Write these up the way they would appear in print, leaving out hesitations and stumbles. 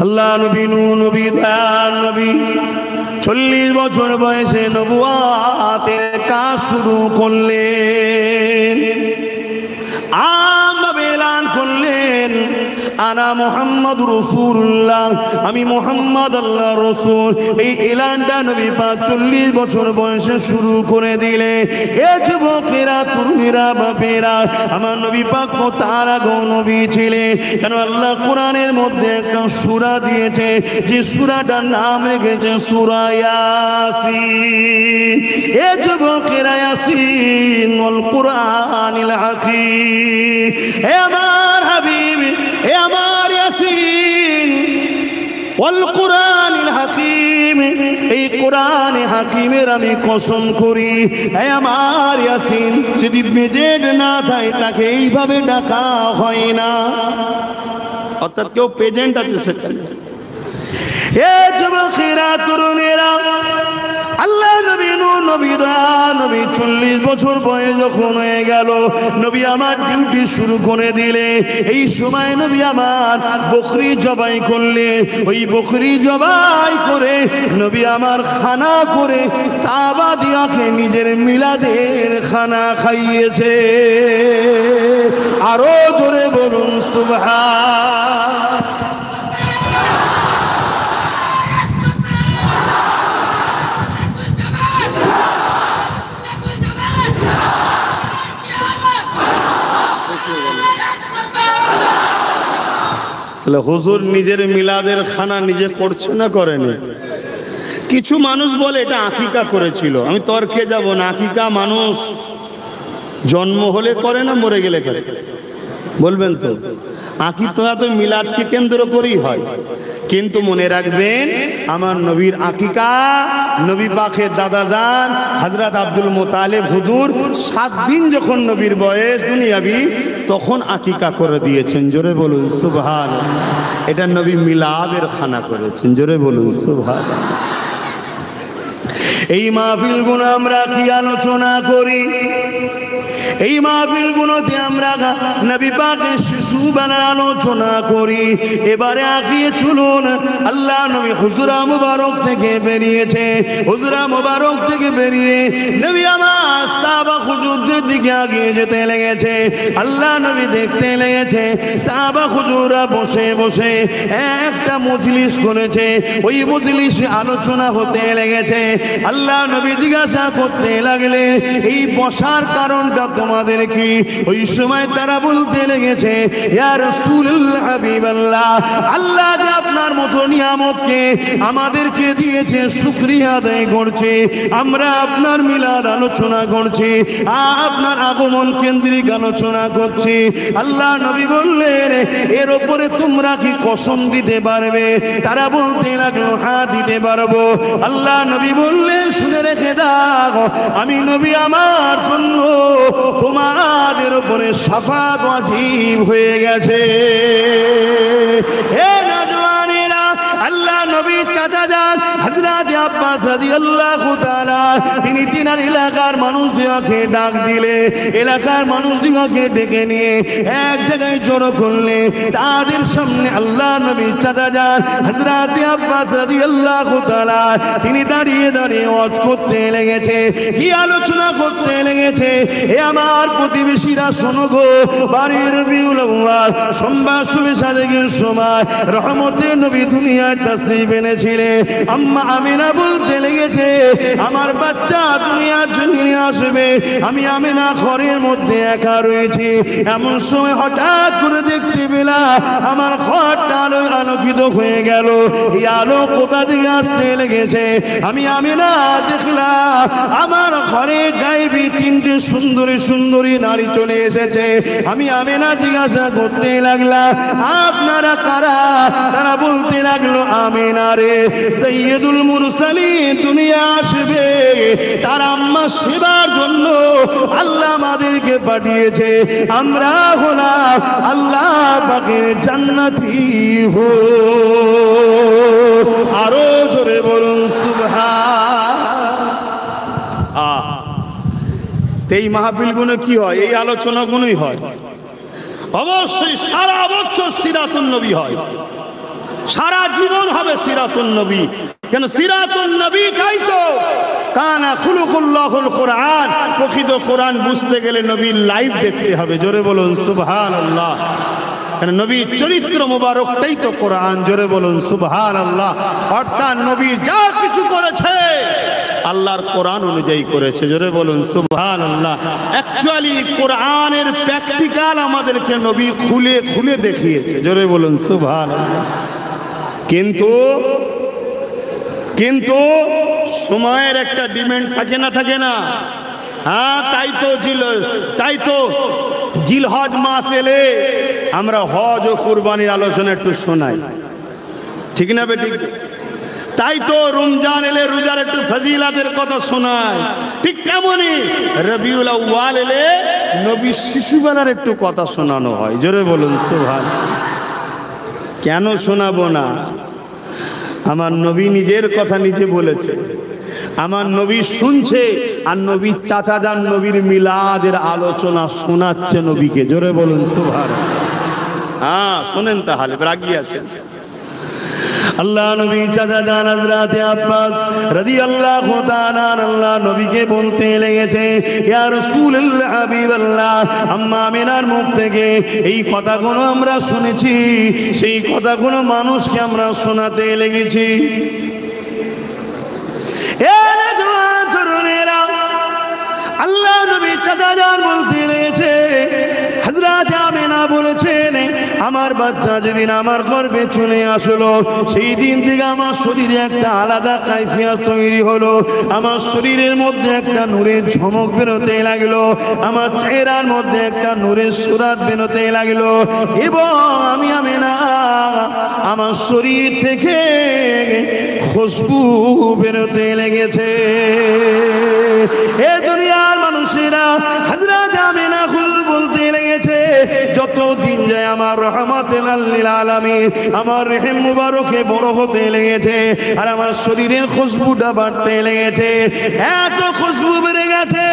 আল্লাহ নবী নূহ নবী দয়াল নবী 40 বছর বয়সে নবুয়াতের কাজ শুরু করলেন। আমভাবে এলান করলেন, আনা মুহাম্মদ রাসূলুল্লাহ, আমি মুহাম্মদ আল্লাহ রাসূল। এই এলানটা নবী পাক 40 বছর বয়সে শুরু করে দিলে। এ যুবকেরা, তরুণীরা, বাপেরা, আমার নবী পাক তো তার আগে নবী ছিলেন। কেন আল্লাহ কোরআনের মধ্যে একটা সূরা দিয়েছে, যে সূরাটার নাম রেখেছে সূরা ইয়াসিন। এ যুবকেরা, ইয়াসিন ওয়াল কুরআনিল হাকীম, হে আমার হাবিব, হে আমার ইয়াসিন ওয়াল কুরআনিল হাকীম, এই কোরআনে হাকিমের আমি কসম করি, হে আমার ইয়াসিন, যদি মেজেড না থাকে তাকে এইভাবে ডাকা হয় না। অর্থাৎ কেউ প্রেজেন্ট আছে সেখানে। হে যুবকেরা, তরুণেরা, আল্লাহ নবী নূহ নবী দয়াল নবী 40 বছর বয়স যখন হয়ে গেল, নবী আমার ডিউটি শুরু করে দিলে। এই সময় নবী আমার বকরি জবাই করলে। ওই বকরি জবাই করে নবী আমার খানা করে সাহাবাদিয়াকে নিজের মিলাদের খানা খাইয়েছে। আরো জোরে বলুন সুবহান। তাহলে হুজুর নিজের মিলাদের খানা নিজে করছে না করেনি? কিছু মানুষ বলে এটা আকিকা করেছিল। আমি তর্কে যাব না। আকিকা মানুষ জন্ম হলে করে না মরে গেলে করে? বলবেন তো? আকিকা তো মিলাদকে কেন্দ্র করেই হয়। কিন্তু মনে রাখবেন, আমার নবীর আকিকা, নবী পাকের দাদাজান হযরত আব্দুল মুতালিব হুজুর 7 দিন যখন নবীর বয়স দুনিয়াবি, তখন আকিকা করে দিয়েছেন। জোরে বলুন সুবহানাল্লাহ। এটা নবী মিলাদের খানা করেছেন। জোরে বলুন সুবহানাল্লাহ। এই মাহফিলগুলো আমরা কি আলোচনা করি? এই মাহফিলগুলোতে আমরা নবী পাকের শিশুবেলার আলোচনা করি। এবারে আগিয়ে চলুন, আল্লাহ নবী হুজরা মুবারক থেকে বেরিয়েছে। হুজরা মুবারক থেকে বেরিয়ে নবী আমার সাহাবা হুজুরদের দিকে আগিয়ে যেতে লেগেছে। আল্লাহ নবী দেখতে লেগেছে সাহাবা হুজুররা বসে বসে একটা মজলিস করেছে। ওই মজলিসে আলোচনা হতে লেগেছে। আল্লাহ নবী জিজ্ঞাসা করতে লাগলে, এই বসার কারণটা তোমাদের কি? ওই সময় তারা বলতে লেগেছে, ইয়া রাসূলুল্লাহ, হাবিবাল্লাহ, আল্লাহ যে আপনার মতো নিয়ামতকে আমাদেরকে দিয়েছে, শুকরিয়া আদায় করছে। আমরা আপনার মিলাদ আলোচনা করছি, আপনার আগমন কেন্দ্রিক আলোচনা করছি। আল্লাহ নবী বললেন, এর উপরে তোমরা কি কসম দিতে পারবে? তারা বলতে লাগলো, হ্যাঁ দিতে পারবো। আল্লাহ নবী বললেন, শুনে রেখে দাও, আমি নবী আমার জন্য তোমাদের উপরে শাফাত ওয়াজিব হয়ে গেছে। হে নওজওয়ানেরা, আল্লাহ নবী চাচা যান হযরত আব্বাস রাদিয়াল্লাহু তাআলা, তিনি তিনার এলাকার মানুষদেরকে ডাক দিলে, এলাকার মানুষদেরকে ডেকে নিয়ে এক জায়গায় জড়ো করলে। তাদের সামনে আল্লাহ নবী চাচা যান হযরত আব্বাস রাদিয়াল্লাহু তাআলা, তিনি দাঁড়িয়ে দাঁড়িয়ে ওয়াজ করতে লেগেছে। কি আলোচনা করতে লেগেছে? এ আমার প্রতিবেশীরা শোনো গো, বাড়ির রবিউল আউয়াল সোমবার শুভে সাদেকের সময় রহমতের নবী দুনিয়ায় তাশরীফ এনেছিলেন। আম্মা আমিনা বলতে লেগেছে, আমার বাচ্চা দুনিয়ার জমিনে আসবে, আমি আমিনা ঘরের মধ্যে একা রয়েছি। এমন সময় হঠাৎ করে দেখতে পেলাম আমার ঘরটা আলোয় আলোকিত হয়ে গেল। এই আলো কোথা থেকে আসতে লেগেছে? আমি আমিনা দেখলাম আমার ঘরে গায়েবী 3টে সুন্দরী সুন্দরী নারী চলে এসেছে। আমি আমিনা জিজ্ঞাসা করতে লাগলাম, আপনারা কারা? তারা বলতে লাগলো, আমিনা রে, সাইয়্যিদুল মুরসালিন দুনিয়া আসবে, তার আম্মা সেবার জন্য আল্লাহ আমাদেরকে পাঠিয়েছে। আমরা হলাম আল্লাহ পাকের জান্নাতি হো। আরো জোরে বলুন সুবহান। এই মাহফিলগুলো কি হয়? এই আলোচনাগুলোই হয়। অবশ্যই সারা বছর সিরাতুন নবী হয়। সারা জীবন হবে সিরাতুন নবী। কেন সিরাতুন নবীটাই তো কানা খুলুকুল্লাহুল কোরআন। প্রকৃত কোরআন বুঝতে গেলে নবীর লাইভ দেখতে হবে। জোরে বলুন সুবহানাল্লাহ। কেন নবীর চরিত্র মোবারকটাই তো কোরআন। জোরে বলুন সুবহানাল্লাহ। অর্থাৎ নবী যা কিছু করেছে আল্লাহর কোরআন অনুযায়ী করেছে। জোরে বলুন সুবহানাল্লাহ। অ্যাকচুয়ালি কোরআনের প্র্যাকটিক্যাল আমাদেরকে নবী খুলে খুলে দেখিয়েছে। জোরে বলুন সুবহানাল্লাহ। কিন্তু সময়ের একটা ডিমান্ড থাকে না, থাকে না? হ্যাঁ, তাই তো জিলহজ মাস এলে আমরা হজ ও কুরবানির আলোচনা একটু শোনাই, ঠিক না বেঠিক? তাই তো রমজান এলে রোজার একটু ফজিলাতের কথা শোনায়। ঠিক তেমনই রবিউল আউয়াল এলে নবীর শিশুবেলার একটু কথা শোনানো হয়। জোরে বলুন সুবহানাল্লাহ। কেন শোনাবো না? আমার নবী নিজের কথা নিজে বলেছে। আমার নবী শুনছে, আর নবীর চাচা যান নবীর মিলাদের আলোচনা শোনাচ্ছে নবীকে। জোরে বলুন সুবহানাল্লাহ। হ্যাঁ, শোনেন তাহলে, রাগিয়ে আসেন। আল্লাহ নবী চাচা জান হযরত আব্বাস রাদিয়াল্লাহু তাআলা আল্লাহ নবীকে বলতে লেগেছে, ইয়া রাসূলুল্লাহ হাবিবাল্লাহ, আম্মা আমিনার মুখ থেকে এই কথাগুলো আমরা শুনেছি, সেই কথাগুলো মানুষকে আমরা শোনাতে লেগেছি। আল্লাহ নবী চাচা জান বলতে লেগেছে, হযরত আমিনা বলেছেন, আমার বাচ্চা যেদিন আমার গর্ভে চলে আসলো সেই দিন থেকে আমার শরীরে একটা আলাদা কাইফিয়ত তৈরি হলো। আমার শরীরের মধ্যে একটা নূরের ঝমক বেরোতে লাগলো, আমার চেহারার মধ্যে একটা নূরের সুরাত বেরোতে লাগলো, এবং আমি আমিনা আমার শরীর থেকে খুশবু বেরোতে লেগেছে। এ দুনিয়ার মানুষেরা হযরত আমিনা হুজুর বলতে লেগেছে, যত দিন যায় আমার রহমাতুল লিল আলামিন, আমার রহিম মুবারকে বড় হতে লেগেছে, আর আমার শরীরের খুশবুটা বাড়তে লেগেছে। এত খুশবু বেড়ে গেছে,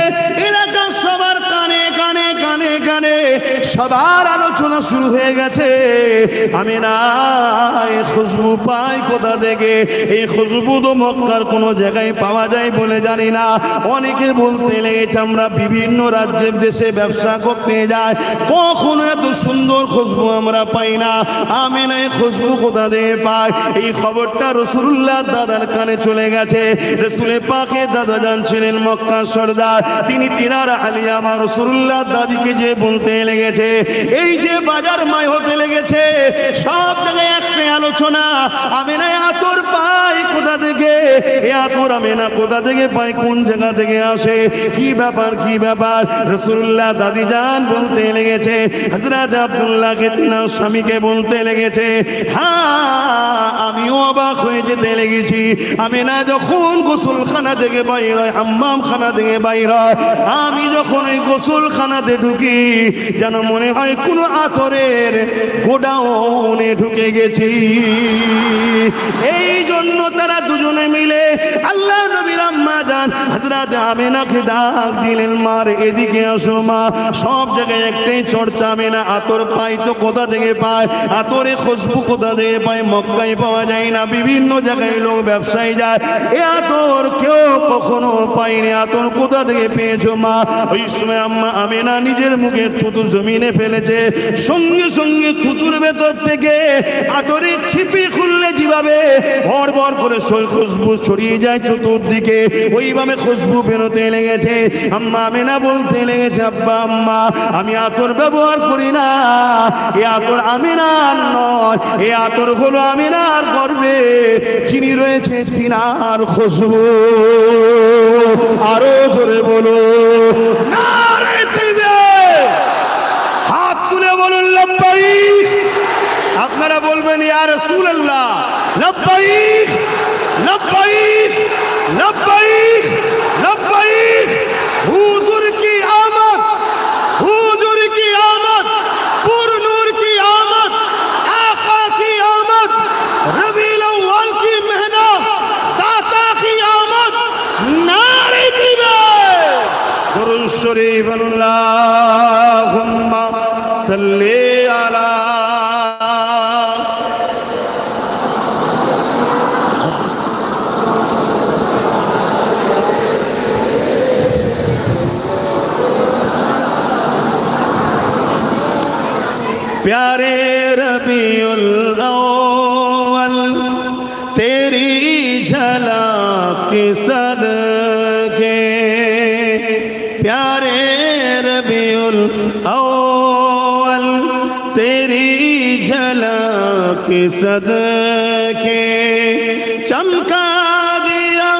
এলাকার সবার কানে কানে কানে কানে সবার আলোচনা শুরু হয়ে গেছে। আমি না এই খুশবু পাই কোথা থেকে? এই খুশবু তো মক্কার কোনো জায়গায় পাওয়া যায় বলে জানি না। অনেকে বলতে লেগেছে আমরা বিভিন্ন রাজ্যের দেশে ব্যবসা করতে যাই, কখনো এত সুন্দর খুশবু আমরা পাই না। আমি না এই খুশবু কোথা থেকে পাই? এই খবরটা রাসূলুল্লাহ দাদার কানে চলে গেছে। রাসূলে পাকের দাদা জান ছিলেন মক্কার সরদার, তিনি তিনার আলিয়া আমার রাসূলুল্লাহ দাদিকে যে বলতে লেগেছে, এই যে বাজার মাই হতে লেগেছে, সব জায়গায় একটা আলোচনা, আমি না আতর পাই কোথা থেকে? এ আতর আমি না কোথা থেকে পাই, কোন জায়গা থেকে আসে, কি ব্যাপার কি ব্যাপার? রাসূলুল্লাহ দাদি জান বলতে লেগেছে, হযরত আব্দুল্লাহকে তিনার স্বামীকে বলতে লেগেছে, হ্যাঁ আমিও অবাক হয়ে যেতে লেগেছি। আমি না যখন গোসলখানা থেকে বাইর হয়, হাম্মামখানা থেকে বাইর হয়, আমি যখন ওই গোসলখানাতে ঢুকি যেন মনে হয় কোনো আতরের গোডাউনে ঢুকে গেছি। এই জন্য তারা দুজনে মিলে আল্লাহ নবীর আম্মা জান হযরত আমিনাকে ডাক দিলেন, মার এদিকে আসো মা। সব জায়গায় একটাই চর্চা, আমিনা আতর পাই তো কোথা থেকে পায়? আতরে খুশবু কোথা থেকে পায়? মক্কায় পাওয়া যায় না, বিভিন্ন জায়গায় লোক ব্যবসায়ী যায়, এ আতর কেউ কখনো পায়নি। আতর কোথা থেকে পেয়েছো মা? ওই সময় আম্মা আমিনা নিজের মুখে থুতু জমিনে ফেলেছে, সঙ্গে সঙ্গে থুতুর ভেতর থেকে আতরের ছিপি খুললে যেভাবে ভর ভর করে খুশবু ছড়িয়ে যায় চতুর্দিকে, ওইভাবে খুশবু বেরোতে লেগেছে। আম্মা আমিনা বলতে লেগেছে, আব্বা আম্মা আমি আতর ব্যবহার করি না, এ আতর আমিনার নয়, এ আতর হলো আমিনার গর্ভে যিনি রয়েছে তিনার খুশবু। আরো জোরে বলো নারে তাকবীর, হাত তুলে বলুন লব্বাইক। আপনারা বলবেন ইয়া রাসূলুল্লাহ লব্বাইক লব্বাইক লব্বাইক লব্বাইক। হুজুর কি আমদ, হুজুর কি আমদ, পুর নূর কি আমদ, आका की आमद, रबीउल अव्वल की मेहनत, दाता की आमद, नारे तकबीर। दुरूद शरीफ अल्लाहुम्मा सल्ली अला प्यारे रबीउल अव्वल तेरी झलक के सदके, प्यारे रबीउल अव्वल तेरी झलक के सदके, चमका दिया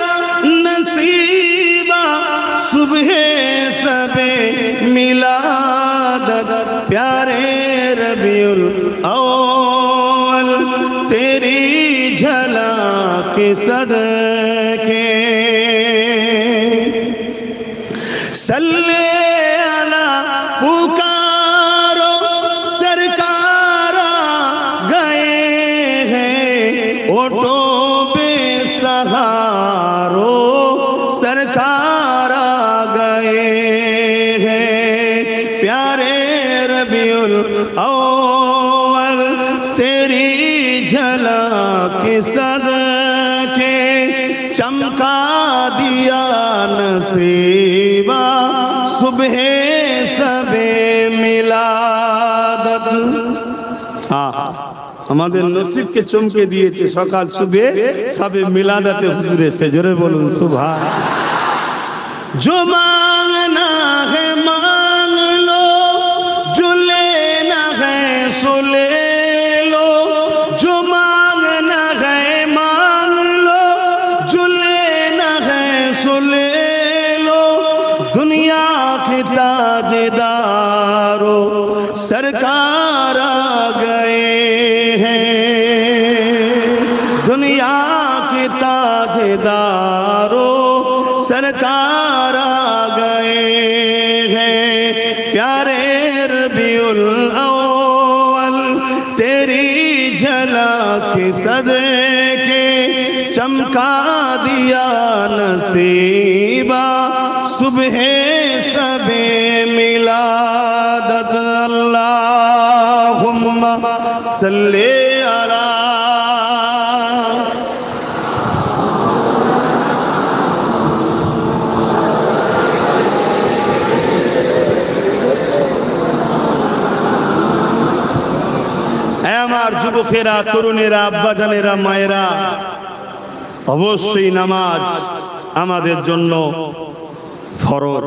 नसीबा सुबह सबे मिलादत, प्यारे रबीउल अव्वल तेरी झलक के सदके, सल्ले अला पुकारो सरकारा गए हैं, ओटो बेसहारो सरकारा गए हैं, प्यारे रबीउल अव्वल तेरी झलक के सदके, चमका दिया नसीबा सुबह सबे मिलादत। আমাদের নসিবকে চমকে দিয়েছে সকাল সুবে সবে মিলাদাতে হুজুর এসে, জোরে বলুন সুবহান। जो मांगना है मांग लो, जो लेना है सो ले लो, जो मांगना है मांग लो, जो लेना है सो ले लो, दुनिया के ताजदारो सरकार आ गए हैं, दुनिया के ताजदारो सरकार आ गए हैं, प्यारे रबीउल अव्वल तेरी झलक के सदके, चमका दिया नसीबा सुबह सबे मिलादत। अल्लाहुम्मा सल्ले अला আমার যুবকেরা, তরুণেরা, আব্বাজানেরা, মায়েরা, অবশ্যই নামাজ আমাদের জন্য ফরজ,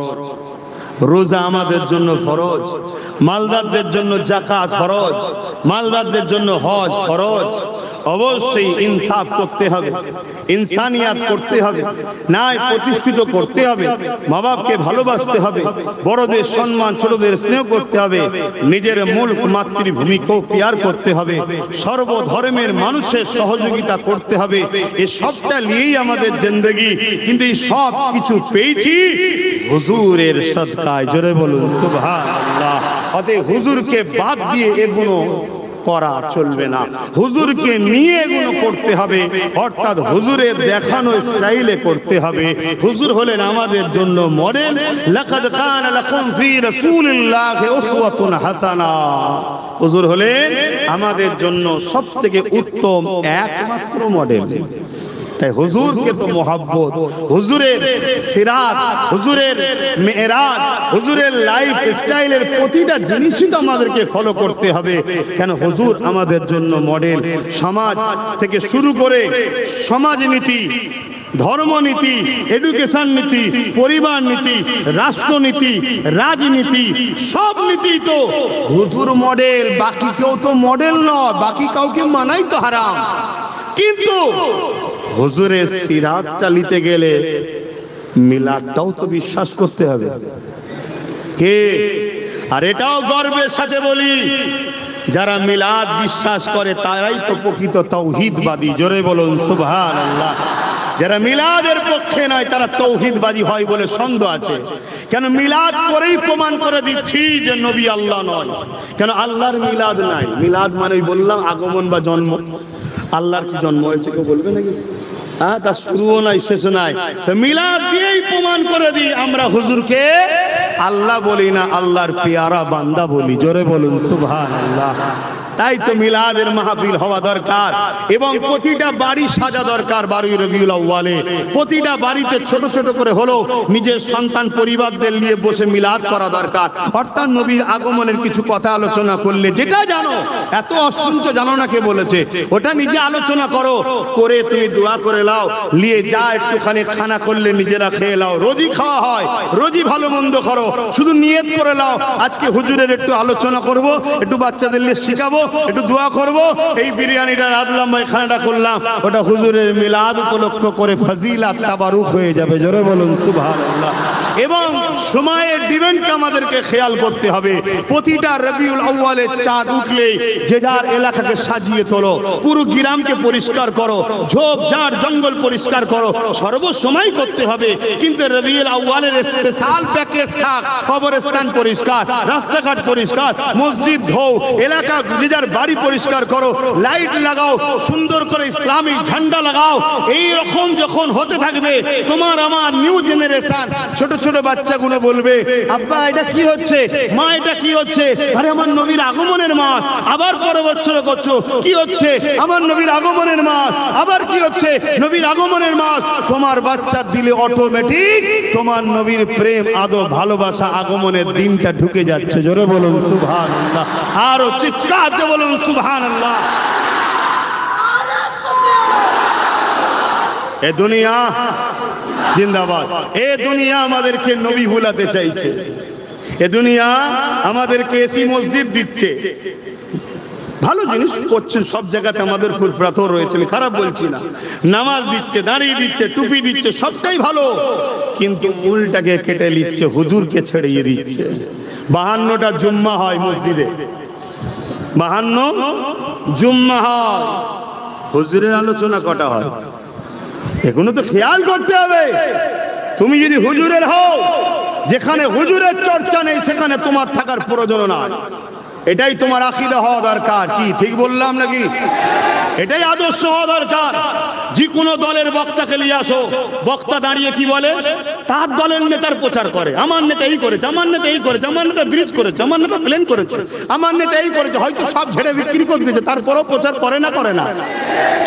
রোজা আমাদের জন্য ফরজ, মালদারদের জন্য যাকাত ফরজ, মালদারদের জন্য হজ ফরজ। অবশ্যই ইনসাফ করতে হবে, ইনসানিয়াত করতে হবে, ন্যায় প্রতিষ্ঠিত করতে হবে, মা বাপকে ভালোবাসতে হবে, বড়দের সম্মান ছোটদের স্নেহ করতে হবে, নিজের মূল মাতৃভূমিকেও কেয়ার করতে হবে, সর্বধর্মের মানুষের সহযোগিতা করতে হবে। এই সবটা নিয়েই আমাদের জিন্দেগি, কিন্তু এই সব কিছু পেয়েছি হুজুরের সদকায়, জোরে বলুন সুবহানাল্লাহ। অতএব হুজুরকে বাদ দিয়ে এগুলো করা চলবে না, হুজুরকে নিয়ে এগুলো করতে হবে, অর্থাৎ হুজুরের দেখানো স্টাইলে করতে হবে। হুজুর হলেন আমাদের জন্য মডেল, লাকাদ কানা লাকুম ফি রাসূলিল্লাহি উসওয়াতুন হাসানা। হুজুর হলেন আমাদের জন্য সবথেকে উত্তম একমাত্র মডেল। তাই হুজুরকে তো মোহাব্বত, হুজুরের সিরাত, হুজুরের মেরাজ, হুজুরের লাইফ স্টাইলের প্রতিটা জিনিসই তো আমাদেরকে ফলো করতে হবে। কেন? হুজুর আমাদের জন্য মডেল। সমাজ থেকে শুরু করে সমাজনীতি, ধর্মনীতি, এডুকেশন নীতি, পরিবার নীতি, রাষ্ট্রনীতি, রাজনীতি, সব নীতি তো হুজুর মডেল। বাকি কেউ তো মডেল নয়, বাকি কাউকে মানাই তো হারাম। কিন্তু হুজুরের সিরাত চালিতে গেলে মিলাদটাও তো বিশ্বাস করতে হবে। কে? আর এটাও গর্বের সাথে বলি, যারা মিলাদ বিশ্বাস করে তারাই তো প্রকৃত তাওহীদবাদী। জোরে বলুন সুবহানাল্লাহ। যারা মিলাদের পক্ষে নয় তারা তাওহীদবাদী হয় বলে সন্দেহ আছে। কেন? মিলাদ করেই প্রমাণ করে দিচ্ছি যে নবী আল্লাহ নয়। কেন? আল্লাহর মিলাদ নাই। মিলাদ মানে বললাম আগমন বা জন্ম। আল্লাহর কি জন্ম হয়েছে কেউ বলবে নাকি? হ্যাঁ, তার শুরুও নাই শেষও নাই। তো মিলাদ দিয়েই প্রমাণ করে দিই আমরা হুজুরকে আল্লাহ বলি না, আল্লাহর পেয়ারা বান্দা বলি। জোরে বলুন সুবহানাল্লাহ। তাই তো মিলাদের মাহফিল হওয়া দরকার এবং প্রতিটা বাড়ি সাজা দরকার 12 রবিউল আউয়ালে। প্রতিটা বাড়িতে ছোট ছোট করে হলো নিজের সন্তান পরিবারদের নিয়ে বসে মিলাদ করা দরকার। অর্থাৎ নবীর আগমনের কিছু কথা আলোচনা করলে যেটা জানো, এত অসংখ্য জানো না কে বলেছে, ওটা নিজে আলোচনা করো, করে তুমি দোয়া করে লাও, নিয়ে যা একটুখানি খানা করলে নিজেরা খেয়ে লাও। রোজই খাওয়া হয়, রোজই ভালো মন্দ করো, শুধু নিয়ত করে লাও আজকে হুজুরের একটু আলোচনা করব, একটু বাচ্চাদের নিয়ে শিখাবো, একটু দোয়া করব, এই বিরিয়ানিটা রাঁধলাম বা খানাটা করলাম, ওটা হুজুরের মিলাদ উপলক্ষ করে ফজিলাত তাবারুক হয়ে যাবে। জোরে বলুন সুবহানাল্লাহ। এবং সময়ের ডিমান্ডকে আমাদেরকে খেয়াল করতে হবে। প্রতিটা রবিউল আউয়ালের চাঁদ উঠলেই যে যার এলাকাকে সাজিয়ে তোলো, পুরো গ্রামকে পরিষ্কার করো, ঝোপ ঝাড় জঙ্গল পরিষ্কার করো, সর্বসময় করতে হবে। কিন্তু রবিউল আউয়ালের স্পেশাল প্যাকেজ থাক, কবরস্থান পরিষ্কার, রাস্তাঘাট পরিষ্কার, মসজিদ ধোও, এলাকা যে যার বাড়ি পরিষ্কার করো, লাইট লাগাও, সুন্দর করে ইসলামিক ঝান্ডা লাগাও। এই রকম যখন হতে থাকবে, তোমার আমার নিউ জেনারেশন ছোট ছোট বাচ্চাগুলো বলবে, আব্বা এটা কি হচ্ছে, মা এটা কি হচ্ছে, আরে আমার নবীর আগমনের মাস, আবার পরের বছর করছো কি হচ্ছে, আমার নবীর আগমনের মাস, আবার কি হচ্ছে, নবীর আগমনের মাস। তোমার বাচ্চার দিলে অটোমেটিক তোমার নবীর প্রেম আদর ভালোবাসা আগমনের দিনটা ঢুকে যাচ্ছে। জোরে বলুন সুবহানাল্লাহ, আরো চিৎকার দিয়ে বলুন সুবহানাল্লাহ। এ দুনিয়া জিন্দাবাদ। এ দুনিয়া আমাদেরকে নবী ভুলাতে চাইছে, এ দুনিয়া আমাদেরকে এসি মসজিদ দিচ্ছে, ভালো জিনিস করছেন সব জায়গাতে, আমাদের ফুরফুরাতও রয়েছে, খারাপ বলছি না, নামাজ দিচ্ছে, দাঁড়িয়ে দিচ্ছে, টুপি দিচ্ছে, সবটাই ভালো, কিন্তু মূলটাকে কেটে নিচ্ছে, হুজুরকে ছেড়িয়ে দিচ্ছে। 52টা জুম্মা হয় মসজিদে, 52 জুম্মা হয়, হুজুরের আলোচনা কটা হয়? এগুলো তো খেয়াল করতে হবে। তুমি যদি হুজুরের হও, যেখানে হুজুরের চর্চা নেই সেখানে তোমার থাকার প্রয়োজন নাই। এটাই তোমার আকীদা হওয়া দরকার। কি ঠিক বললাম নাকি? এটাই আদর্শ হওয়া দরকার। যে কোনো দলের বক্তাকে নিয়ে আসো, বক্তা দাঁড়িয়ে কি বলে, তার দলের নেতার প্রচার করে, আমার নেতা এই করেছে, আমার নেতা এই করেছে, আমার নেতা ব্রিজ করেছে, আমার নেতা প্লেন করেছে, আমার নেতা এই করেছে, হয়তো সব ঝেড়ে বিক্রি করে দিয়েছে, তারপরেও প্রচার করে না করে না?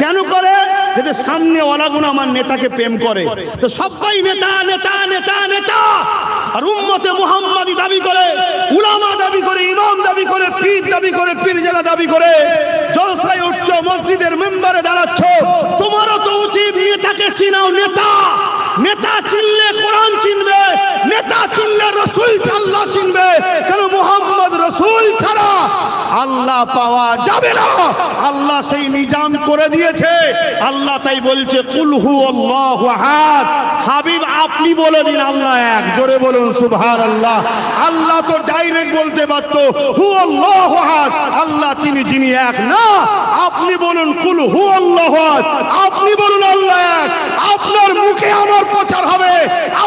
কেন করে? যাতে সামনে ওলাগুলো আমার নেতাকে প্রেম করে। তো সবাই নেতা নেতা নেতা নেতা, আর উম্মতে মুহাম্মাদি দাবি করে, উলামা দাবি করে, ইমাম দাবি করে, পীর দাবি করে, পীরজাদা দাবি করে, জলসায় উঠছো, মসজিদের মেম্বারে দাঁড়াচ্ছ, তোমারও তো উচিত নেতাকে চিনাও। নেতা নেতা চিনলে কোরআন চিনবে, নেতা চিনলে রাসূল আল্লাহ চিনবে। কেন? মুহাম্মদ রাসূল ছাড়া আল্লাহ পাওয়া যাবে না, আল্লাহ সেই নিজাম করে দিয়েছে। আল্লাহ তাই বলছে, কুল হুয়াল্লাহু আহাদ, হাবিব আপনি বলে দিন আল্লাহ এক। জোরে বলুন সুবহানাল্লাহ। আল্লাহ তো ডাইরেক্ট বলতে পারত হুয়াল্লাহু আহাদ, আল্লাহ তিনি যিনি এক। না, আপনি বলুন কুল হুয়াল্লাহু আহাদ, আপনি বলুন আল্লাহ এক। আপনার মুখে আমার প্রচার হবে,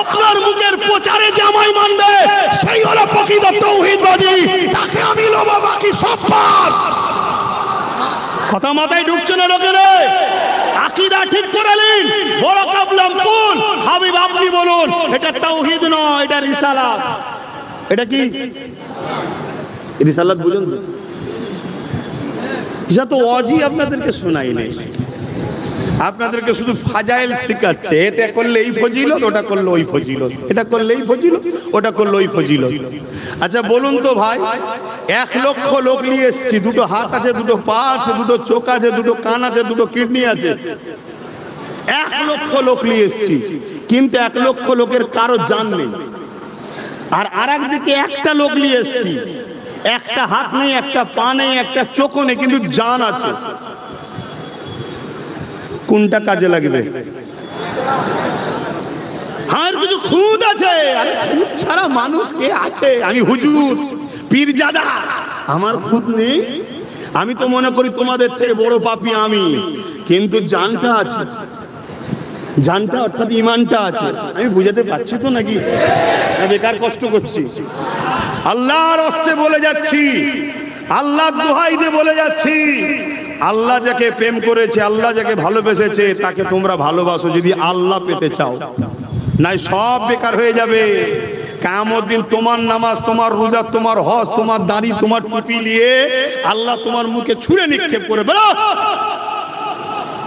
আপনার মুখের প্রচারে যে আমায় মানবে সেই হলো প্রকৃত তাওহীদবাদী, তাকে আমি লব, বাকি সব বাদ। কথা মাথায় ঢুকছে না লোকের? আকীদা ঠিক করে নিন। বড় কাবলাম কুল, হাবিব আপনি বলুন। এটা তাওহীদ নয়, এটা রিসালাত। এটা কি রিসালাত? বুঝুন তো, এটা তো ওয়াজি আপনাদেরকে শোনাই নেই, আপনাদেরকে শুধু ফাজাইল শেখাচ্ছে। এটা করলে এই ফজিলত, ওটা করলে ওই ফজিলত, এটা করলে এই ফজিলত, ওটা করলে ওই ফজিলত। আচ্ছা বলুন তো ভাই, 1 লক্ষ লোক নিয়ে এসেছি, দুটো হাত আছে, দুটো পা আছে, দুটো চোখ আছে, দুটো কান আছে, দুটো কিডনি আছে, 1 লক্ষ লোক নিয়ে এসেছি, কিন্তু 1 লক্ষ লোকের কারো জান নেই। আর আরেকদিকে একটা লোক নিয়ে এসেছি, একটা হাত নেই, একটা পা নেই, একটা চোখ নেই, কিন্তু জান আছে। কোনটা কাজে লাগবে? আর কিছু খুদ আছে, আরে খুদ ছাড়া মানুষ কে আছে? আমি হুজুর, পীরজাদা, আমার খুদ নেই। আমি তো মনে করি তোমাদের থেকে বড় পাপী আমি, কিন্তু জানটা আছে, জানটা অর্থাৎ ঈমানটা আছে। আমি বুঝাতে পারছি তো নাকি? বেকার কষ্ট করছি? আল্লাহর হস্তে বলে যাচ্ছি, আল্লাহর দোহাই দিয়ে বলে যাচ্ছি, আল্লাহ যাকে প্রেম করেছে, আল্লাহ যাকে ভালোবেসেছে, তাকে তোমরা ভালোবাসো যদি আল্লাহ পেতে চাও, নাই সব বেকার হয়ে যাবে। কিয়ামত দিন তোমার নামাজ, তোমার রোজা, তোমার হজ, তোমার দাড়ি, তোমার টুপি নিয়ে আল্লাহ তোমার মুখে ছুঁড়ে নিক্ষেপ করে, বেরো।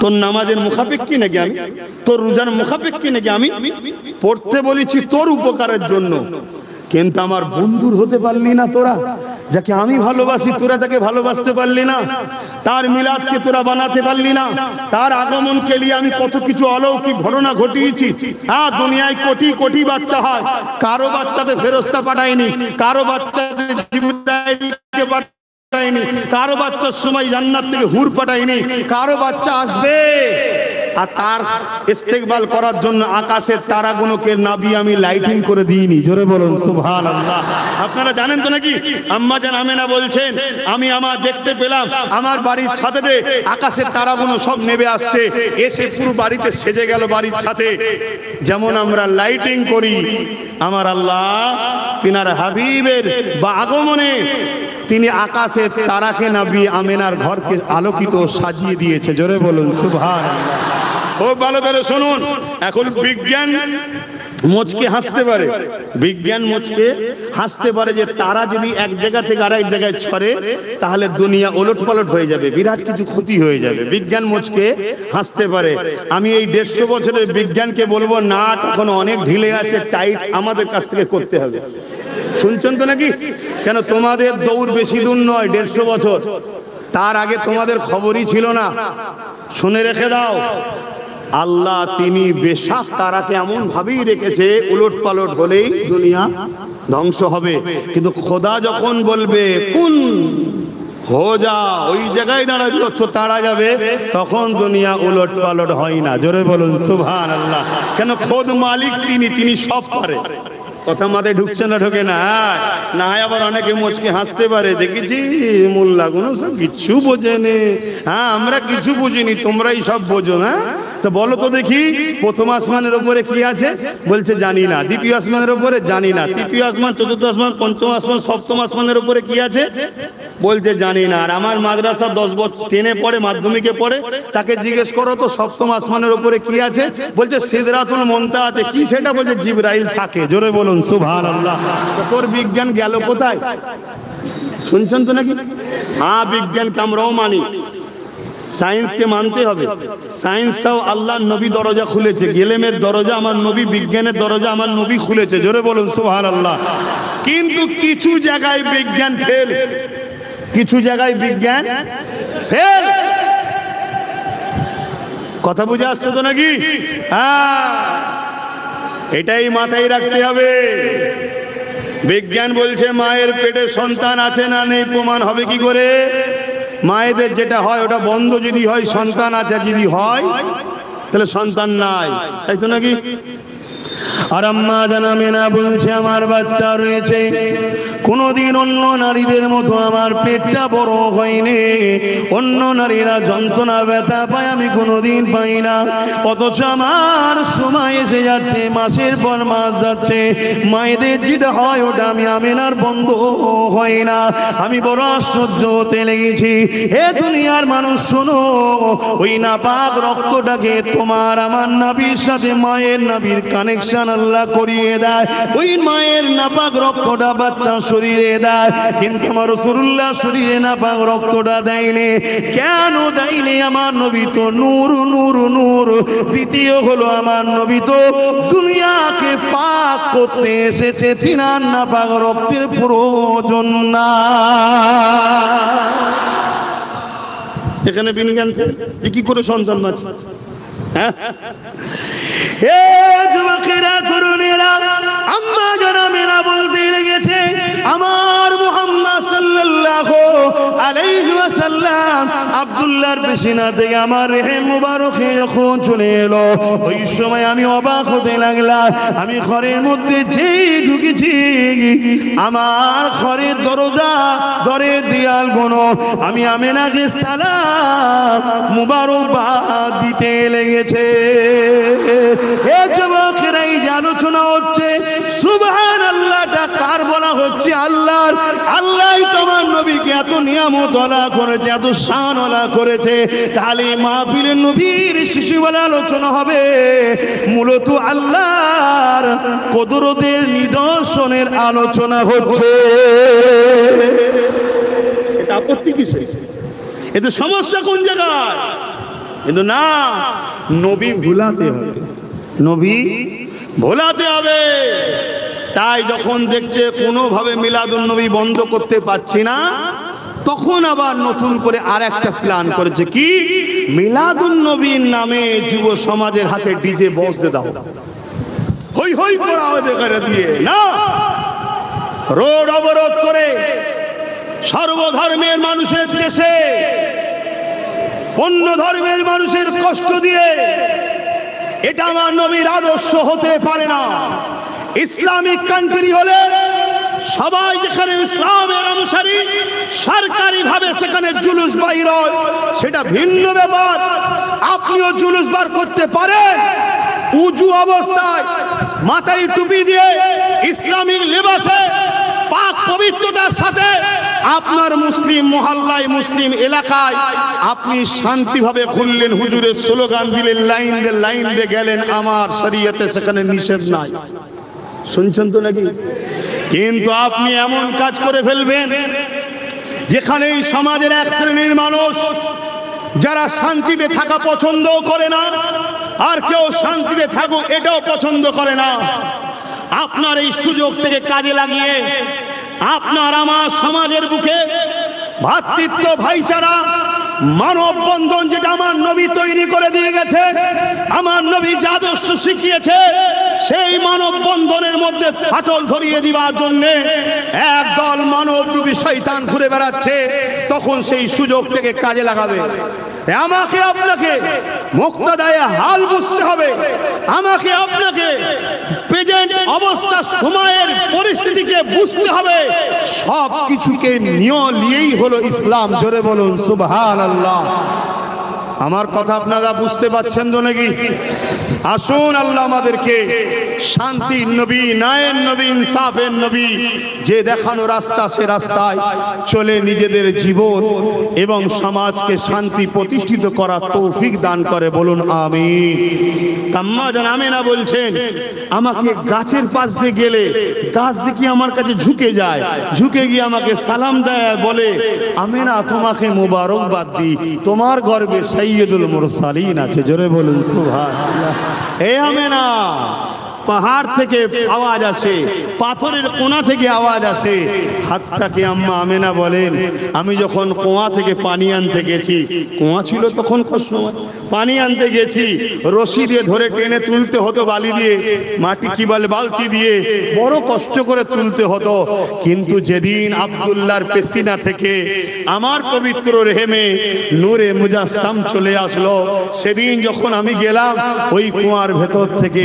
তোর নামাজের মুখাপেক্ষী নাকি আমি? তোর রোজার মুখাপেক্ষী নাকি আমি? পড়তে বলেছি তোর উপকারের জন্য, কিন্তু আমার বন্ধুর হতে পারলি না তোরা। যাকে আমি ভালোবাসি তোরা তাকে ভালোবাসতে পারলি না, তার মিলাদকে তোরা বানাতে পারলি না, তার আগমনকে নিয়ে আমি কত কিছু অলৌকিক ঘটনা ঘটিয়েছি। হ্যাঁ, দুনিয়ায় কোটি কোটি বাচ্চা হয়, কারো বাচ্চাতে ফেরেশতা পাঠায়নি, কারো বাচ্চাতে জিবরাইলকে পাঠায়নি, কারো বাচ্চার সময় জান্নাত থেকে হুর পাঠায়নি, কারো বাচ্চা আসবে আর তার ইস্তেকবাল করার জন্য আকাশের তারাগুলোকে নাবি আমি লাইটিং করে দিইনি। জোরে বলুন সুবহানাল্লাহ। আপনারা জানেন তো নাকি, আম্মা জান আমেনা বলছেন, আমি আমার দেখতে পেলাম আমার বাড়ির ছাদেতে আকাশের তারাগুলো সব নেমে আসছে, এসে পুরো বাড়িতে সেজে গেল বাড়ির ছাদে। যেমন আমরা লাইটিং করি, আমার আল্লাহ তিনার হাবিবের বা আগমনে তিনি আকাশের তারাকে নাবি আমেনার ঘরকে আলোকিত সাজিয়ে দিয়েছে। জোরে বলুন সুবহানাল্লাহ। খুব ভালো করে শুনুন, এখন বিজ্ঞান মুচকে হাসতে পারে, বিজ্ঞান মুচকে হাসতে পারে যে তারা যদি এক জায়গা থেকে আরেক জায়গায় ছড়ে তাহলে দুনিয়া ওলটপালট হয়ে যাবে, বিরাট কিছু ক্ষতি হয়ে যাবে। বিজ্ঞান মুচকে হাসতে পারে। আমি এই 150 বছরের বিজ্ঞানকে বলবো না, এখন অনেক ঢিলে আছে, টাইট আমাদের কাছ থেকে করতে হবে। শুনছেন তো নাকি? কেন তোমাদের দৌড় বেশি দূর নয়, 150 বছর, তার আগে তোমাদের খবরই ছিল না। শুনে রেখে দাও, আল্লাহ তিনি বেশাক তারাকে এমন ভাবেই রেখেছে, উলট পালট হলেই দুনিয়া ধ্বংস হবে। কিন্তু খোদা যখন বলবে কুন হো যা, ওই জায়গায় দাঁড়াবে তারা যাবে, তখন দুনিয়া উলট পালট হয় না। জোরে বলুন সুবহানাল্লাহ। কেন খোদ মালিক তিনি, তিনি সব পারে। কথা মাথায় ঢুকছে না? ঢোকে না? না হয় আবার অনেকে মুচকে হাসতে পারে, দেখেছি মোল্লাগুলো সব কিচ্ছু বোঝেনি। হ্যাঁ, আমরা কিছু বুঝিনি, তোমরাই সব বোঝো। হ্যাঁ, তো বলো তো দেখি, প্রথম আসমানের উপরে কি আছে? বলছে জানি না। দ্বিতীয় আসমানের উপরে জানি না। তৃতীয় আসমান, চতুর্থ আসমান, পঞ্চম আসমান, সপ্তম আসমানের উপরে কি আছে? বলছে জানি না। আর আমার মাদ্রাসা 10 বছর 10-এ পড়ে, মাধ্যমিকে পড়ে, তাকে জিজ্ঞেস করো তো সপ্তম আসমানের উপরে কি আছে? বলছে সিদরাতুল মুনতাহা আছে। কি সেটা? বলছে জিবরাইল থাকে। জোরে বলুন সুবহানাল্লাহ। তোর বিজ্ঞান গেল কোথায়? শুনছেন তো নাকি? হ্যাঁ, বিজ্ঞানকে আমরাও মানি, সায়েন্সকে মানতে হবে। সায়েন্সটাও আল্লাহর নবী দরজা খুলেছে, গেলেমের দরজা আমার নবী, বিজ্ঞানের দরজা আমার নবী খুলেছে। জোরে বলুন সুবহানাল্লাহ। কিন্তু কিছু জায়গায় বিজ্ঞান ফেল, কিছু জায়গায় বিজ্ঞান ফেল। কথা বুঝে আসছে তো নাকি? হ্যাঁ, এটাই মাথায় রাখতে হবে। বিজ্ঞান বলছে মায়ের পেটে সন্তান আছে না নেই প্রমাণ হবে কি করে? মায়েদের যেটা হয় ওটা বন্ধ যদি হয়, সন্তান আছে যদি হয় তাহলে সন্তান নাই, তাই তো নাকি? আর আম্মা জান আমেনা বলছে আমার বাচ্চা রয়েছে, কোনদিন অন্য নারীদের মতো আমার পেটটা বড় হয়নি। অন্য নারীরা যন্ত্রণা ব্যথা পায়, আমি কোনোদিন পাই না। অথচ আমার সময় এসে যাচ্ছে, মাসের পর মাস যাচ্ছে, মায়েদের যেটা হয় ওটা আমি আমেনার বন্ধ হয় না। আমি বড় আশ্চর্য হতে লেগেছি। হে দুনিয়ার মানুষ শোনো, ওই নাপাক রক্তটাকে তোমার আমার নাভির সাথে মায়ের নাভির কানেকশন আল্লাহ করিয়ে দেয়। ওই মায়ের নাপাক রক্তটা বাচ্চা শরীরে দেয়, কিন্তু আমার রাসূলুল্লাহ শরীরে নাপাক রক্তটা দেয়নি। কেন দেয়নি? আমার নবী তো নূর নূর নূর। দ্বিতীয় হলো আমার নবী তো দুনিয়াকে পাক করতে এসেছে, তিনার নাপাক রক্তের প্রয়োজন না। এখানে বিজ্ঞান কি করে সন্তান বাঁচে? হ্যাঁ, হে যুবকেরা, তরুণেরা, আম্মা জান আমেনা বলতে লেগেছে আমার মুহাম্মদ সাল্লাল্লাহু আলাইহি ওয়াসাল্লাম আব্দুল্লাহর পেশিনা থেকে আমার রেহেম মুবারকে যখন চলে এলো, ওই সময় আমি অবাক হতে লাগলাম। আমি ঘরের মধ্যে যেই ঢুকেছি, আমার ঘরের দরজা দরের দেয়াল গুলো আমি আমেনাকে সালাম মুবারকবাদ দিতে লেগেছে। এ যুবকেরা, এই যে আলোচনা হচ্ছে সুবহানাল্লাহটা কার বলা হচ্ছে? আল্লাহ। আমার, আল্লাহ তোমার নবীকে এত নিয়ামত ওয়ালা করেছে, এত শান ওয়ালা করেছে, তাহলে মাহফিলে নবীর শিশুবেলা আলোচনা হবে মূলত আল্লাহর কুদরতের নিদর্শনের আলোচনা হচ্ছে। এটা আপত্তি কিসে? এতে সমস্যা কোন জায়গায়? কিন্তু না, নবী ভুলাতে হবে, নবী ভোলাতে হবে। তাই যখন দেখছে কোনোভাবে মিলাদুন নবী বন্ধ করতে পারছি না, তখন আবার নতুন করে আর একটা প্ল্যান করেছে, কি মিলাদুন নবীর নামে যুব সমাজের হাতে ডিজে বসতে দাও, হই হই করে দিয়ে না, রোড অবরোধ করে সর্বধর্মের মানুষের দেশে অন্য ধর্মের মানুষের কষ্ট দিয়ে, এটা আমার নবীর আদর্শ হতে পারে না। ইসলামিক কান্ট্রি হলে সবাই যেখানে ইসলামের অনুসারী সরকারি ভাবে সেখানে জুলুস বাইর হয়, সেটা ভিন্ন ব্যাপার। আপনিও জুলুস বার করতে পারেন উজু অবস্থায়, মাথায় টুপি দিয়ে, ইসলামিক লেবাসে, পাক পবিত্রতার সাথে আপনার মুসলিম মহল্লায়, মুসলিম এলাকায় আপনি শান্তিভাবে খুললেন, হুজুরের স্লোগান দিলেন, লাইন দিয়ে গেলেন, আমার শরীয়তে সেখানে নিষেধ নাই। শুনছেন তো নাকি? কিন্তু আপনি এমন কাজ করে ফেলবেন যেখানে সমাজের এক শ্রেণীর মানুষ যারা শান্তিতে থাকা পছন্দ করে না, আর কেউ শান্তিতে থাকুক এটাও পছন্দ করে না, আপনার এই সুযোগটাকে কাজে লাগিয়ে আপনার আমার সমাজের বুকে ভ্রাতৃত্ব, ভাইচারা, মানব বন্ধন যেটা আমার নবী তৈরি করে দিয়ে গেছে, আমার নবী যা আদর্শ শিখিয়েছে, সেই মানব বন্ধনের মধ্যে ফাটল ধরিয়ে দিবার জন্য একদল মানবরূপী শয়তান ঘুরে বেড়াচ্ছে। তখন সেই সুযোগটাকে কাজে লাগাবে। আমাকে আপনাকে মুক্তাদায়ে হাল বুঝতে হবে, আমাকে আপনাকে প্রেজেন্ট অবস্থা সময়ের পরিস্থিতিকে বুঝতে হবে। সব কিছুকে নিয়েই হলো ইসলাম। জোরে বলুন সুবহানাল্লাহ। আমার কথা আপনারা বুঝতে পারছেন তো নাকি? আসুন আল্লাহ আমাদেরকে শান্তির নবী, ন্যায়ের নবী, ইনসাফের নবী যে দেখানো রাস্তা, সে রাস্তায় চলে নিজেদের জীবন এবং সমাজকে শান্তি প্রতিষ্ঠিত করার তৌফিক দান করে। বলুন আমিন। আম্মা জান আমেনা বলছেন, আমাকে গাছের পাশ দিয়ে গেলে গাছ দেখি আমার কাছে ঝুঁকে যায়, ঝুঁকে গিয়ে আমাকে সালাম দেয়, বলে আমেনা তোমাকে মোবারকবাদ দিই, তোমার গর্বে সাইয়্যিদুল মুরসালিন আছে। জোরে বলুন সুবহানাল্লাহ। এ আমেনা, পাহাড় থেকে আওয়াজ আসে, পাথরের কোণা থেকে আওয়াজ আসে। হাত্তাকে আম্মা আমেনা বলেন, আমি যখন কুয়া থেকে পানি আনতে গেছি, কুয়া ছিল তখন সময়, পানি আনতে গেছি, রশি দিয়ে ধরে টেনে তুলতে হতো, বালি দিয়ে, মাটি কি বলে, বালতি দিয়ে, বড় কষ্ট করে তুলতে হতো। কিন্তু যেদিন আব্দুল্লাহর পেসিনা থেকে আমার পবিত্র রেহেমে নূরে মুজাসসাম চলে আসলো, সেদিন যখন আমি গেলাম, ওই কুয়ার ভেতর থেকে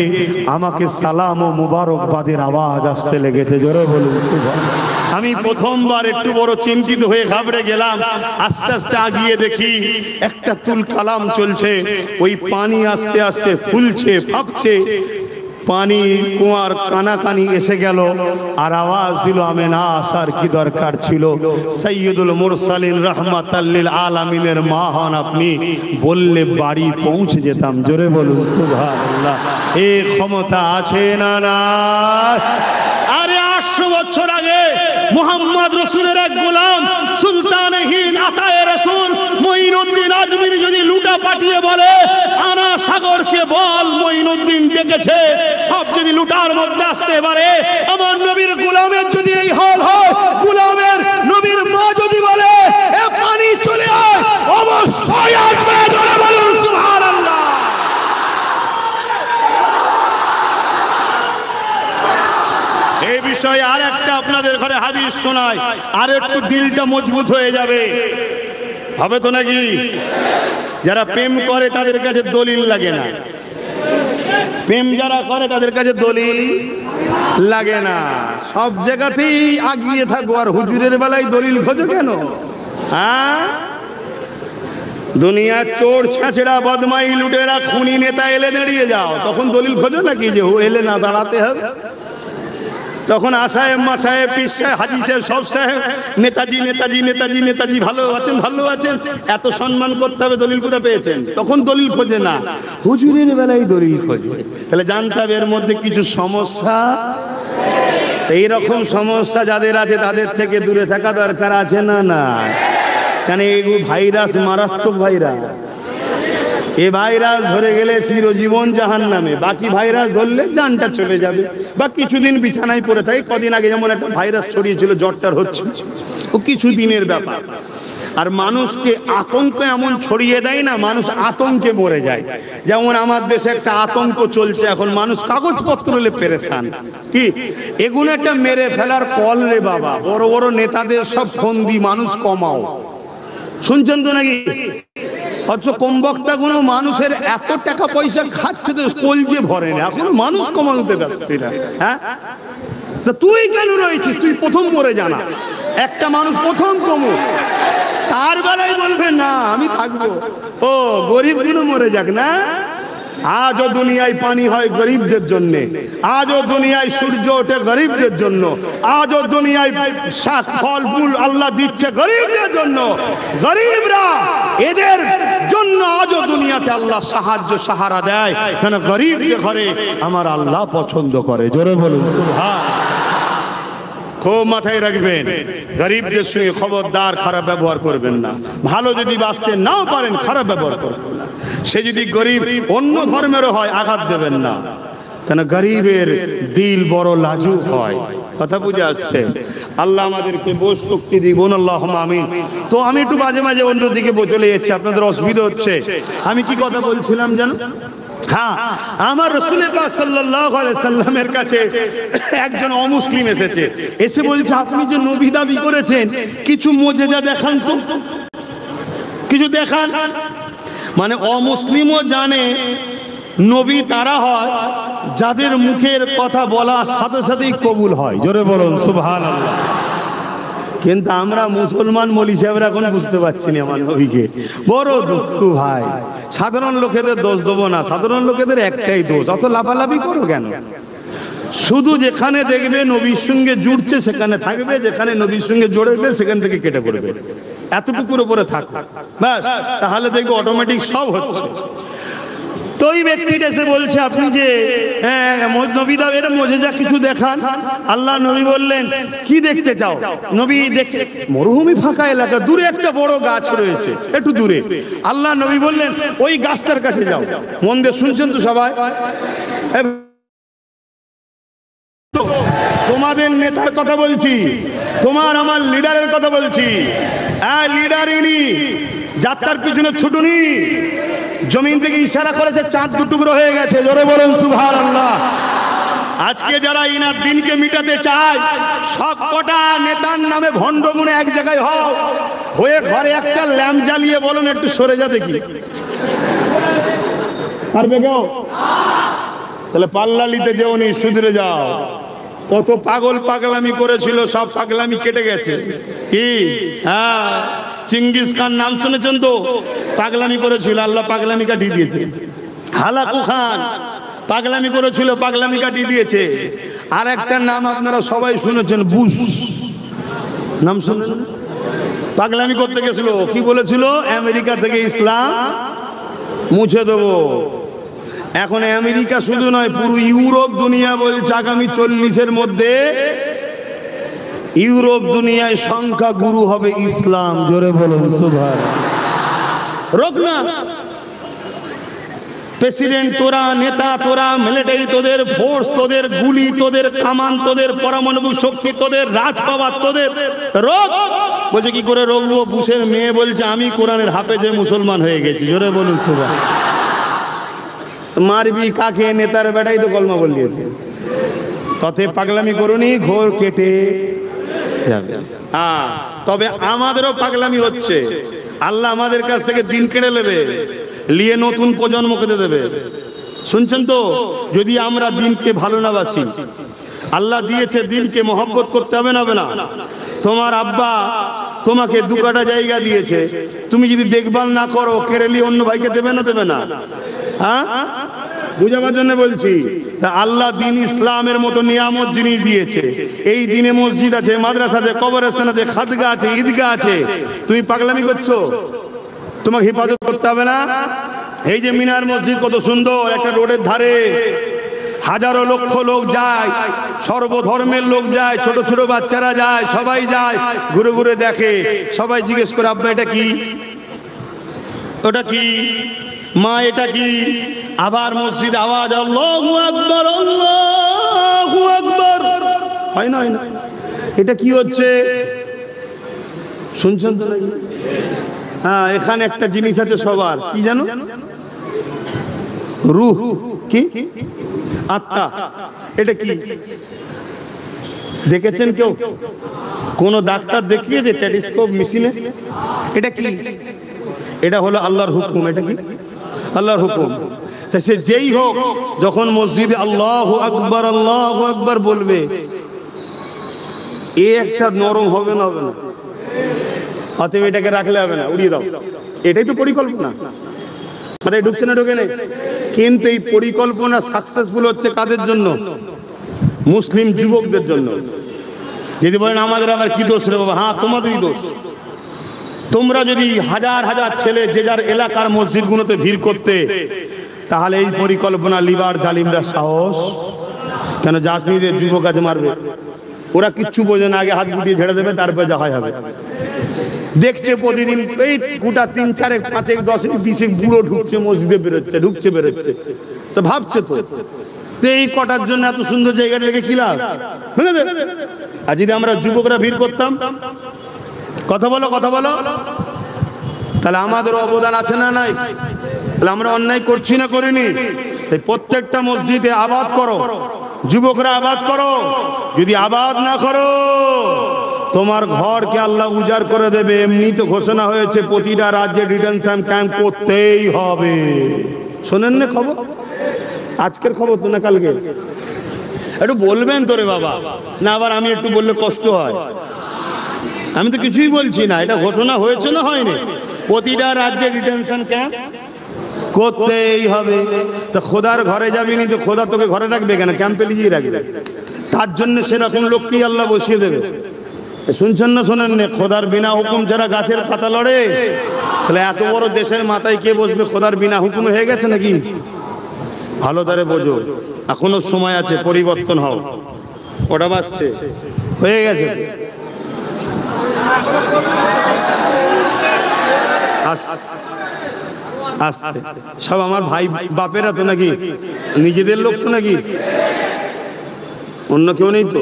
আমাকে সালাম ও মুবারকবাদের আওয়াজ আসতে লেগেছে। জোরে বলুন সুবহানাল্লাহ। আমি প্রথমবার একটু বড় চিন্তিত হয়ে ঘাবড়ে গেলাম। আস্তে আস্তে আগিয়ে দেখি একটা তুল কালাম চলছে, ওই পানি আস্তে আস্তে ফুলছে, ফাঁপছে, পানি কুয়ার কানাকানি এসে গেল, আর আওয়াজ দিল, আমেনা আসার কি দরকার ছিল? সাইয়্যিদুল মুরসালিন রাহমাতাল লিল আলামিনের মা হন আপনি, বললে বাড়ি পৌঁছে যেতাম। জোরে বলুন সুবহানাল্লাহ। এই ক্ষমতা আছে না না? আরে 800 বছর আগে মুহাম্মদ রাসূলের এক গোলাম সুলতানে হিন্দ আতায়ে রাসূল মঈনুদ্দিন আজমিরি যদি লুটা পাঠিয়ে বলে, আনা সাগরকে বল মঈনুদ্দিন ডেকেছে, সব যদি লুটার মধ্যে আসতে পারে, আমার নবীর গোলামের যদি এই হাল হয়, গোলামের নবীর মা যদি বলে এ পানি চলে আয়, অবশ্যই আসবে। জোরে বলুন সুবহানাল্লাহ। এই বিষয়ে আর একটা আপনাদের ঘরে হাদিস শোনায়, আর একটু দিলটা মজবুত হয়ে যাবে, হবে তো নাকি? যারা প্রেম করে তাদের কাছে দলিল লাগে না, প্রেম যারা করে তাদের কাছে দলিল লাগে না, সব জায়গাতেই আগিয়ে থাকো। আর হুজুরের বেলায় দলিল খোঁজো কেন? হ্যাঁ, দুনিয়ার চোর ছেঁচড়া বদমাই লুটেরা খুনি নেতা এলে দাঁড়িয়ে যাও, তখন দলিল খোঁজো নাকি যে ও এলে না দাঁড়াতে হবে? তখন আসাহেব মাসাহেব পীর সাহেব হাজি সাহেব সব সাহেব নেতাজি নেতাজি নেতাজি নেতাজি ভালো আছেন ভালো আছেন, এত সম্মান করতে হবে, দলিল কোথা পেয়েছেন? তখন দলিল খোঁজে না, হুজুরের বেলায় দলিল খোঁজে। তাহলে জানতে হবে এর মধ্যে কিছু সমস্যা। এইরকম সমস্যা যাদের আছে তাদের থেকে দূরে থাকা দরকার আছে না? না, কেন এই ভাইরাস মারাত্মক ভাইরাস। এ ভাইরাস ধরে গেলে চিরজীবন জাহান্নামে, বাকি ভাইরাস ধরলে জানটা চলে যাবে বা কিছুদিন বিছানায় পড়ে থাকে। কদিন আগে যেমন একটা ভাইরাস ছড়িয়েছিল, জ্বরটার হচ্ছে, ও কিছু দিনের ব্যাপার। আর মানুষকে আতঙ্ক এমন ছড়িয়ে দেয় না, মানুষ আতঙ্কে মরে যায়। যেমন আমার দেশে একটা আতঙ্ক চলছে এখন, মানুষ কাগজপত্র হলে পেরেছান। কি এগুলো একটা মেরে ফেলার কল রে বাবা, বড় বড় নেতাদের সব ফন্দি, মানুষ কমাও। শুনছেন তো নাকি? অথচ কম বক্তা গুলো মানুষের এত টাকা পয়সা খাচ্ছে তো কলজে ভরে না, এখন মানুষ কমানোতে ব্যস্ত। হ্যাঁ, তুই কেন রয়েছিস? তুই প্রথম মরে জানা, একটা মানুষ প্রথম কমু, তার বেলায় বলবে না আমি থাকবো। ও গরিব গুলো মরে যাক না। আজও দুনিয়ায় পানি হয় গরিবদের জন্য, আজও দুনিয়ায় সূর্য ওঠে গরিবদের জন্য, আজও দুনিয়ায় শাক ফল ফুল আল্লাহ দিচ্ছে গরিবদের জন্য। গরিবরা এদের জন্য আজও দুনিয়াতে আল্লাহ সাহায্য সাহারা দেয়, কেন গরিবদের ঘরে আমার আল্লাহ পছন্দ করে। জোরে বলুন সুবহানাল্লাহ। খুব মাথায় রাখবেন, গরিবদের সঙ্গে খবরদার খারাপ ব্যবহার করবেন না। ভালো যদি বাঁচতে নাও পারেন, খারাপ ব্যবহার করবেন না। সে যদি গরিব অন্য ধর্মেরও হয়, আঘাত দেবেন না, কেন গরিবের দিল বড় লাজুক হয়। কথা বুঝে আসছে? আল্লাহ আমাদেরকে বোঝ শক্তি দিক, আল্লাহুম্মা আমিন। তো আমি একটু মাঝে মাঝে অন্যদিকে চলে যাচ্ছি, আপনাদের অসুবিধা হচ্ছে। আমি কি কথা বলছিলাম জানো? হ্যাঁ, আমার রাসূল পাক সাল্লাল্লাহু আলাইহি সাল্লামের কাছে একজন অমুসলিম এসেছে, এসে বলছে আপনি যে নবী দাবি করেছেন, কিছু মুজিজা দেখান তো, কিছু দেখান। মানে অমুসলিমও জানে নবী তারা হয় যাদের মুখের কথা বলার সাথে সাথেই কবুল হয়। জোরে বলুন সুবহানাল্লাহ। কিন্তু আমরা মুসলমান মৌলভী সাহেবরা এখন বুঝতে পারছি না আমার নবীকে। বড় দুঃখ ভাই। সাধারণ লোকেদের দোষ দেবো না, সাধারণ লোকেদের একটাই দোষ, অত লাফালাফি করো কেন? শুধু যেখানে দেখবে নবীর সঙ্গে জুড়ছে সেখানে থাকবে, যেখানে নবীর সঙ্গে জড়বে সেখান থেকে কেটে পড়বে, এতটুকুর উপরে থাকবে ব্যাস, তাহলে দেখবে অটোমেটিক সব হচ্ছে। তো ওই ব্যক্তিটা এসে বলছে আপনি যে নবী দাও, এটা মুজিজা কিছু দেখান। আল্লাহ নবী বললেন কি দেখতে চাও? নবী দেখে মরুভূমি ফাঁকা এলাকা, দূরে একটা বড় গাছ রয়েছে, একটু দূরে। আল্লাহ নবী বললেন ওই গাছটার কাছে যাও। মন দিয়ে শুনছেন তো সবাই? তোমাদের নেতার কথা বলছি, তোমার আমার লিডারের কথা বলছি। লিডার ইনি, যাত্রার পিছনে ছুটুনি। জমিন থেকে ইশারা করেছে, চাঁদ দুটুকরো হয়ে গেছে। জোরে বলুন সুবহানাল্লাহ। আজকে যারা ইনার দিনকে মিটাতে চায়, সব কটা নেতার নামে ভণ্ড গুণে এক জায়গায় হয়ে ঘরে একটা ল্যাম্প জ্বালিয়ে বলুন একটু সরে যা দেখি, পারবে কেউ? তাহলে পাল্লা নিতে যেওনি, সুধরে যাও। কত পাগল পাগলামি করেছিল, সব পাগলামি কেটে গেছে। কি হ্যাঁ, চিঙ্গিস খান নাম শুনেছেন তো? পাগলামি করেছিল, আল্লাহ পাগলামি কাটিয়ে দিয়েছে। হালাকু খান পাগলামি করেছিল, পাগলামি কাটিয়ে দিয়েছে। আর একটা নাম আপনারা সবাই শুনেছেন, বুশ নাম শুনেছেন? পাগলামি করতে গেছিল, কি বলেছিল? আমেরিকা থেকে ইসলাম মুছে দেবো। এখন আমেরিকা শুধু নয়, পুরো ইউরোপ দুনিয়া বলছে আগামী 40-এর মধ্যে ইউরোপ দুনিয়ায় সংখ্যা গুরু হবে ইসলাম। জোরে বলুন সুবহানাল্লাহ। রোক না প্রেসিডেন্ট তোরা, নেতা তোরা, মিলিটারি তোদের, ফোর্স তোদের, গুলি তোদের, কামান তোদের, পরমাণু শক্তি তোদের, রাজ পাওয়ার তোদের, রোক। বলছে কি করে রোকবো? বুশের মেয়ে বলছে আমি কোরআনের হাফেজে মুসলমান হয়ে গেছি। জোরে বলুন সুবহানাল্লাহ। মারবি কাকে? নেতার বেটাই তো কলমা বলিয়েছে। তথে পাগলামি করুনি, ঘোর কেটে যাবে। হ্যাঁ, তবে আমাদেরও পাগলামি হচ্ছে। আল্লাহ আমাদের কাছ থেকে দিন কেড়ে নেবে, নিয়ে নতুন প্রজন্মকে দেবে। শুনছেন তো? যদি আমরা দিনকে ভালো না বাসি, আল্লাহ দিয়েছে দিনকে মহব্বত করতে হবে না? তোমার আব্বা তোমাকে 2 কাঠা জায়গা দিয়েছে, তুমি যদি দেখভাল না করো, কেড়ে নিয়ে অন্য ভাইকে দেবে না? হ্যাঁ, বুঝাবার জন্য বলছি। তা আল্লাহ দিন ইসলামের মতো নিয়ামত জিনিস দিয়েছে। এই দিনে মসজিদ আছে, মাদ্রাসা আছে, কবরস্থান আছে, খাদগা আছে, ঈদগাহ আছে। তুমি পাগলামি করছো, তোমাকে হেফাজত করতে হবে না? এই যে মিনার মসজিদ কত সুন্দর, একটা রোডের ধারে, হাজারো লক্ষ লোক যায়, সর্বধর্মের লোক যায়, ছোট ছোট বাচ্চারা যায়, সবাই যায়, ঘুরে ঘুরে দেখে। সবাই জিজ্ঞেস করে, আব্বা এটা কি, ওটা কি, মা এটা কি? আবার মসজিদ আওয়াজ, আল্লাহু আকবার, আল্লাহু আকবার, হয় না? হয় না? এটা কি হচ্ছে শুনছেন তো নাকি? হ্যাঁ, এখানে একটা জিনিস আছে সবার, কি জানো? রূহ, কি আত্মা। এটা কি দেখেছেন কেউ? কোন ডাক্তার দেখিয়েছে টেলিস্কোপ মেশিনে? এটা কি? এটা হলো আল্লাহর হুকুম। এটা কি? আল্লাহর হুকুম। তা সে যেই হোক, যখন মসজিদে আল্লাহু আকবার, আল্লাহু আকবার বলবে, এ একটা নরম হবে না? হবে না? অতএব এটাকে রাখলে হবে না, উড়িয়ে দাও। এটাই তো পরিকল্পনা। মাথায় ঢুকছে না? ঢোকে না? কিন্তু এই পরিকল্পনা সাকসেসফুল হচ্ছে কাদের জন্য? মুসলিম যুবকদের জন্য। যদি বলেন আমাদের আবার কি দোষ রে বাবা, হ্যাঁ তোমাদেরই দোষ। তোমরা যদি হাজার হাজার ছেলে যে যার এলাকার মসজিদগুলোতে ভিড় করতে, তাহলে এই পরিকল্পনা লিবার জালিমরা সাহস কেন? জাসনিদের যুবক আছে মারবে, ওরা কিচ্ছু বোঝে না, আগে হাত গুটিয়ে ছেড়ে দেবে, তারপরে যা হয় হবে। দেখছে প্রতিদিন এই গোটা 3, 4, 5, 10, 20 বুড়ো ঢুকছে মসজিদে, বেরোচ্ছে, ঢুকছে, বেরোচ্ছে। তো ভাবছে তো এই কটার জন্য এত সুন্দর জায়গাটা লেগে কি লাভ? আর যদি আমরা যুবকরা ভিড় করতাম, কথা বলো, কথা বলো, তাহলে আমাদের অবদান আছে না নাই? তাহলে আমরা অন্যায় করছি না করিনি? এই প্রত্যেকটা মসজিদে আবাদ করো, যুবকরা আবাদ করো। যদি আবাদ না করো, তোমার ঘরকে আল্লাহ উজাড় করে দেবে। এমনি তো ঘোষণা হয়েছে প্রতিটা রাজ্যে ডিটেনশন ক্যাম্প করতেই হবে। শোনেন না খবর? আজকের খবর তো না কালকে? একটু বলবেন তোরে বাবা, না আবার আমি একটু বললে কষ্ট হয়? আমি তো কিছুই বলছি না, এটা ঘোষণা হয়েছে না হয়নি? প্রতিটা রাজ্যে ডিটেনশন ক্যাম্প করতেই হবে। তো খোদার ঘরে যাবি নি, তো খোদা তোকে ঘরে রাখবে কেন? ক্যাম্পে লিজিয়ে রাখবে। তার জন্য সেরকম লোককেই আল্লাহ বসিয়ে দেবে। শুনছেন না? শোনেন না? খোদার বিনা হুকুম ছাড়া গাছের পাতা লড়ে? তাহলে এত বড় দেশের মাথায় কে বসবে? খোদার বিনা হুকুম হয়ে গেছে নাকি? ভালো করে বোঝো, এখনো সময় আছে, পরিবর্তন হও। ওটা বাসছে, হয়ে গেছে। আস্তে সব আমার ভাই বাপেরা তো নাকি? নিজেদের লোক তো নাকি? অন্য কেউ নেই তো?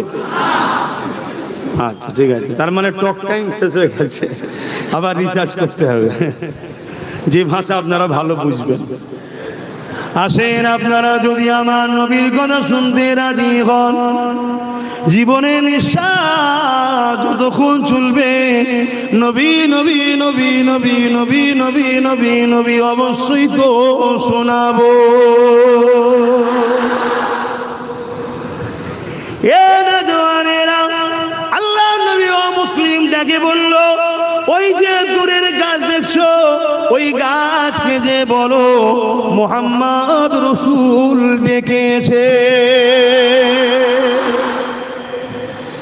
আচ্ছা ঠিক আছে, তার মানে টক টাইম শেষ হয়ে গেছে, আবার রিসার্চ করতে হবে যে ভাষা আপনারা ভালো বুঝবেন। আসেন আপনারা যদি আমার নবীর কথা শুনতে রাজি হন, জীবনে নিঃশ্বাস যতক্ষণ চলবে নবী নবী নবী নবী নবী নবী নবী নবী অবশ্যই তো শোনাবো। আল্লাহ নবী ও মুসলিম ডাকে বলল, ওই যে দূরের গাছ দেখছো, ওই গাছকে যে বলো মুহাম্মদ রাসূল ডেকেছে।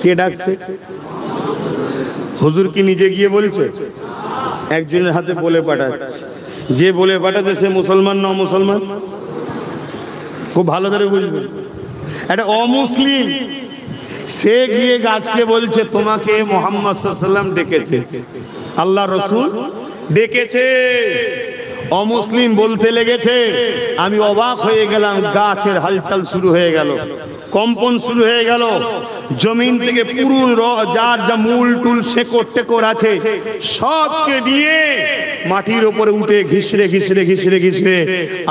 কে ডাকছে? হুজুর কি নিজে গিয়ে বলছে? একজনের হাতে বলে পাঠাচ্ছে। যে বলে পাঠাচ্ছে সে মুসলমান না মুসলমান? খুব ভালো করে বুঝবেন, এটা অমুসলিম। সে গিয়ে গাছকে বলছে তোমাকে মুহাম্মদ সাল্লাল্লাহু আলাইহি ওয়াসাল্লাম ডেকেছে, আল্লাহ রাসূল ডেকেছে। অমুসলিম বলতে লেগেছে। আমি অবাক হয়ে গেলাম, গাছের হালচাল শুরু হয়ে গেল, কম্পন শুরু হয়ে গেল। জমিন থেকে পুরো যার যা মূল টুল শেকড় টেকড় আছে সবকে নিয়ে মাটির উপরে উঠে ঘিসড়ে ঘিসড়ে ঘিসড়ে ঘিসড়ে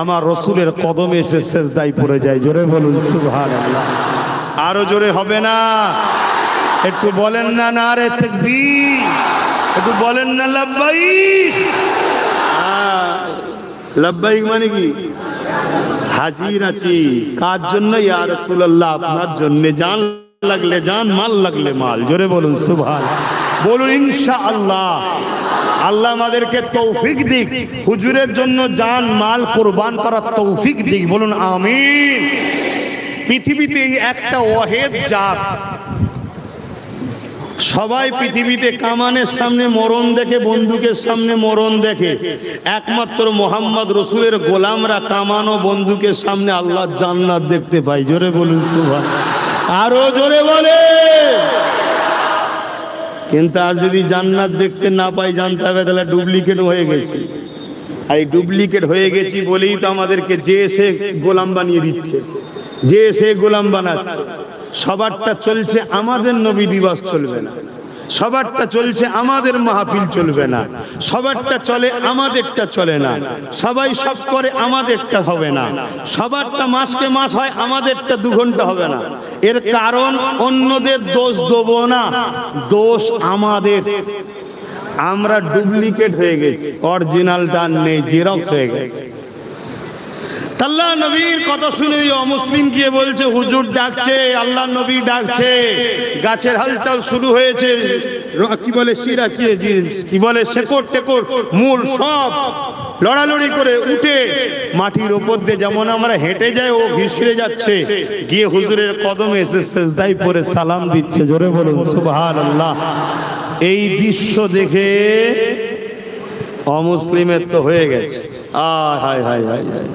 আমার রসুলের কদমে এসে সেজদায় পড়ে যায়। জোরে বলুন সুবহানাল্লাহ। আরো জোরে হবে না? একটু বলেন না নারে তাকবীর, একটু বলেন না লাব্বাইক। লাব্বাইক মানে কি? হাজির আছি। কার জন্য? ইয়া রাসূলুল্লাহ, আপনার জন্য। জান লাগলে জান, মাল লাগলে মাল। জোরে বলুন সুবহানাল্লাহ। বলুন ইনশাআল্লাহ। আল্লাহ আমাদেরকে তৌফিক দিক, হুজুরের জন্য জান মাল কুরবান করার তৌফিক দিক, বলুন আমিন। পৃথিবীতে একটা ওয়াহিদ জাত, সবাই পৃথিবীতে কামানের সামনে মরণ দেখে, বন্দুকের সামনে মরণ দেখে, একমাত্র মোহাম্মদ রসুলের গোলামরা কামান ও বন্দুকের সামনে আল্লাহর জান্নাত দেখতে পাই। জোরে বলুন সুবহান, আরো জোরে বলে। কিন্তু আজ যদি জান্নাত দেখতে না পাই, জানতে হবে তাহলে ডুপ্লিকেট হয়ে গেছি। আর এই ডুপ্লিকেট হয়ে গেছি বলেই তো আমাদেরকে যে এসে গোলাম বানিয়ে দিচ্ছে, যে এসে গোলাম বানাচ্ছে। সবারটা চলছে, আমাদের নবী দিবস চলবে না। সবারটা চলছে, আমাদের মাহফিল চলবে না। সবারটা চলে, আমাদেরটা চলে না। সবাই সব করে, আমাদেরটা হবে না। সবারটা মাসকে মাস হয়, আমাদেরটা 2 ঘন্টা হবে না। এর কারণ অন্যদের দোষ দেবো না, দোষ আমাদের। আমরা ডুপ্লিকেট হয়ে গেছি, অরিজিনালটা নেই, জেরক্স হয়ে গেছে। আল্লাহ নবীর কথা শুনে অমুসলিম গিয়ে বলছে হুজুর ডাকছে, আল্লাহ নবী ডাকছে। গাছের হালচাল শুরু হয়েছে, কি বলে শিরা, কি বলে শেকড় টেকড় মূল সব লড়ালড়ি করে উঠে মাটির ওপর দিয়ে যেমন আমরা হেঁটে যাই, ও ঘিসড়ে যাচ্ছে, গিয়ে হুজুরের কদমে এসে সেজদায় পড়ে সালাম দিচ্ছে। জোরে বলুন সুবহানাল্লাহ। এই দৃশ্য দেখে অমুসলিমের তো হয়ে গেছে, আয় হায় হায় হায় হায়,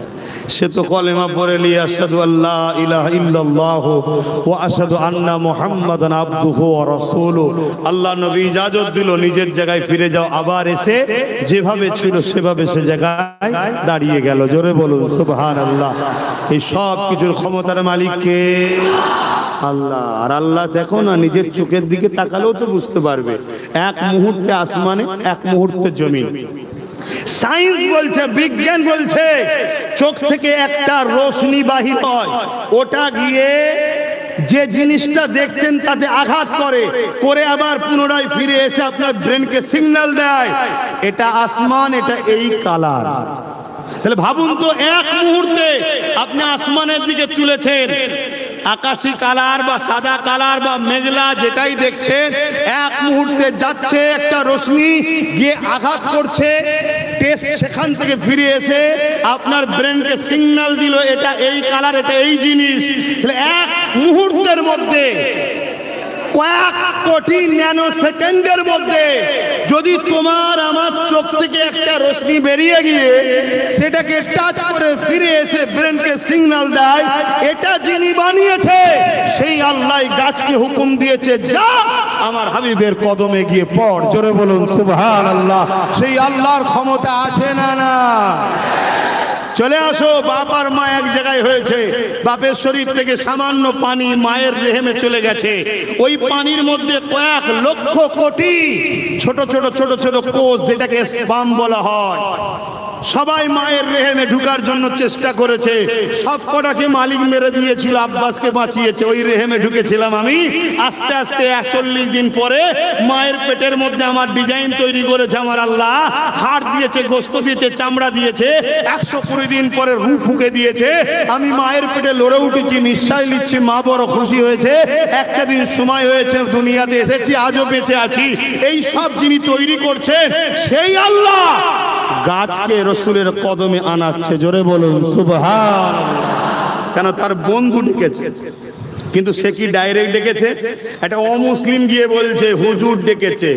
সে তো কলেমা পড়ে লি আশহাদু আল্লা ইলাহা ইল্লাল্লাহ ওয়া আশহাদু আন্না মুহাম্মাদান আবদুহু ওয়া রাসূলুহু। আল্লাহ নবী ইজাজত দিল, নিজের জায়গায় ফিরে যাও। আবার এসে যেভাবে ছিল সেভাবে সে জায়গায় দাঁড়িয়ে গেল। জোরে বলুন সুবহানাল্লাহ। এই সব কিছুর ক্ষমতার মালিক কে? আল্লাহ। আর আল্লাহ দেখো না, নিজের চোখের দিকে তাকালেও তো বুঝতে পারবে, এক মুহূর্তে আসমানে, এক মুহূর্তে জমিন। সায়েন্স বলছে, বিজ্ঞান বলছে, চোখ থেকে একটা রোশনি বাহির হয়, ওটা গিয়ে যে জিনিসটা দেখছেন তাতে আঘাত করে আবার পুনরায় ফিরে এসে আপনার ব্রেনকে সিগন্যাল দেয়, এটা আসমান, এটা এই কালার। তাহলে ভাবুন তো, এক মুহূর্তে আপনি আসমানের দিকে তুলেছেন, আকাশী কালার বা সাদা কালার বা মেঘলা যেটাই দেখছেন, এক মুহূর্তে যাচ্ছে একটা রশ্মি গিয়ে আঘাত করছে, টেস্ট সেখান থেকে ফিরে এসে আপনার ব্রেনকে সিগন্যাল দিল এটা এই কালার, এটা এই জিনিস। তাহলে এক মুহূর্তের মধ্যে, কয়েক কোটি ন্যানো সেকেন্ডের মধ্যে যদি তোমার আমার চোখ থেকে একটা রশ্মি বেরিয়ে গিয়ে সেটাকে টাচ করে ফিরে এসে ব্রেনকে সিগন্যাল দেয়, এটা যিনি বানিয়েছে সেই আল্লাহ গাছকে হুকুম দিয়েছে, যা আমার হাবিবের কদমে গিয়ে পড়। জোরে বলুন সুবহানাল্লাহ। সেই আল্লাহর ক্ষমতা আছে না? না। চলে আসো, বাপ আর মা এক জায়গায় হয়েছে, বাপের শরীর থেকে সামান্য পানি মায়ের রেহেমে চলে গেছে, ওই পানির মধ্যে কয়েক লক্ষ কোটি ছোট ছোট ছোট ছোট কোষ, যেটাকে স্পার্ম বলা হয়, সবাই মায়ের রেহেমে ঢুকার জন্য চেষ্টা করেছে। সব কটাকে মালিক মেরে দিয়েছিল, আব্বাসকে বাঁচিয়েছে, ওই রেহেমে ঢুকেছিলাম আমি। আস্তে আস্তে 41 দিন পরে মায়ের পেটের মধ্যে আমার ডিজাইন তৈরি করেছে আমার আল্লাহ, হাড় দিয়েছে, গোস্ত দিয়েছে, চামড়া দিয়েছে। 120 দিন পরে রূপ ফুঁকে দিয়েছে, আমি মায়ের পেটে লড়ে উঠেছি, নিঃশ্বাস নিচ্ছি, মা বড় খুশি হয়েছে। একটা দিন সময় হয়েছে, দুনিয়াতে এসেছি, আজও বেঁচে আছি। এই সব যিনি তৈরি করছেন সেই আল্লাহ গাছকে রসুলের কদমে আনাচ্ছে। জোরে বলুন সুবহানাল্লাহ। কেন? তার বন্ধু ডেকেছে, কিন্তু সে কি ডাইরেক্ট ডেকেছে? একটা অমুসলিম গিয়ে বলছে হুজুর ডেকেছে।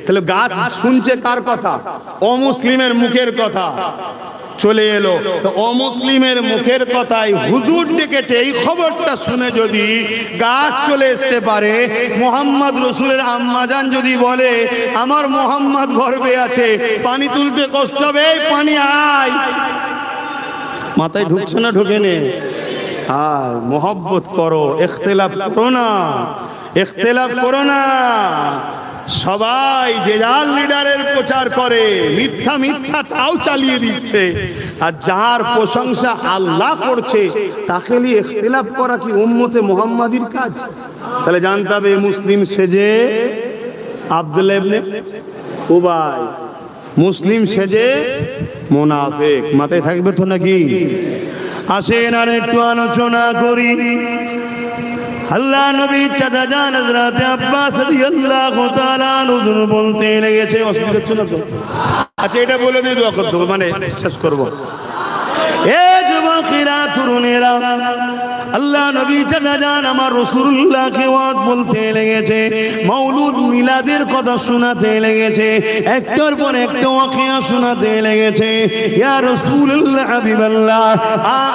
তাহলে গাছ শুনছে কার কথা? অমুসলিমের মুখের কথা। চলে এলো তো অমুসলিমের মুখের কথায় হুজুর ডেকেছে, এই খবরটা শুনে যদি গাছ চলে আসতে পারে, মোহাম্মদ রসুলের আম্মাজান যদি বলে আমার মোহাম্মদ গর্ভে আছে, পানি তুলতে কষ্ট হবে, পানি আয়, মাথায় ঢুকছে না? ঢুকে নে, আয়, মোহব্বত করো, ইখতিলাফ করো না, ইখতিলাফ করো না। সবাই যে যার লিডারের প্রচার করে, মিথ্যা মিথ্যা তাও চালিয়ে দিচ্ছে, আর যার প্রশংসা আল্লাহ করছে তাকে নিয়ে ইখতিলাফ করা কি উম্মতে মুহাম্মাদির কাজ? তাহলে জানতে হবে মুসলিম সেজে আব্দুল্লাহ ইবনে উবাই, মুসলিম সেজে মুনাফিক। মাথায় থাকবে তো নাকি? আসেন আর একটু আলোচনা করি। আল্লাহ নবী চাচা জান হযরত আব্বাস রাদিয়াল্লাহু তাআলা হুজুর বলতে লেগেছে, অসুবিধা হচ্ছে না তো? আচ্ছা এটা বলে দিয়ে দোয়া করতে হবে, মানে শেষ করবো। এ যুবকেরা, তরুণেরা, আল্লাহ নবী চাচা জান আমার রাসূলুল্লাহকে ওয়াজ বলতে লেগেছে, মাওলুদ মিলাদের কথা শোনাতে লেগেছে, একটার পর একটা ওয়াকিয়া শোনাতে লেগেছে। ইয়া রাসূলুল্লাহ হাবিবাল্লাহ,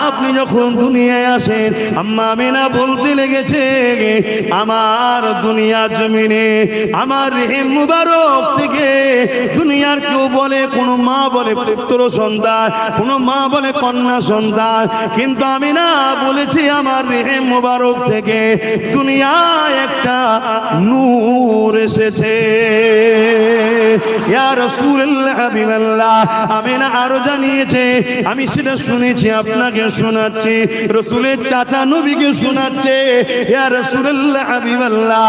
আপনি যখন দুনিয়ায় আসেন, আম্মা আমিনা বলতে লেগেছে, আমার দুনিয়া জমিনে আমার রেহেম মুবারক থেকে দুনিয়ার কেউ বলে, কোনো মা বলে পুত্র সন্তান, কোনো মা বলে কন্যা সন্তান, কিন্তু আমি না বলেছি আমার রেহেম মুবারক থেকে দুনিয়ায় একটা নূর এসেছে। ইয়া রাসূলুল্লাহ হাবিবাল্লাহ, আমি না আরো জানিয়েছে, আমি সেটা শুনেছি, আপনাকে শোনাচ্ছি, রাসূলের চাচা নবীকে শোনাচ্ছে। ইয়া রাসূলুল্লাহ হাবিবাল্লাহ,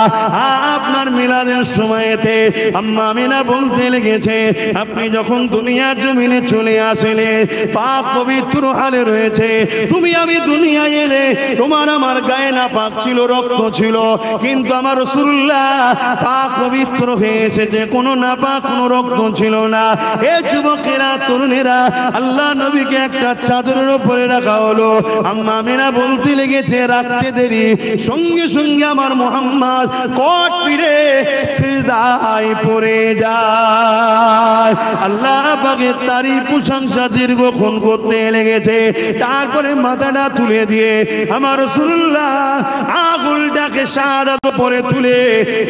আপনার মিলাদের সময়তে আম্মা আমিনা বলতে লেগেছে, আপনি যখন দুনিয়ার জমিনে চলে আসলে পাক পবিত্র হালে রয়েছে, তুমি আমি দুনিয়ায় এলে তোমার আমার গায়ে না পাক ছিল, রক্ত ছিল, কিন্তু আমার রাসূলুল্লাহ পাক পবিত্র হয়ে এসেছে, কোনো না পাক কোনো রক্ত ছিল না। এ যুবকেরা, তরুণেরা, আল্লাহ নবীকে একটা চাদরের উপরে রাখা হলো। আম্মা আমিনা বলতে লেগেছে, রাখতে দেরি, সঙ্গে সঙ্গে আমার মুহাম্মদ কট পিড়ে সিজদায় পড়ে যায়। আল্লাহ পাকের তারই প্রশংসা দীর্ঘক্ষণ করতে লেগেছে। তারপরে মাথাটা তুলে দিয়ে আমার রাসূলুল্লাহ আঙুলটাকে শাহাদাত পরে তুলে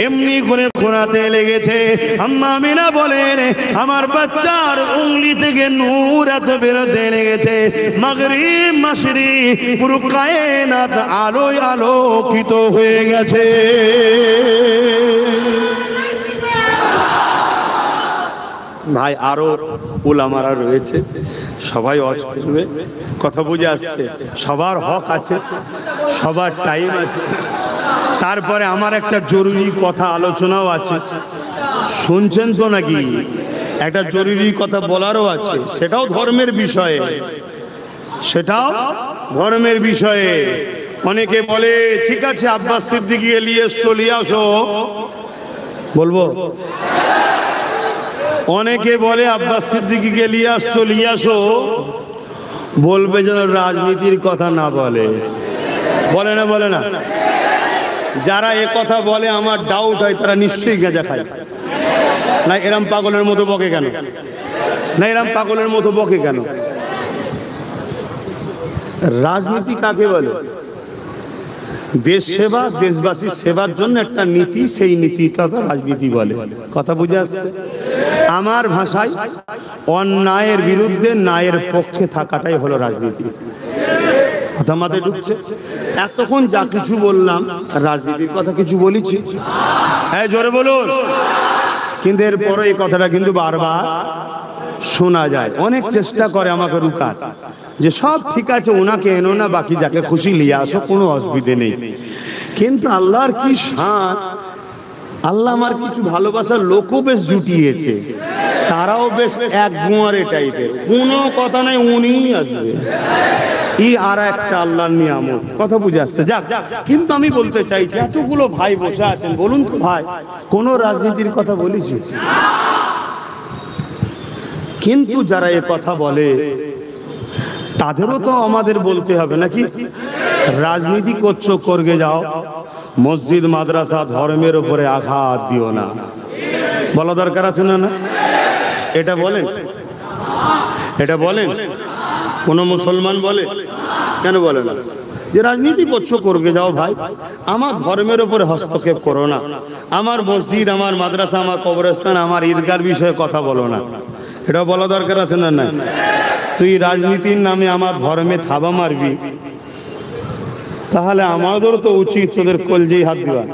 এমনি করে খোঁড়াতে লেগেছে। আম্মা আমিনা বলেন, আমার বাচ্চার উংলি থেকে নূর এত বেরোতে লেগেছে, মাগরিব মাশরিক পুরো কায়নাত আলোয় আলোকিত হয়ে গেছে। ভাই আরো উলামারা রয়েছে, সবাই ওয়াজ করবে, কথা বুঝে আসছে, সবার হক আছে, সবার টাইম আছে। তারপরে আমার একটা জরুরি কথা আলোচনাও আছে, শুনছেন তো নাকি? একটা জরুরি কথা বলারও আছে, সেটাও ধর্মের বিষয়ে, সেটাও ধর্মের বিষয়ে। অনেকে বলে ঠিক আছে আব্বাস সিদ্দিকী ইলিয়াস চলে আসো, বলবো? অনেকে বলে আব্বাস সিদ্দিকীকে ইলিয়াস চলে আসো, বলবে যেন রাজনীতির কথা না বলে, বলে না? বলে না? যারা এ কথা বলে আমার ডাউট হয় তারা নিশ্চয়ই গাঁজা খায়। না এরম পাগলের মতো বকে কেন? না এরম পাগলের মতো বকে কেন? রাজনীতি কাকে বলে? দেশ সেবা, দেশবাসীর সেবার জন্য একটা নীতি, সেই নীতির কথা রাজনীতি বলে। কথা বুঝে আসছে? আমার ভাষায় অন্যায়ের বিরুদ্ধে ন্যায়ের পক্ষে থাকাটাই হলো রাজনীতি। কথা মাথায় ঢুকছে? এতক্ষণ যা কিছু বললাম রাজনীতির কথা কিছু বলেছি? হ্যাঁ জোরে বলুন। কিন্তু এরপরে এই কথাটা কিন্তু বারবার শোনা যায়। অনেক চেষ্টা করে আমাকে রুকার, যে সব ঠিক আছে, ওনাকে এনো না, বাকি যাকে খুশি নিয়ে আসো, কোনো অসুবিধে নেই। কিন্তু আল্লাহর কি শান, আল্লাহ আমার কিছু ভালোবাসার লোকও বেশ জুটিয়েছে, তারাও বেশ এক গুঁয়ারে টাইপের, কোনো কথা নাই, উনিই আসবে। এই আর একটা আল্লাহর নিয়ামত। কথা বুঝে আসছে? যাক, কিন্তু আমি বলতে চাইছি, এতগুলো ভাই বসে আছেন, বলুন তো ভাই, কোন রাজনীতির কথা বলেছি? কিন্তু যারা এ কথা বলে তাদেরও তো আমাদের বলতে হবে নাকি? রাজনীতি করছো, করগে যাও, মসজিদ মাদ্রাসা ধর্মের উপরে আঘাত দিও না, বলা দরকার আছে না? না এটা বলেন? এটা বলেন? কোন মুসলমান বলে? কেন বলে না? যে রাজনীতি করছো, করগে যাও ভাই, আমার ধর্মের উপরে হস্তক্ষেপ করো না, আমার মসজিদ, আমার মাদ্রাসা, আমার কবরস্থান, আমার ঈদগার বিষয়ে কথা বলো না, এটা বলা দরকার আছে না? না তুই রাজনীতির নামে আমার ধর্মে থাবা মারবি, তাহলে আমাদেরও তো উচিত তোদের কলজেই হাত দেওয়া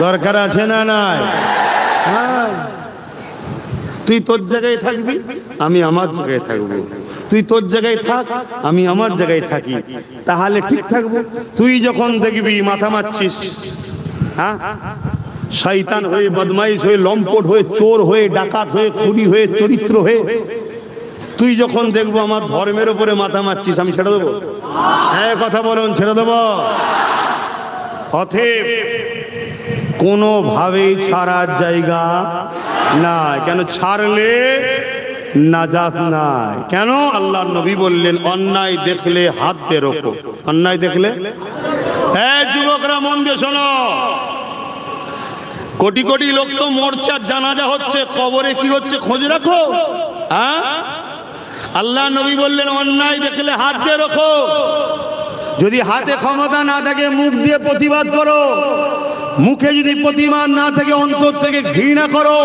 দরকার আছে না? নাই? হ্যাঁ, তুই তোর জায়গায় থাকবি, আমি আমার জায়গায় থাকবো, তুই তোর জায়গায় থাক, আমি আমার জায়গায় থাকি, তাহলে ঠিক থাকবো। তুই যখন দেখবি মাথা মারছিস, হ্যাঁ, শয়তান হয়ে, বদমাইশ হয়ে, লম্পট হয়ে, চোর হয়ে, ডাকাত হয়ে, খুনি হয়ে, চরিত্র হয়ে, তুই যখন দেখবো আমার ধর্মের উপরে মাথা মারছিস, আমি ছেড়ে দেবো? হ্যাঁ কথা বলুন, ছেড়ে দেবো? অতএব কোনোভাবেই ছাড়ার জায়গা নাই। কেন ছাড়লে নাজাত নাই। কেন? আল্লাহর নবী বললেন অন্যায় দেখলে হাত দিয়ে রোখো। অন্যায় দেখলে, হ্যাঁ যুবকরা মন দিয়ে শোনো, কোটি কোটি লোক তো মরছে আর জানাজা হচ্ছে, কবরে কি হচ্ছে খোঁজ রাখো। হ্যাঁ, আল্লাহ নবী বললেন অন্যায় দেখলে হাত দিয়ে রোখো। যদি হাতে ক্ষমতা না থাকে মুখ দিয়ে প্রতিবাদ করো, মুখে যদি প্রতিবাদ না থাকে অন্তর থেকে ঘৃণা করো।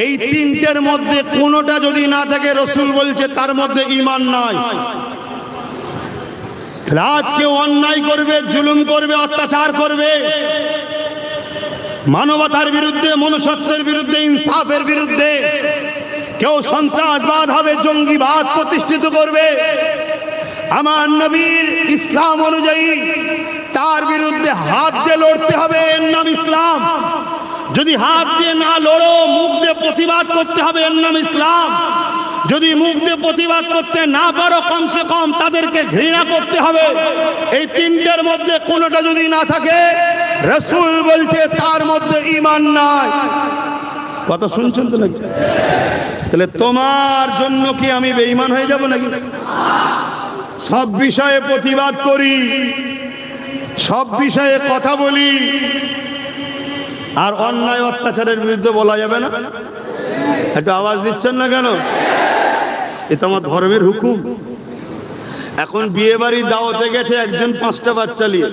এই তিনটের মধ্যে কোনোটা যদি না থাকে রাসূল বলছে তার মধ্যে ঈমান নাই। আজ কেউ অন্যায় করবে, জুলুম করবে, অত্যাচার করবে, মানবতার বিরুদ্ধে, মনুষ্যত্বের বিরুদ্ধে, ইনসাফের বিরুদ্ধে, কেউ সন্ত্রাসবাদ হবে, জঙ্গিবাদ প্রতিষ্ঠিত করবে, আমার নবীর ইসলাম অনুযায়ী তার বিরুদ্ধে হাত দিয়ে লড়তে হবে। এর নাম ইসলাম। যদি হাত দিয়ে না লড়ো, মুখ দিয়ে প্রতিবাদ করতে হবে, এর নাম ইসলাম। যদি মুখ দিয়ে প্রতিবাদ করতে না পারো, কমসে কম তাদেরকে ঘৃণা করতে হবে। এই তিনটের মধ্যে কোনোটা যদি না থাকে রাসূল বলছে তার মধ্যে ঈমান নাই। কথা শুনছেন তো নাকি? তাহলে তোমার জন্য কি আমি বেঈমান হয়ে যাব নাকি? সব বিষয়ে প্রতিবাদ করি, সব বিষয়ে কথা বলি, আর অন্যায় অত্যাচারের বিরুদ্ধে বলা যাবে না? একটু আওয়াজ দিচ্ছেন না কেন? এটা আমার ধর্মের হুকুম। এখন বিয়ে বাড়ির দাওয়াতে গেছে একজন 5টা বাচ্চা নিয়ে,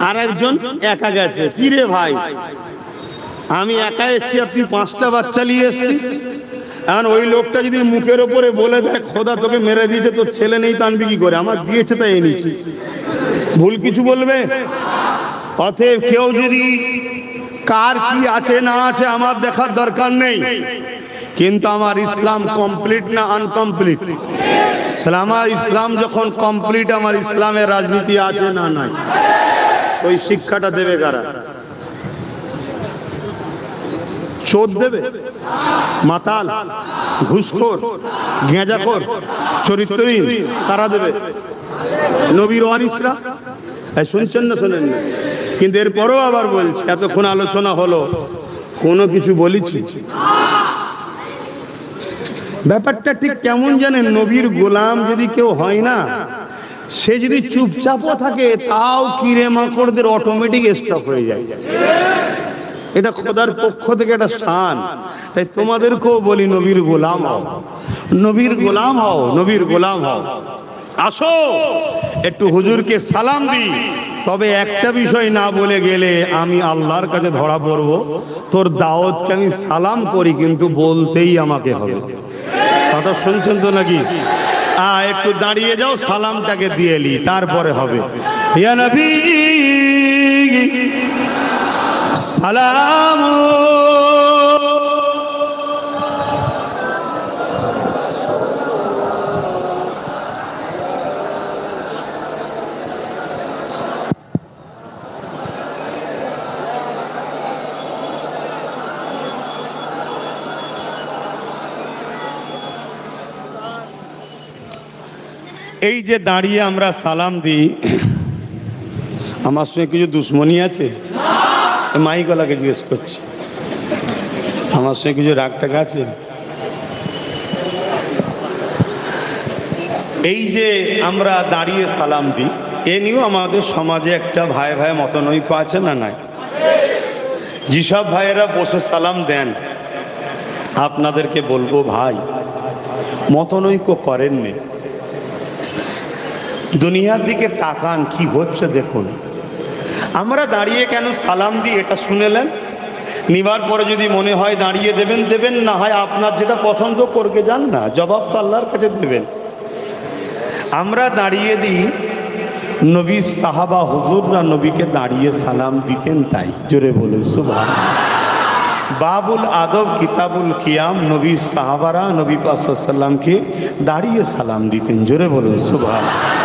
আর একজন একা গেছে। কি রে ভাই, আমি একা এসছি আর তুই 5টা বাচ্চা নিয়ে এসছিস? এখন ওই লোকটা যদি মুখের ওপরে বলে দেয় খোদা তোকে মেরে দিয়েছে, তোর ছেলে নেই তো আনবি কি করে? আমার দিয়েছে তাই এনেছি, ভুল কিছু বলবে? অতএব কেউ যদি কার কি আছে না আছে আমার দেখার দরকার নেই, কিন্তু আমার ইসলাম কমপ্লিট না আনকমপ্লিট? তাহলে আমার ইসলাম যখন কমপ্লিট, আমার ইসলামের রাজনীতি আছে না নাই? ওই শিক্ষাটা দেবে কারা? চোর দেবে? মাতাল, ঘুষখোর, গেঁজাখোর, চরিত্রহীন কারা দেবে? নবীর ওয়ারিসরা। শুনছেন না? শোনেন না? কিন্তু এরপরও আবার বলছি, এতক্ষণ আলোচনা হলো, কোনো কিছু বলেছি? ব্যাপারটা ঠিক কেমন জানেন? নবীর গোলাম যদি কেউ হয় না, সে যদি চুপচাপও থাকে তাও কিরে মাকড়দের অটোমেটিক স্টপ হয়ে যায়। এটা খোদার পক্ষ থেকে একটা শান। তাই তোমাদেরকেও বলি নবীর গোলাম হও, নবীর গোলাম হও, নবীর গোলাম হও। আসো একটু হুজুরকে সালাম দিই। তবে একটা বিষয় না বলে গেলে আমি আল্লাহর কাছে ধরা পড়ব। তোর দাওয়াতকে আমি সালাম করি, কিন্তু বলতেই আমাকে হবে। কথা শুনছেন তো নাকি? একটু দাঁড়িয়ে যাও, সালামটাকে দিয়ে নি, তারপরে হবে। ইয়া নবী সালাম। এই যে দাঁড়িয়ে আমরা সালাম দিই, আমার সঙ্গে কিছু দুশ্মনী আছে? মাইকওয়ালাকে জিজ্ঞেস করছি, আমার সঙ্গে কিছু রাগ টাগ আছে? এই যে আমরা দাঁড়িয়ে সালাম দিই, এ নিয়েও আমাদের সমাজে একটা ভাই ভাই মতনৈক্য আছে না নাই? যেসব ভাইয়েরা বসে সালাম দেন, আপনাদেরকে বলবো ভাই, মতনৈক্য করেননি। দুনিয়ার দিকে তাকান, কি হচ্ছে দেখুন। আমরা দাঁড়িয়ে কেন সালাম দিই এটা শুনেলেন? নিবার পরে যদি মনে হয় দাঁড়িয়ে দেবেন দেবেন, না হয় আপনার যেটা পছন্দ করকে যান না, জবাব তো আল্লাহর কাছে দেবেন। আমরা দাঁড়িয়ে দিই, নবী সাহাবা হুজুররা নবীকে দাঁড়িয়ে সালাম দিতেন, তাই জোরে বলুন সুবহানাল্লাহ। বাবুল আদব কিতাবুল কিয়াম, নবী সাহাবারা নবী পাক সাল্লাল্লাহু আলাইহি ওয়াসাল্লামকে দাঁড়িয়ে সালাম দিতেন, জোরে বলুন সুবহানাল্লাহ।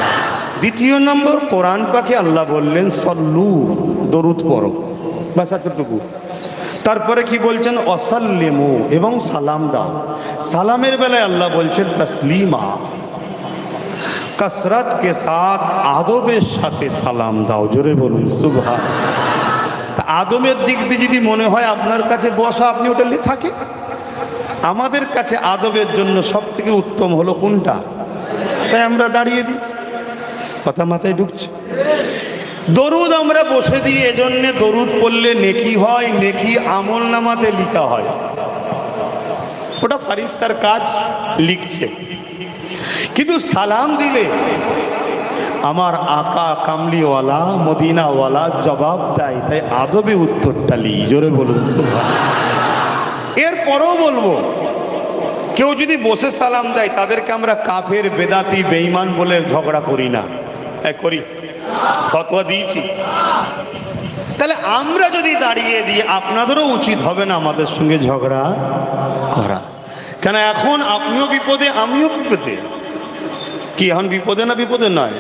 দ্বিতীয় নম্বর, কোরআন পাকে আল্লাহ বললেন সল্লু, দরুদ পড়ো, বাস এতটুকু। তারপরে কি বলছেন? অসাল্লিমু, এবং সালাম দাও। সালামের বেলায় আল্লাহ বলছেন তাসলিমা। कसरत के साथ आदबेर साथे सालाम दाओ। जोरे बोलুন সুবহান। তা আদবের দিক দিয়ে যদি মনে হয় আপনার কাছে বসা, আপনি ওটা নিয়ে থাকে। আমাদের কাছে আদবের জন্য সবথেকে উত্তম হলো কোনটা? তাই আমরা দাঁড়িয়ে দিই। কথা মাথায় ঢুকছে? দরুদ আমরা বসে দিই, এজন্য দরুদ পড়লে নেকি হয়, নেকি আমল নামাতে লিখা হয়। ওটা ফারিস্তার কাজ, লিখছে। কিন্তু সালাম দিলে আমার আকা কামলিওয়ালা মদিনাওয়ালা জবাব দেয়, তাই আদবে উত্তরটা লি। জোরে বলুন সুবহানাল্লাহ। এরপরও বলবো, কেউ যদি বসে সালাম দেয় তাদেরকে আমরা কাফের, বেদাতি, বেঈমান বলে ঝগড়া করি না। করি? ফতোয়া দিয়েছি। তাহলে আমরা যদি দাঁড়িয়ে দিই, আপনাদেরও উচিত হবে না আমাদের সঙ্গে ঝগড়া করা। কেন এখন আপনিও বিপদে, আমিও বিপদে। কি এখন বিপদে না বিপদে নয়?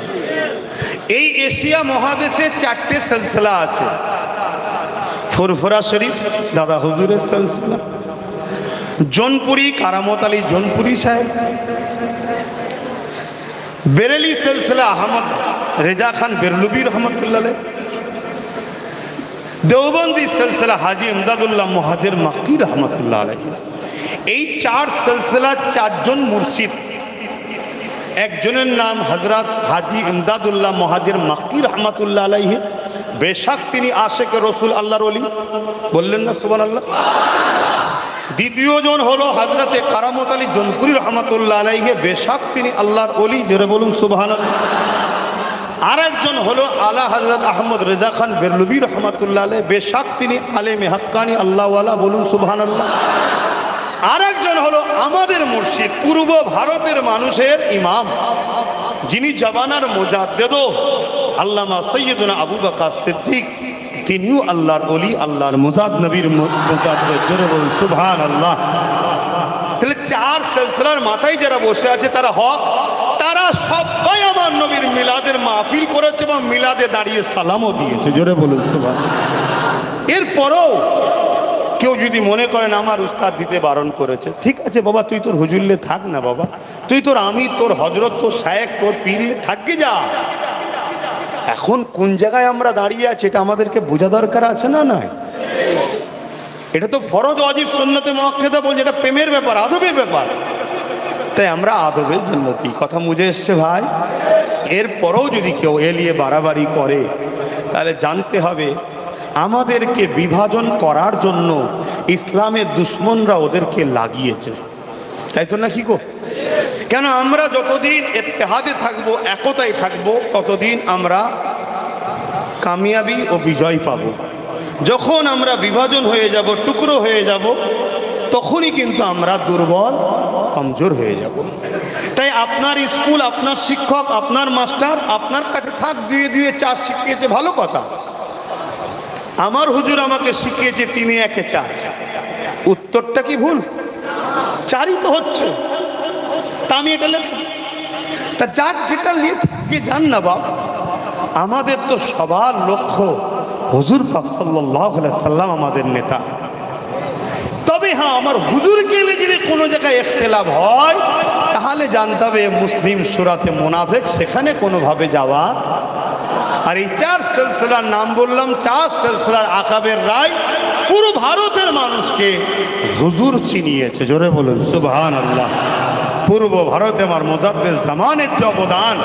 এই এশিয়া মহাদেশে 4টে সিলসিলা আছে। ফুরফুরা শরীফ দাদা হুজুরের সিলসিলা, জোনপুরি কারামত আলী জোনপুরি সাহেব, বেরেলি সিলসিলা আহমদ রেজা খান বেরলুবি রহমতুল্লাহ আলাইহ, দেওবন্দি সিলসিলা হাজি ইমদাদুল্লাহ মুহাজির মাক্কি রহমতুল্লাহ আলাইহ। এই 4 সিলসিলার 4 জন মুর্শিদ। একজনের নাম হযরত হাজি ইমদাদুল্লাহ মুহাজির মাক্কি রহমতুল্লাহ আলাইহ। বেশক তিনি আশিক রাসূল আল্লাহর ওলি, বললেন না সুবহানাল্লাহ। দ্বিতীয় জন হলো হযরতে কারামত আলী জোনপুরি রহমতুল্লাহ আলাইহ। বেশক তিনি আল্লাহর ওলি, জোরে বলুন সুবহানাল্লাহ। আরেকজন হলো আলা হযরত আহমদ রেজা খান বেরলুবি রহমতুল্লাহ আলাইহ। বেশক তিনি আলেমে হাক্কানি আল্লাহওয়ালা, বলুন সুবহানাল্লাহ। আরেকজন হলো আমাদের মুর্শিদ, পূর্ব ভারতের মানুষের ইমাম, যিনি জামানার মুজাদ্দেদ আল্লামা সৈয়দনা আবু বকর সিদ্দিক, তিনিও আল্লাহর ওলি, আল্লাহর মুজাদ, নবীর মুজাদ্দেদ। জোরে বলুন সুবহানাল্লাহ। তাহলে 4 সিলসিলার মাথায় যারা বসে আছে তারা হক, তারা সবাই আমার নবীর মিলাদের মাহফিল করেছে এবং মিলাদে দাঁড়িয়ে সালামও দিয়েছে। জোরে বলুন সুবহানাল্লাহ। এরপরও কেউ যদি মনে করেন আমার উস্তাদ দিতে বারণ করেছে, ঠিক আছে বাবা, তুই তোর হুজুরলে থাক না বাবা, তুই তোর আমি তোর হজরত তোর শায়েখ তোর পীরলে থাকবে যা। এখন কোন জায়গায় আমরা দাঁড়িয়ে আছি এটা আমাদেরকে বোঝা দরকার আছে না? নয়, এটা তো ফরজ, ওয়াজিব, সুন্নতে মুআক্কাদা বলছে, এটা প্রেমের ব্যাপার, আদবের ব্যাপার। তাই আমরা আদবের জন্য দিই। কথা বুঝে এসছে ভাই? এরপরেও যদি কেউ এলিয়ে বাড়াবাড়ি করে তাহলে জানতে হবে আমাদেরকে বিভাজন করার জন্য ইসলামের দুশ্মনরা ওদেরকে লাগিয়েছে, তাই তো না? কি গো? কেন আমরা যতদিন ইত্তেহাদে থাকবো, একতায় থাকবো, ততদিন আমরা কামিয়াবি ও বিজয় পাব। যখন আমরা বিভাজন হয়ে যাব, টুকরো হয়ে যাব, তখনই কিন্তু আমরা দুর্বল, কমজোর হয়ে যাব। তাই আপনার স্কুল, আপনার শিক্ষক, আপনার মাস্টার আপনার কাছে থাক, দুয়ে দুয়ে 4 শিখিয়েছে, ভালো কথা। আমার হুজুর আমাকে শিখিয়েছে 3 1 4, উত্তরটা কি ভুল? 4ই তো হচ্ছে। তা আমি এটা লেখা, তা যার যেটা লিখে যান না বাবা। আমাদের তো সবার লক্ষ্য হুজুর পাক সাল্লাল্লাহু আলাইহি সাল্লাম আমাদের নেতা। তবে হ্যাঁ, আমার হুজুরকে নিয়ে যদি কোনো জায়গায় ইখতিলাফ হয় তাহলে জানতে হবে মুসলিম সূরাতে মুনাফিক, সেখানে কোনোভাবে যাওয়া। আর এই 4 সিলসিলার নাম বললাম, 4 সিলসিলার আকাবের রায় পুরো ভারতের মানুষকে হুজুর চিনিয়েছে। জোরে বলুন সুবহানাল্লাহ। পূর্ব ভারতে আমার মুজাদ্দেদ জামানের যে অবদান,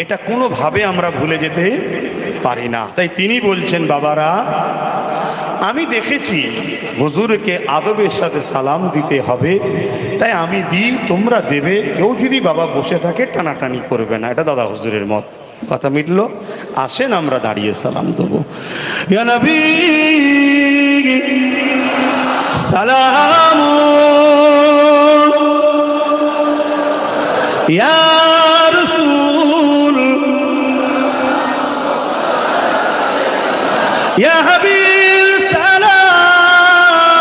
এটা কোনোভাবে আমরা ভুলে যেতে পারি না। তাই তিনি বলছেন, বাবারা আমি দেখেছি হুজুরকে আদবের সাথে সালাম দিতে হবে, তাই আমি দিই, তোমরা দেবে। কেউ যদি বাবা বসে থাকে টানাটানি করবে না, এটা দাদা হুজুরের মত। কথা মিটলো? আসেন আমরা দাঁড়িয়ে সালাম দেবো। ইয়া নবী সালাম, ইয়া রাসূল, ইয়া হাবিব সালাম,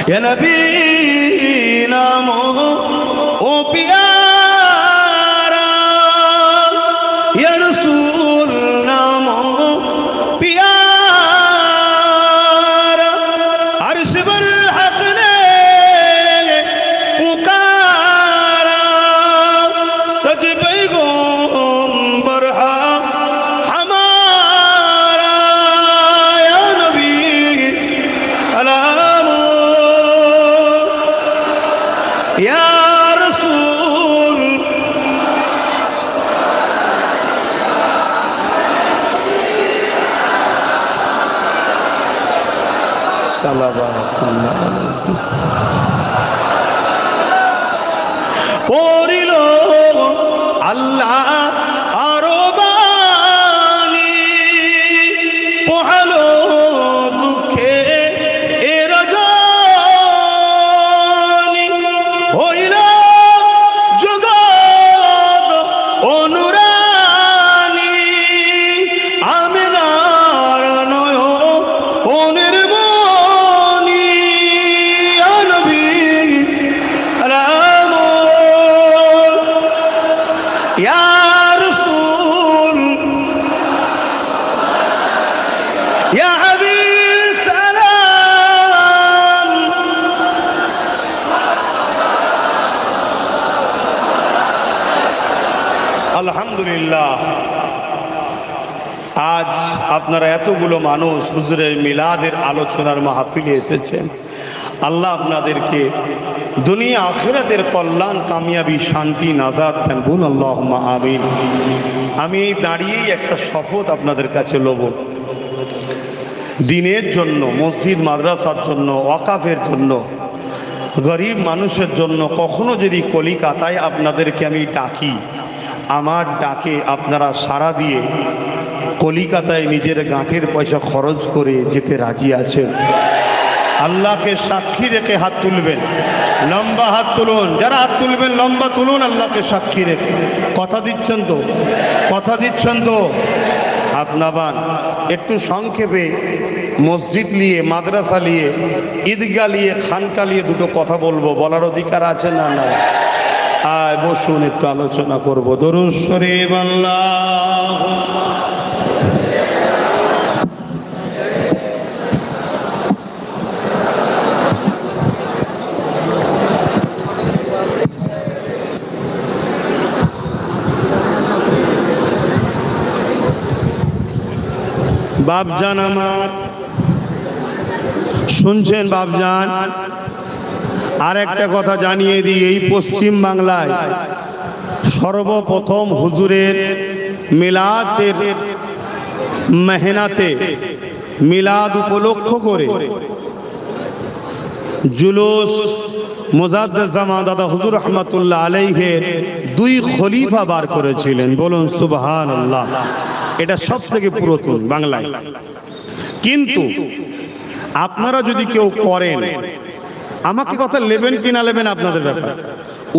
ইয়া নবী নাম ও পিয়ারা, ইয়া রাসূল নাম পিয়ারা, পড়িল আল্লাহ আরো বাণী, পোহালো দুঃখে এর জনি, হইল জগৎ অনুরানী, আমিনার নয়নের মনি, ইয়া নবী সালাম, ইয়া রাসূল, ইয়া হাবিব সালাম। আলহামদুলিল্লাহ, আজ আপনারা এতগুলো মানুষ হুজুরের মিলাদের আলোচনার মাহফিলে এসেছেন। আল্লাহ আপনাদেরকে দুনিয়া আখিরাতের কল্যাণ, কামিয়াবি, শান্তি, নাজাত দেন। বলুন আল্লাহুম্মা আমিন। আমি এই দাঁড়িয়েই একটা শপথ আপনাদের কাছে লব, দিনের জন্য, মসজিদ মাদ্রাসার জন্য, ওয়াকাফের জন্য, গরিব মানুষের জন্য কখনো যদি কলিকাতায় আপনাদেরকে আমি ডাকি, আমার ডাকে আপনারা সাড়া দিয়ে কলিকাতায় নিজের গাঁটের পয়সা খরচ করে যেতে রাজি আছেন? আল্লাহকে সাক্ষী রেখে হাত তুলবেন, লম্বা হাত তুলুন। যারা হাত তুলবেন লম্বা তুলুন, আল্লাহকে সাক্ষী রেখে। কথা দিচ্ছেন তো? কথা দিচ্ছেন তো? হাত নাবান। একটু সংক্ষেপে মসজিদ নিয়ে, মাদ্রাসা নিয়ে, ঈদগাহ নিয়ে, খানকা নিয়ে দুটো কথা বলবো। বলার অধিকার আছে না? না, আয় বসুন, একটু আলোচনা করবো। দরুদ শরীফ আল্লাহ। বাপজান আমার, শুনছেন বাপজান? আর একটা কথা জানিয়ে দিই, এই পশ্চিম বাংলায় সর্বপ্রথম হুজুরের মিলাদের মেহনাতে, মিলাদ উপলক্ষ করে জুলুস মুজাদ্দেদ জামান দাদা হুজুর রহমাতুল্লাহ আলাইহির দুই খলিফা বার করেছিলেন। বলুন সুবহানাল্লাহ। এটা সব থেকে পুরাতন বাংলায়। কিন্তু আপনারা যদি কেউ করেন, আমাকে কথা নেবেন কি না নেবেন আপনাদের ব্যাপার।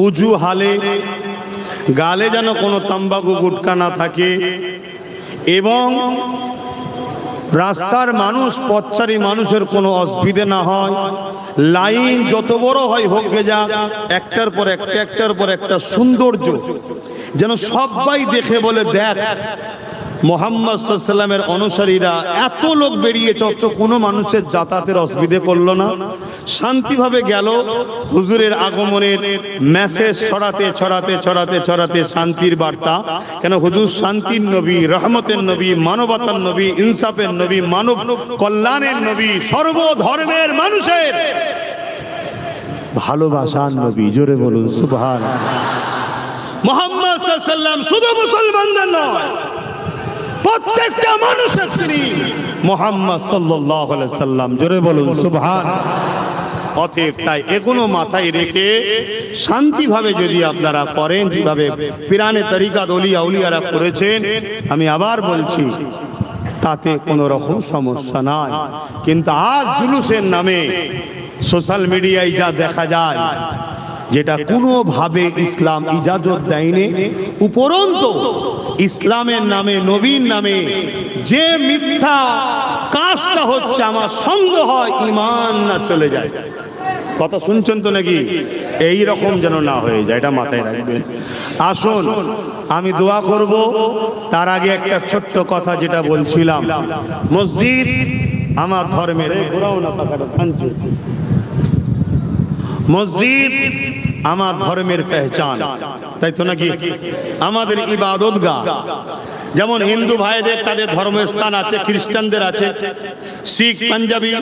উজু হালে, গালে যেন কোনো তাম্বাকু গুটকা না থাকে, এবং রাস্তার মানুষ, পথচারী মানুষের কোনো অসুবিধা না হয়। লাইন যত বড় হয় হোক গে যাক, একটার পর একটা, একটার পর একটা সৌন্দর্য যেন সবাই দেখে বলে, দেখ মুহাম্মদ সাল্লাল্লাহু আলাইহি ওয়াসাল্লামের অনুসারীরা এত লোক বেরিয়েছে, অথচ কোনো মানুষের যাতায়াতের অসুবিধে করলো না, শান্তিভাবে গেল। হুজুরের আগমনের মেসেজ ছড়াতে ছড়াতে ছড়াতে ছড়াতে শান্তির বার্তা। কেন? হুজুর শান্তির নবী, রহমতের নবী, মানবতার নবী, ইনসাফের নবী, মানব কল্যাণের নবী, সর্বধর্মের মানুষের ভালোবাসার নবী। জোরে বলুন সুবহানাল্লাহ। মুহাম্মদ সাল্লাল্লাহু আলাইহি ওয়াসাল্লাম শুধু মুসলমানদের নয়, প্রত্যেকটা মানুষের তিনি মুহাম্মদ সাল্লাল্লাহু আলাইহি ওয়াসাল্লাম। জোরে বলুন সুবহানাল্লাহ। অতএব তাই এগুলো মাথায় রেখে শান্তিভাবে যদি আপনারা করেন, যেভাবে পিরানে তরিকাত ওলিয়া উলিয়ারা করেছেন, আমি আবার বলছি, তাতে কোনো রকম সমস্যা নাই। কিন্তু আজ জুলুসের নামে সোশ্যাল মিডিয়ায় যা দেখা যায়, যেটা কোনোভাবে ইসলাম ইজাজত দেয়নি, উপরন্তু ইসলামের নামে, নবীর নামে যে মিথ্যা কাজটা হচ্ছে, আমার সন্দেহ হয় ঈমান না চলে যায়। কথা শুনছেন তো নাকি? এই রকম যেন না হয়ে যায়, এটা মাথায় রাখবেন। আসুন আমি দোয়া করব। তার আগে একটা ছোট্ট কথা যেটা বলছিলাম, মসজিদ আমার ধর্মের, মসজিদ আমার ধর্মের পেহচান, তাই তো নাকি? আমাদের ইবাদতগাহ, যেমন হিন্দু ভাইদের তাদের ধর্মস্থান আছে, খ্রিস্টানদের আছে, শিখ, পাঞ্জাবি,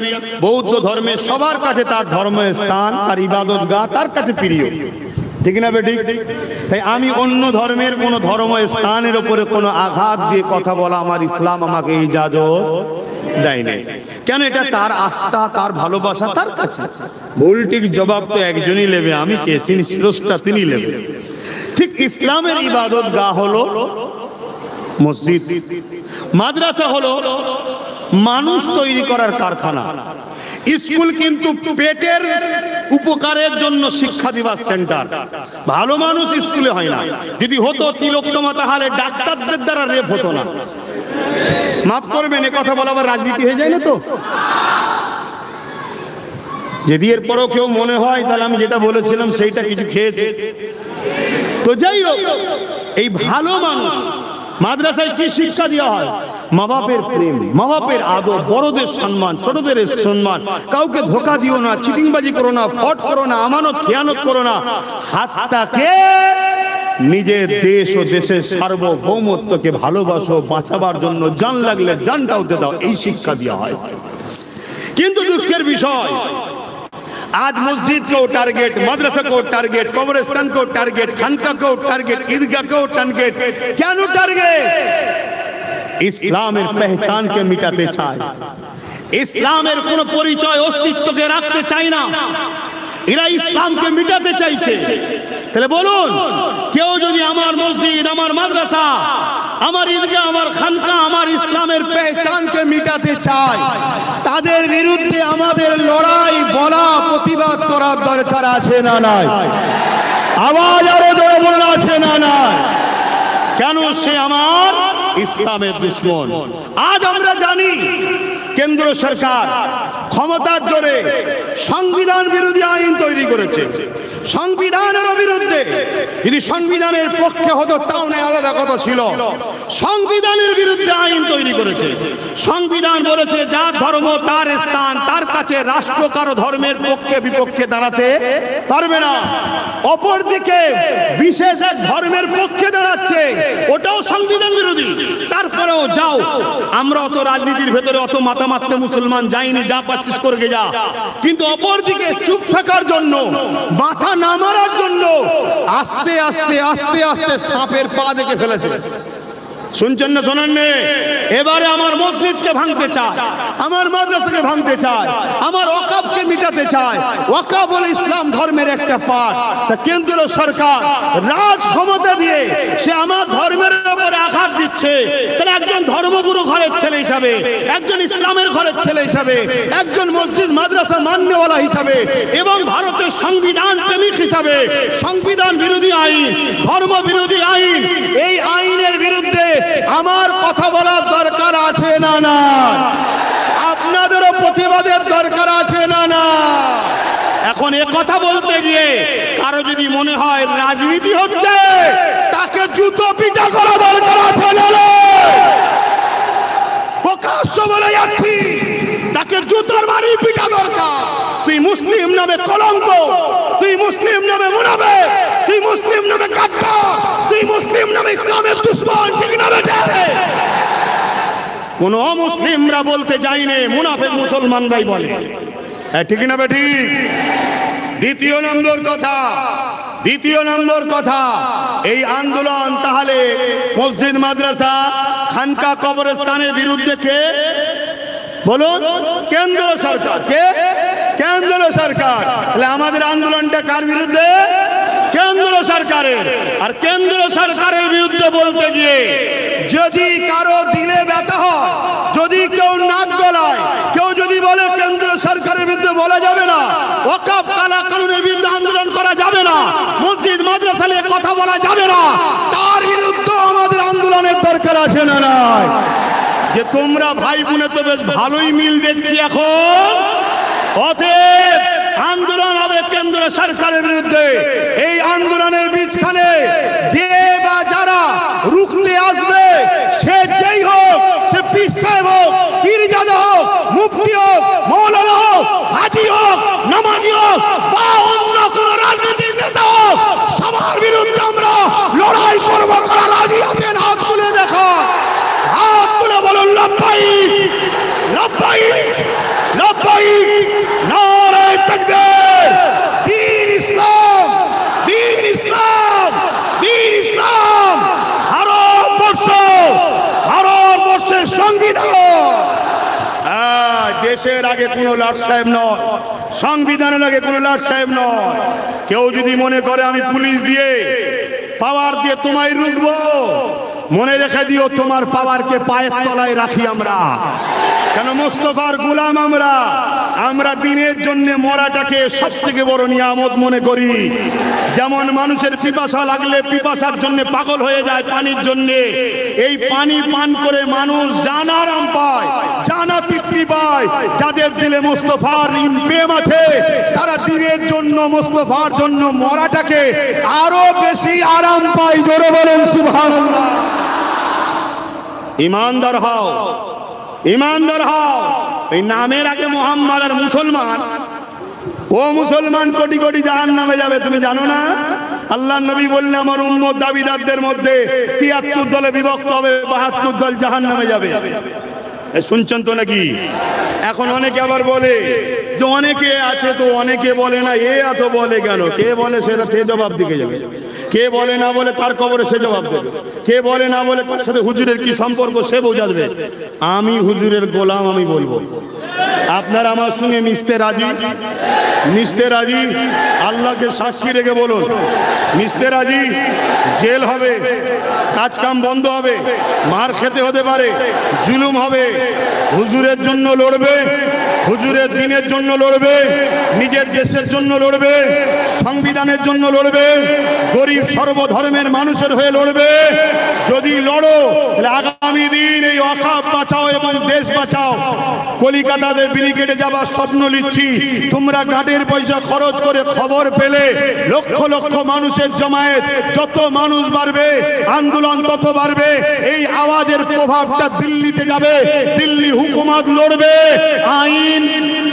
বৌদ্ধ ধর্মের সবার কাছে তার ধর্মস্থান, তার ইবাদতগাহ তার কাছে প্রিয়। ঠিক না বেঠিক? তাই আমি অন্য ধর্মের কোন ধর্ম স্থানের উপরে কোনো আঘাত দিয়ে কথা বলা আমার ইসলাম আমাকে ইজাজত দেয় নাই। কেন? এটা তার আস্থা, তার ভালোবাসা তার কাছে। ভুল ঠিক জবাব তো একজনই নেবে, আমি কে? যিনি স্রষ্টা তিনি নেবে। ঠিক ইসলামের ইবাদত গাহ হলো মসজিদ, মাদ্রাসা হলো মানুষ তৈরি করার কারখানা, স্কুল কিন্তু পেটের উপকারের জন্য শিক্ষা দিবার সেন্টার। ভালো মানুষ স্কুলে হয় না। যদি হতো তিলোত্তমা তাহলে ডাক্তারদের দ্বারা রেপ হতো না। মাফ করবেন, এ কথা বলা আবার রাজনীতি হয়ে যায় না তো? যদি এরপরও কেউ মনে হয় তাহলে আমি যেটা বলেছিলাম সেইটা কিছু খেয়েছে। তো যাই হোক, এই ভালো মানুষ মাদ্রাসায় কি শিক্ষা দেওয়া হয়? মা বাপের প্রেম, মা বাপের আদর, বড়দের সম্মান, ছোটদের সম্মান, কাউকে ধোকা দিও না, চিটিংবাজি করো না, ফট করো না, আমানত খেয়ানত করো না, হাতটাকে নিজের দেশ ও দেশের সার্বভৌমত্বকে ভালোবাসো, বাঁচাবার জন্য জান লাগলে জানটাও দিয়ে দাও, এই শিক্ষা দেওয়া হয়। কিন্তু দুঃখের বিষয়, आज मस्जिद को टारगेट, मदरसा को टारगेट, कब्रिस्तान को टारगेट, खानका को टारगेट, ईदगाह को टारगेट। क्या नु टारगेट? ইসলামের পহচানকে মিটাতে চায়, ইসলামের কোন পরিচয় অস্তিত্বকে রাখতে চায় না। এরা ইসলামকে মিটাতে চাইছে। তাহলে বলুন, কেউ যদি আমার মসজিদ, আমার মাদ্রাসা, আমার ঈদগাহ, আমার খানকা, আমার ইসলামের পহচানকে মিটাতে চায়, তাদের বিরুদ্ধে আমাদের লড়াই, বলা, প্রতিবাদ করার দরকার আছে না নাই? আওয়াজ আরো জোরে বলুন, আছে না নাই? কেন? সে আমার ইসলামের দুশমন। আজ আমরা জানি কেন্দ্র সরকার ক্ষমতার জোরে সংবিধান বিরোধী আইন তৈরি করেছে। সংবিধানের বিরুদ্ধে, যদি সংবিধানের পক্ষে হতো তাও না আলাদা কথা ছিল, সংবিধানের বিরুদ্ধে আইন তৈরি করেছে। সংবিধান বলেছে যার ধর্ম তার স্থান, তার কাছে রাষ্ট্র কারো ধর্মের পক্ষে বিপক্ষে দাঁড়াতে পারবে না। অপরদিকে বিশেষ এক ধর্মের পক্ষে দাঁড়াচ্ছে, ওটাও সংবিধান বিরোধী। তারপরেও যাও, আমরা অত রাজনীতির ভেতরে অত মাথা মারতে মুসলমান যাইনি, যা পাচ্ছিস করে যা। কিন্তু অপরদিকে চুপ থাকার জন্য, মাথা না মারার জন্য আস্তে আস্তে আস্তে আস্তে সাপের পা দেখে ফেলেছে। শুনছেন না শোনেন? এবারে আমার মসজিদকে ভাঙতে চায়, আমার মাদ্রাসাকে ভাঙতে চায়, আমার ওয়াকফকে মিটাতে চায়। ওয়াকফ বলে ইসলাম ধর্মের একটা পার্ট। তা কেন্দ্র সরকার রাজ ক্ষমতা দিয়ে সে আমার ধর্মের উপরে আঘাত দিচ্ছে। তাহলে একজন ধর্মগুরু ঘরের ছেলে হিসাবে, একজন ইসলামের ঘরের ছেলে হিসাবে, একজন মসজিদ মাদ্রাসা মান্যওয়ালা হিসাবে এবং ভারতের সংবিধান প্রেমিক হিসাবে, সংবিধান বিরোধী আইন, ধর্ম বিরোধী আইন, এই আইনের বিরুদ্ধে আমার কথা বলার দরকার আছে না না? আপনাদেরও প্রতিবাদের দরকার আছে না না? এখন এ কথা বলতে গিয়ে কারো যদি মনে হয় রাজনীতি হচ্ছে, তাকে জুতো পিটা করা দরকার আছে না না? প্রকাশ্য বলে যাচ্ছি, তাকে জুতোর বাড়ি পিটা দরকার। তুই মুসলিম নামে কলঙ্ক, তুই মুসলিম নামে মুনাফিক, তুই মুসলিম নামে গাদ্দার, তুই মুসলিম নামে ইসলামের দুশমন। ঠিক না বেটা? কোন অমুসলিমরা বলতে যায়নি, মুনাফিক মুসলমানরাই বলে। ঠিক না বেটি? দ্বিতীয় নম্বর কথা, এই আন্দোলন তাহলে মসজিদ, মাদ্রাসা, খানকা, কবরস্থানের বিরুদ্ধে কে? বলুন, কেন্দ্র সরকার। কে? কেন্দ্র সরকার। তাহলে আমাদের আন্দোলনটা কার বিরুদ্ধে? কেন্দ্র সরকারের। আর কেন্দ্র সরকারের বিরুদ্ধে বলতে গিয়ে যদি কারো দিলে ব্যথা হয়, যদি কেউ নাক গলায়, কেউ যদি বলে কেন্দ্র সরকারের বিরুদ্ধে বলা যাবে না, ওয়াকফ কালা কানুনের বিরুদ্ধে আন্দোলন করা যাবে না, মসজিদ মাদ্রাসা নিয়ে কথা বলা যাবে না, তার বিরুদ্ধে আমাদের আন্দোলনের দরকার আছে না নাই? যে তোমরা ভাই বোনে তো বেশ ভালোই মিল দেখছি এখন। অতএব আন্দোলন হবে কেন্দ্র সরকারের বিরুদ্ধে। এই আন্দোলনের বীজখানে যে বা যারা রুখতে আসবে, সে যেই হোক, সে পীর সাহেব হোক, পীরজাদা হোক, মুফতি হোক, মৌলানা হোক, হাজি হোক, নামাজি হোক বা অন্য কোন রাজনীতির নেতা হোক, সবার বিরুদ্ধে আমরা লড়াই করবো। কারা রাজি আছেন? হাত তুলে দেখা, হাত তুলে বলুন লব্বাইক, লব্বাইক, লব্বাইক, নারে তাকবীর। দ্বীন ইসলাম, দ্বীন লাগে কোনো লাট সাহেব নয়, সংবিধানে লাগে কোনো লাট সাহেব নয়। কেউ যদি মনে করে আমি পুলিশ দিয়ে পাওয়ার দিয়ে তোমায় রুখবো, মনে রেখে দিও তোমার পাওয়ারকে পায়ের তলায় রাখি আমরা। কেন মোস্তফার গোলাম আমরা। আমরা দিনের জন্য মরাটাকে সব থেকে বড় নিয়ামত মনে করি। যেমন মানুষের পিপাসা লাগলে পিপাসার জন্য পাগল হয়ে যায় পানির জন্য, এই পানি পান করে মানুষ জান আরাম পায়, জানা তৃপ্তি পায়। যাদের দিলে মোস্তফার প্রেম আছে তারা দিনের জন্য মোস্তফার জন্য মরাটাকে আরো বেশি আরাম পায়। জোরে বলেন সুবহানাল্লাহ। ইমানদার হও, ইমানদার হও। এই নামের আগে মোহাম্মদ আর মুসলমান, ও মুসলমান কোটি কোটি জাহান্নামে যাবে, তুমি জানো না? আল্লাহ নবী বললেন আমার উম্মত দাবিদারদের মধ্যে ৭৩ দলে বিভক্ত হবে, ৭২ দল জাহান্নামে যাবে। শুনছেন তো নাকি? এখন অনেকে আবার বলে যে অনেকে আছে তো অনেকে বলে না, এ এত বলে কেন? কে বলে সেটা সে জবাব দিকে যাবে, কে বলে না বলে তার কবরে সে জবাব দেবে, কে বলে না বলে তার সাথে হুজুরের কি সম্পর্ক সে বোঝাবে। আমি হুজুরের গোলাম, আমি বলবো আপনারা আমার সঙ্গে মিশতে রাজি? মিশতে রাজি? আল্লাহকে সাক্ষী রেখে বলুন মিশতে রাজি? জেল হবে, কাজ কাম বন্ধ হবে, মার খেতে হতে পারে, জুলুম হবে, হুজুরের জন্য লড়বে, হুজুরের দিনের জন্য লড়বে, নিজের দেশের জন্য লড়বে, সংবিধানের জন্য লড়বে, গরিব সর্বধর্মের মানুষের হয়ে লড়বে। যদি লড়ো তাহলে আগামী দিন এই অখাপ বাঁচাও এবং দেশ বাঁচাও। কলিকাতাতে ব্রিগেডে যাবার স্বপ্ন নিচ্ছি, তোমরা গাড়ির পয়সা খরচ করে খবর পেলে লক্ষ লক্ষ মানুষের জমায়েত, যত মানুষ বাড়বে আন্দোলন তত বাড়বে। এই আওয়াজের প্রভাবটা দিল্লিতে যাবে, দিল্লি হুকুমত লড়বে, আইন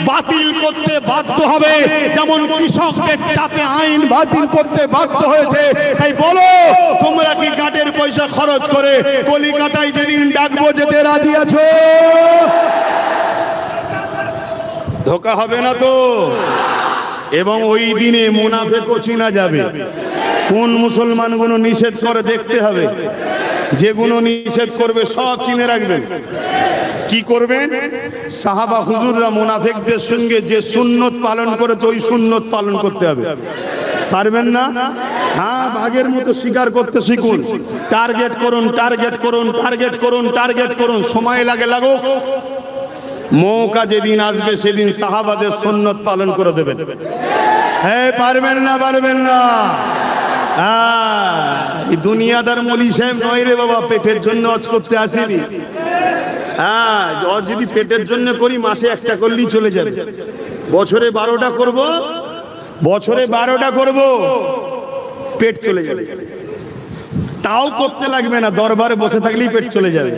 বাতিল করতে বাধ্য হবে, যেমন কৃষকদের চাপে আইন বাতিল করতে বাধ্য হয়েছে। তাই বলো তোমরা কি গাড়ির পয়সা খরচ করে কলিকাতায় যেদিন ডাকবো যেতে রাজি আছো? ধোকা হবে না তো? এবং ওই দিনে মুনাফিকও চিনা যাবে। কোন মুসলমানগুলো নিষেধ করে দেখতে হবে, যেগুলো নিষেধ করবে সব চিনে রাখবেন। কি করবেন? সাহাবা হুজুররা মুনাফিকদের সঙ্গে যে সুন্নত পালন করে তো ওই সুন্নত পালন করতে হবে। পারবেন না? হ্যাঁ, বাঘের মতো শিকার করতে শিখুন। টার্গেট করুন, টার্গেট করুন, টার্গেট করুন, টার্গেট করুন। সময় লাগে লাগুক, মৌকা যেদিন আসবে সেদিন সাহাবাদের সুন্নত পালন করে দেবেন। হ্যাঁ, পারবেন না? পারবেন না? এই দুনিয়াদার মলি সাহেব নয় রে বাবা, পেটের জন্য হজ করতে আসেনি। হ্যাঁ, যদি পেটের জন্য করি মাসে একটা করলেই চলে যাবে। বছরে 12টা করব, বছরে 12টা করব, পেট চলে যাবে। তাও করতে লাগবে না, দরবারে বসে থাকলেই পেট চলে যাবে।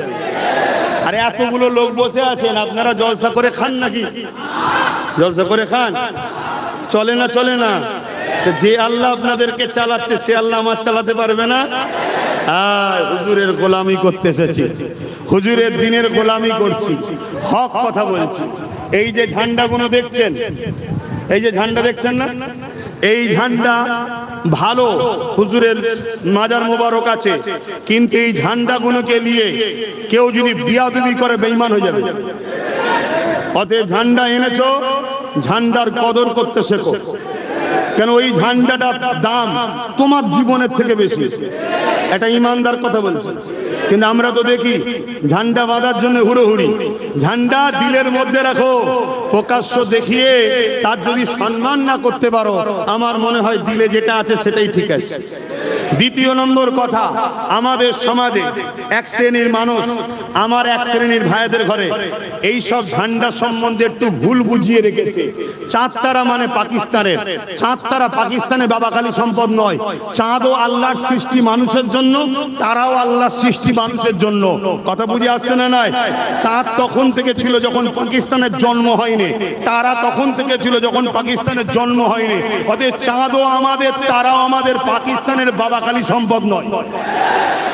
আরে এতগুলো লোক বসে আছেন, আপনারা জলসা করে খান নাকি? জলসা করে খান? চলে না? চলে না? যে আল্লাহ আপনাদেরকে চালাচ্ছে সে আল্লাহ আমার চালাতে পারবে না? হুজুরের গোলামি করতে এসেছি, হুজুরের দিনের গোলামি করছি, হক কথা বলছি। এই যে ঝান্ডাগুলো দেখছেন, এই যে ঝান্ডা দেখছেন না, এই ঝান্ডা ভালো, হুজুরের মাজার মোবারক আছে, কিন্তু এই ঝান্ডাগুলোকে নিয়ে কেউ যদি বিয়াদবি করে বেঈমান হয়ে যাবে। অতএব ঝান্ডা এনেছো, ঝান্ডার কদর করতে শেখো। কেন? ওই ঝান্ডাটার দাম তোমার জীবনের থেকে বেশি। এটা ইমানদার কথা বলছে। কিন্তু আমরা তো দেখি ঝান্ডা বাঁধার জন্য হুড়োহুড়ি। ঝান্ডা দিলের মধ্যে রাখো, প্রকাশ্য দেখিয়ে তার যদি সম্মান না করতে পারো, আমার মনে হয় দিলে যেটা আছে সেটাই ঠিক আছে। দ্বিতীয় নম্বর কথা, আমাদের সমাজে এক শ্রেণীর মানুষ, আমার এক শ্রেণীর ভাইদের ঘরে এই সব ঝান্ডা সম্বন্ধে একটু ভুল বুঝিয়ে রেখেছে। চাঁদ তারা মানে পাকিস্তানের, চাঁদ তারা পাকিস্তানে বাবাখালী সম্পদ নয়। চাঁদও আল্লাহর সৃষ্টি মানুষের জন্য, তারাও আল্লাহর সৃষ্টি মানুষের জন্য। কথা বুঝে আসছে না? নাই, চাঁদ তখন থেকে ছিল যখন পাকিস্তানের জন্ম হয়নি, তারা তখন থেকে ছিল যখন পাকিস্তানের জন্ম হয়নি। অতএব চাঁদও আমাদের, তারাও আমাদের, পাকিস্তানের বাবাখালী সম্পদ নয়।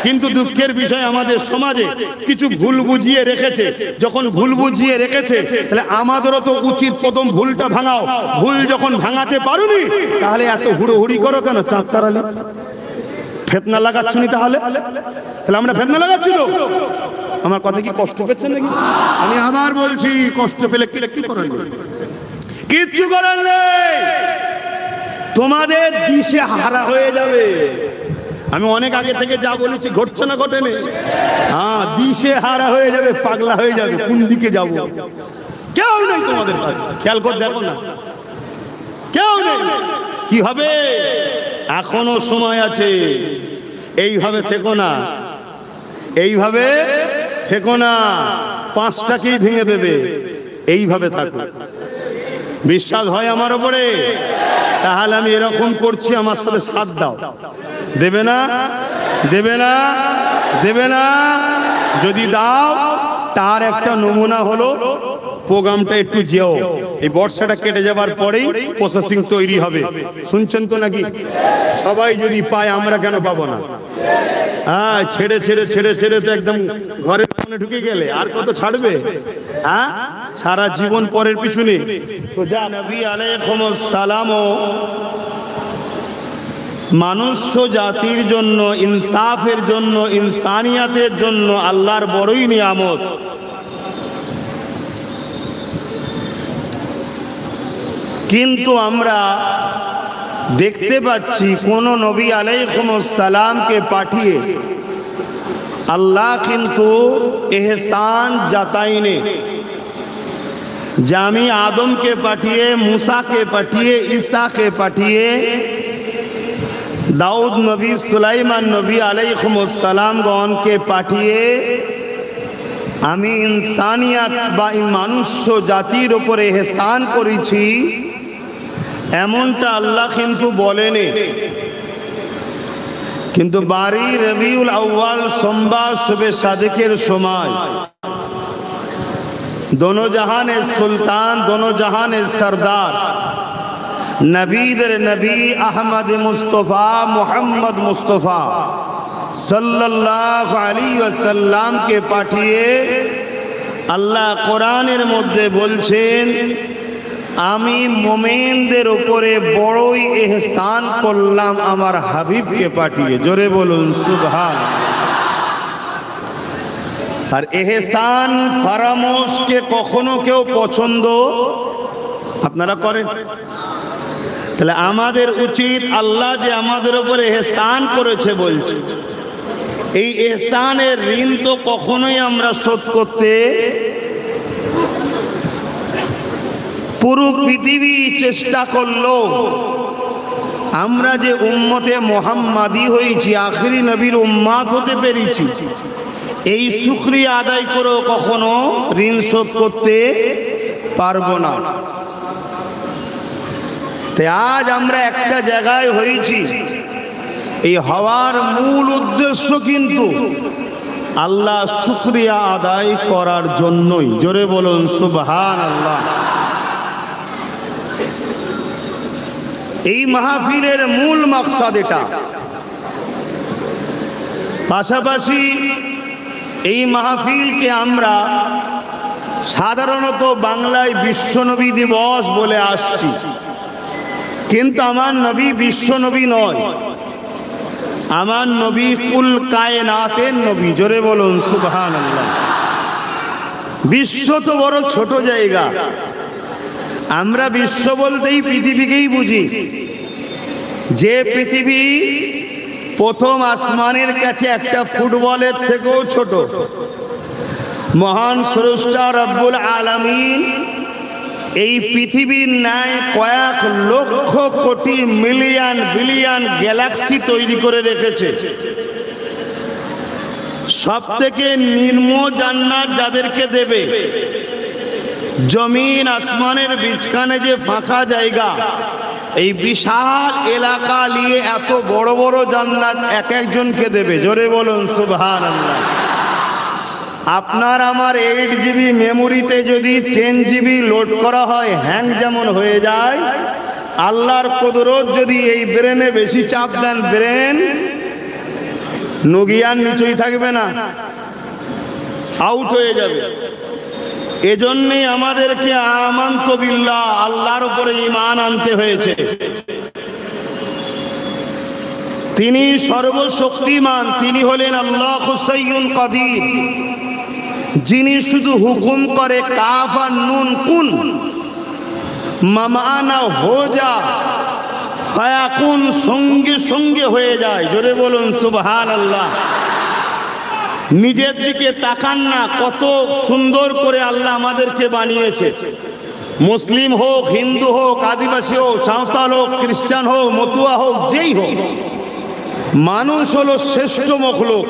কিন্তু দুঃখের বিষয় আমাদের সমাজে কিছু ভুল বুঝিয়ে রেখেছে। যখন ভুল বুঝিয়ে রেখেছে তাহলে আমাদেরও তো উচিত প্রথম ভুলটা ভাঙাও। ভুল যখন ভাঙাতে পারোনি তাহলে এত হুড়োহুড়ি করো কেন? চাঁদ তারালে ফিতনা লাগাচ্ছ নি তাহলে? তাহলে আমরা ফিতনা লাগাচ্ছি তো? আমার কথা কি কষ্ট পেয়েছেন নাকি? আমি আবার বলছি, কষ্ট পেলে কি করেন? কিচ্ছু করার নেই, তোমাদের দিশে হারা হয়ে যাবে। আমি অনেক আগে থেকে যা বলেছি ঘটছে না ঘটেনি? হ্যাঁ, দিশে হারা হয়ে যাবে, পাগলা হয়ে যাবে, কোন দিকে যাব কেউ নেই তোমাদের কাছে। খেয়াল করে দেখো না, কেউ নেই। কি হবে? এখনো সময় আছে। এইভাবে থেকো না, এইভাবে থেকো না, পাঁচটাকেই ভেঙে দেবে। এইভাবে থাকো। বিশ্বাস হয় আমার উপরে? তাহলে আমি এরকম করছি, আমার সাথে সাথ দাও। দেবে না? দেবে না? দেবে না? যদি দাও, তার একটা নমুনা হলো প্রোগ্রামটা একটু যেও, এই বর্ষাটা কেটে যাবার পরেই প্রসেসিং তৈরি হবে। শুনছেন তো নাকি? সবাই যদি পায়, আমরা কেন পাবো না? হ্যাঁ, ছেড়ে ছেড়ে ছেড়ে ছেড়ে তো একদম ঘরের সামনে ঢুকে গেলে আর কত ছাড়বে? হ্যাঁ, সারা জীবন পরের পিছনে। তো যা নবী আলাইহিস সালাম মানুষ্য জাতির জন্য, ইনসাফের জন্য, ইনসানিয়াতের জন্য আল্লাহর বড়ই নিয়ামত। কিন্তু আমরা দেখতে পাচ্ছি কোন নবী আলাইহিস সালামকে পাঠিয়ে আল্লাহ কিন্তু এহসান জাতাইনে। যে আমি আদমকে পাঠিয়ে, মুসাকে পাঠিয়ে, ঈসাকে পাঠিয়ে, দাউদ নবী, সুলাইমান নবী আলাইহিস সালামগণকে পাঠিয়ে আমি ইনসানিয়াত বা মানুষ্য জাতির উপরে এহসান করেছি, এমনটা আল্লাহ কিন্তু বলেনি। কিন্তু বারি রবিউল আউয়াল সোমবার শুবে সাদেকের সময় দোনো জাহানের সুলতান, দোনো জাহানের সরদার, নবীদের নবী আহমদ মুস্তফা মুহাম্মদ মুস্তফা সাল্লাল্লাহু আলাইহি ওয়াসাল্লামকে পাঠিয়ে আল্লাহ কোরআনের মধ্যে বলছেন, আমি মুমিনদের উপরে বড়ই এহসান করলাম আমার হাবিবকে পাঠিয়ে। জোরে বলুন সুবহানাল্লাহ। আর এহসান ফারামোশকে কখনো কেউ পছন্দ আপনারা করেন? তাহলে আমাদের উচিত, আল্লাহ যে আমাদের উপরে এহসান করেছে বলছে, এই এহসানের ঋণ তো কখনোই আমরা শোধ করতে, পুরো পৃথিবী চেষ্টা করলো, আমরা যে উম্মতে মুহাম্মাদি হয়েছি, আখিরি নবীর উম্মাত হতে পেরেছি, এই শুকরিয়া আদায় করেও কখনো ঋণ শোধ করতে পারবো না। তাই আজ আমরা একটা জায়গায় হয়েছি, এই হওয়ার মূল উদ্দেশ্য কিন্তু আল্লাহ শুকরিয়া আদায় করার জন্যই। জোরে বলুন সুবহানাল্লাহ। এই মাহফিলের মূল মাকসাদ এটা। পাশাপাশি এই মাহফিলকে আমরা সাধারণত বাংলায় বিশ্বনবী দিবস বলে আসছি, কিন্তু আমার নবী বিশ্বনবী নয়, আমার নবী কুল কায়নাতের নবী। জোরে বলুন সুবহানাল্লাহ। বিশ্ব তো বড় ছোট জায়গা, আমরা বিশ্ব বলতেই পৃথিবীকেই বুঝি। যে পৃথিবী প্রথম আসমানের কাছে একটা ফুটবলের থেকেও ছোট, মহান স্রষ্টা রব্বুল আলামিন এই পৃথিবীর ন্যায় কয়েক lakh crore million billion Galaxy তৈরি করে রেখেছে। সব থেকে নিম্ন জান্নাত যাদেরকে দেবে, জমিন আসমানের বিছখানে যে ফাঁকা জায়গা, এই বিশাল এলাকা নিয়ে এত বড় বড় জান্নাত এক একজনকে দেবে। জোরে বলুন সুবহানাল্লাহ। আপনার আমার 8 GB মেমোরিতে যদি 10 GB লোড করা হয়, হ্যাং যেমন হয়ে যায়, আল্লাহর কুদরত যদি এই ব্রেনে বেশি চাপ দেন, ব্রেন নগিয়ার নিচেই থাকবে না, আউট হয়ে যাবে। এজন্যই আমাদেরকে আমানতু বিল্লাহ, আল্লাহর উপরে ঈমান আনতে হয়েছে। তিনি সর্বশক্তিমান, তিনি হলেন আল্লাহ হুসাইয়ুল কাদির, যিনি শুধু হুকুম করে কাফ আর নুন কুন মামানা হো যা ফায়াকুন, সঙ্গে সঙ্গে হয়ে যায়। জোরে বলুন সুবহানাল্লাহ। নিজের দিকে তাকান না, কত সুন্দর করে আল্লাহ আমাদেরকে বানিয়েছে। মুসলিম হোক, হিন্দু হোক, আদিবাসী হোক, সাঁওতাল হোক, খ্রিস্টান হোক, মতুয়া হোক, যেই হোক, মানুষ হলো শ্রেষ্ঠ মখলুক।